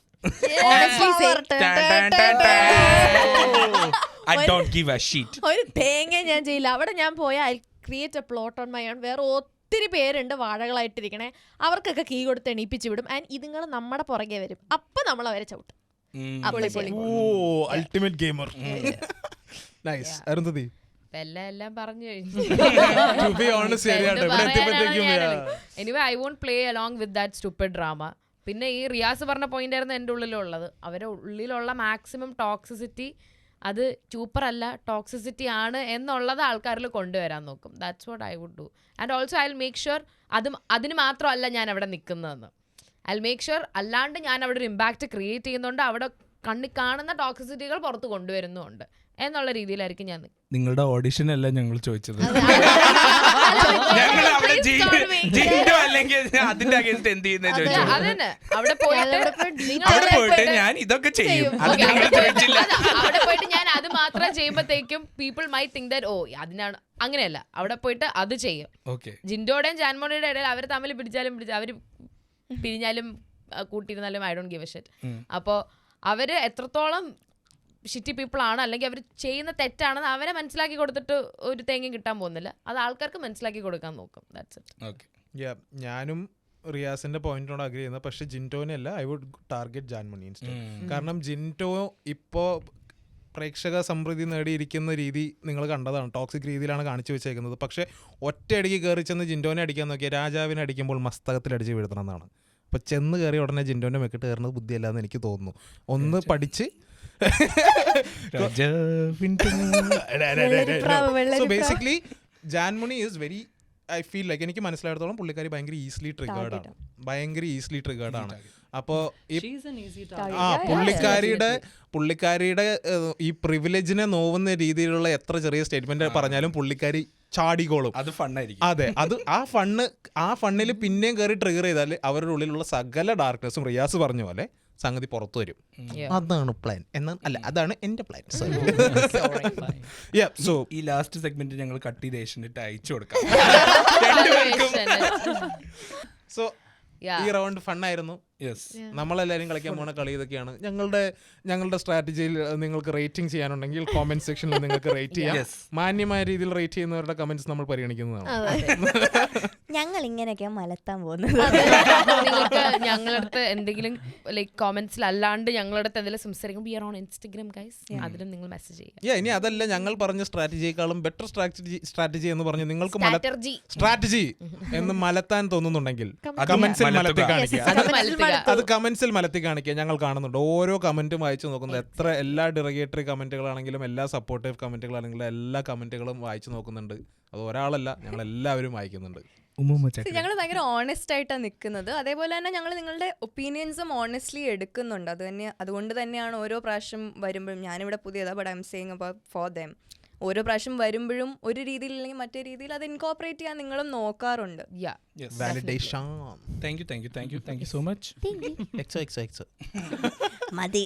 I don't give a shit. ഒരു തേങ്ങ ഞാൻ ചെയ്യില്ല. അവിടെ ഞാൻ പോയാൽ I create A plot on my own. വേറെ ഒത്തിരി പേരുണ്ട് വാഴകളായിട്ടിരിക്കണേ, അവർക്കൊക്കെ കീ കൊടുത്ത് എണീപ്പിച്ച് വിടും. ആൻഡ് ഇതുങ്ങൾ നമ്മുടെ പുറകെ വരും. അപ്പം നമ്മൾ അവരെ ചവിട്ടും. Ultimate gamer. നൈസ്. അരുന്ധതി, എല്ലാം പറഞ്ഞു കഴിഞ്ഞു. to be honest, ശരിയാണ്. ഇവിടെ എത്തിയപ്പോഴത്തേക്കും anyway I want play along with that stupid drama. പിന്നെ ഈ റിയാസ് പറഞ്ഞ പോയിന്റ് ആയിരുന്നു എൻ്റെ ഉള്ളിലുള്ളത്. അവരുടെ ഉള്ളിലുള്ള മാക്സിമം ടോക്സിസിറ്റി അത് ചൂപ്പറല്ല, ടോക്സിസിറ്റി ആണ് എന്നുള്ളത് ആൾക്കാരിൽ കൊണ്ടുവരാൻ നോക്കും. That's what I would do. And also I will make sure അതിന് മാത്രമല്ല ഞാൻ അവിടെ നിൽക്കുന്നതെന്ന്. ഐ വിൽ മേക്ക് ഷുവർ അല്ലാണ്ട് ഞാൻ അവിടെ ഒരു ഇമ്പാക്റ്റ് ക്രിയേറ്റ് ചെയ്യുന്നുണ്ട്, അവിടെ കണ്ണി കാണുന്ന ടോക്സിസിറ്റികൾ പുറത്ത് കൊണ്ടുവരുന്നുണ്ട് എന്നുള്ള രീതിയിലായിരിക്കും ഞാൻ. നിങ്ങളുടെ ഓഡിഷൻ അല്ല ഞങ്ങൾ ചോദിച്ചത്. ഞങ്ങൾ അവിടെ ജിൻഡോ അല്ലെങ്കിൽ അതിന്റെ അഗേൻസ്റ്റ് എന്ത് ചെയ്യുന്ന ചോദിച്ചു. അതന്നെ അവിടെ പോയിട്ട് ഞാൻ ഇതൊക്കെ ചെയ്യും. അവിടെ പോയിട്ട് ഞാൻ അത് മാത്രം ചെയ്യുമ്പോഴത്തേക്കും പീപ്പിൾ മൈ തിങ്ക് ദാറ്റ് അതിനാണ്. അങ്ങനെയല്ല, അവിടെ പോയിട്ട് അത് ചെയ്യും. ജിൻഡോയുടെയും ജാൻമോണിയുടെ ഇടയിൽ അവർ തമ്മിൽ അവർ പിരിഞ്ഞാലും കൂട്ടിയിരുന്നാലും I don't give a shit. അപ്പോൾ അവര് എത്രത്തോളം ഷിറ്റി പീപ്പിൾ ആണ് അല്ലെങ്കിൽ അവർ ചെയ്യുന്ന തെറ്റാണെന്ന് അവരെ മനസ്സിലാക്കി കൊടുത്തിട്ട് ഒരു തേങ്ങയും കിട്ടാൻ പോകുന്നില്ല. അത് ആൾക്കാർക്ക് മനസ്സിലാക്കി കൊടുക്കാൻ നോക്കും. That's it. ഞാനും റിയാസിന്റെ പോയിന്റിനോട് അഗ്രി ചെയ്യുന്നത്. പക്ഷെ ജിൻറ്റോനെ അല്ല, I would target Jaanmoni instead. കാരണം ജിൻറ്റോ ഇപ്പോൾ പ്രേക്ഷക സമൃദ്ധി നേടിയിരിക്കുന്ന രീതി നിങ്ങൾ കണ്ടതാണ്. ടോക്സിക് രീതിയിലാണ് കാണിച്ചു വെച്ചേക്കുന്നത്. പക്ഷെ ഒറ്റയടിക്ക് കയറി ചെന്ന് ജിൻറ്റോനെ അടിക്കാൻ നോക്കിയാൽ രാജാവിനെ അടിക്കുമ്പോൾ മസ്തകത്തിൽ അടിച്ച് വീഴ്ത്തണം എന്നാണ്. അപ്പോൾ ചെന്ന് കയറി ഉടനെ ജിൻറ്റോൻ്റെ മെക്കിട്ട് കയറുന്നത് ബുദ്ധിയല്ലാന്ന് എനിക്ക് തോന്നുന്നു. ഒന്ന് പഠിച്ച് so basically Jaanmoni is very, I feel like എനിക്ക് മനസ്സിലായിടത്തോളം പുള്ളിക്കാരി ഭയങ്കര ഈസിലി ട്രിഗേർഡ് ആണ്. അപ്പോൾ പുള്ളിക്കാരിയുടെ ഈ പ്രിവിലേജിനെ നോവുന്ന രീതിയിലുള്ള എത്ര ചെറിയ സ്റ്റേറ്റ്മെന്റ് പറഞ്ഞാലും പുള്ളിക്കാരി ചാടിക്കോളും. അത് ഫണ്ണായിരിക്കും. അതെ, അത് ആ ഫണ്ണിൽ പിന്നെയും കയറി ട്രിഗർ ചെയ്താൽ അവരുടെ ഉള്ളിലുള്ള സകല ഡാർക്ക്നെസ്സും റിയാസ് പറഞ്ഞ പോലെ സംഗതി പുറത്തു വരും. അതാണ് പ്ലാൻ അതാണ് എന്റെ പ്ലാൻ. സോ ഈ ലാസ്റ്റ് സെഗ്മെന്റ് ഞങ്ങൾ കട്ട് ചെയ്ത് ഏഷ്യനിട്ട് അയച്ചു കൊടുക്കാം. സോ ഈ റൗണ്ട് ഫണ്ണായിരുന്നു. നമ്മളെല്ലാവരും കളിക്കാൻ പോണ കളി ഇതൊക്കെയാണ്. ഞങ്ങളുടെ സ്ട്രാറ്റജിയിൽ നിങ്ങൾക്ക് റേറ്റിംഗ് ചെയ്യാനുണ്ടെങ്കിൽ കോമെന്റ് സെക്ഷനിൽ നിങ്ങൾക്ക് റേറ്റ് ചെയ്യാം. മാന്യമായ രീതിയിൽ റേറ്റ് ചെയ്യുന്നവരുടെ കമന്റ്സ് നമ്മൾ പരിഗണിക്കുന്നതാണ്. ഞങ്ങൾ ഇങ്ങനെയൊക്കെയാ മലത്താൻ പോകുന്നത്. നിങ്ങൾക്ക് ഞങ്ങളടുത്ത് എന്തെങ്കിലും ലൈക്ക് കോമെന്റ്സിൽ അല്ലാണ്ട് ഞങ്ങളടുത്ത് എന്തെങ്കിലും സംസാരിക്കും, we are on Instagram guys, അതിലും നിങ്ങൾ മെസ്സേജ് ചെയ്യാം. ഇനി അതല്ല, ഞങ്ങൾ പറഞ്ഞ സ്ട്രാറ്റജിയേക്കാളും ബെറ്റർ സ്ട്രാറ്റജി എന്ന് പറഞ്ഞ് നിങ്ങൾക്ക് സ്ട്രാറ്റജി എന്ന് മലത്താൻ തോന്നുന്നുണ്ടെങ്കിൽ കമന്റ്സിൽ മലത്തി കാണിക്കുക. അത് കമന്റ്സിൽ മലത്തി കാണിക്കുക, ഞങ്ങൾ കാണുന്നുണ്ട്. ഓരോ കമന്റും വായിച്ചു നോക്കുന്നത്. എത്ര എല്ലാ ഡിറഗേറ്ററി കമന്റുകളാണെങ്കിലും എല്ലാ സപ്പോർട്ടീവ് കമന്റുകളാണെങ്കിലും എല്ലാ കമന്റുകളും വായിച്ചു നോക്കുന്നുണ്ട്. അത് ഒരാളല്ല, ഞങ്ങൾ എല്ലാവരും വായിക്കുന്നുണ്ട്. ഞങ്ങൾ ഭയങ്കര ഓണസ്റ്റ് ആയിട്ടാണ് നിൽക്കുന്നത്. അതേപോലെ തന്നെ ഞങ്ങൾ നിങ്ങളുടെ ഒപ്പീനിയൻസും ഓണസ്റ്റ്ലി എടുക്കുന്നുണ്ട്. അതുകൊണ്ട് തന്നെയാണ് ഓരോ പ്രാവശ്യം വരുമ്പോഴും, ഞാനിവിടെ പുതിയതാ but I'm saying about for them, ഓരോ പ്രാവശ്യം വരുമ്പോഴും ഒരു രീതിയിൽ അല്ലെങ്കിൽ മറ്റേ രീതിയിൽ അത് ഇൻകോപ്പറേറ്റ് ചെയ്യാൻ നിങ്ങളും നോക്കാറുണ്ട്. Validation. Thank you so much. മതി.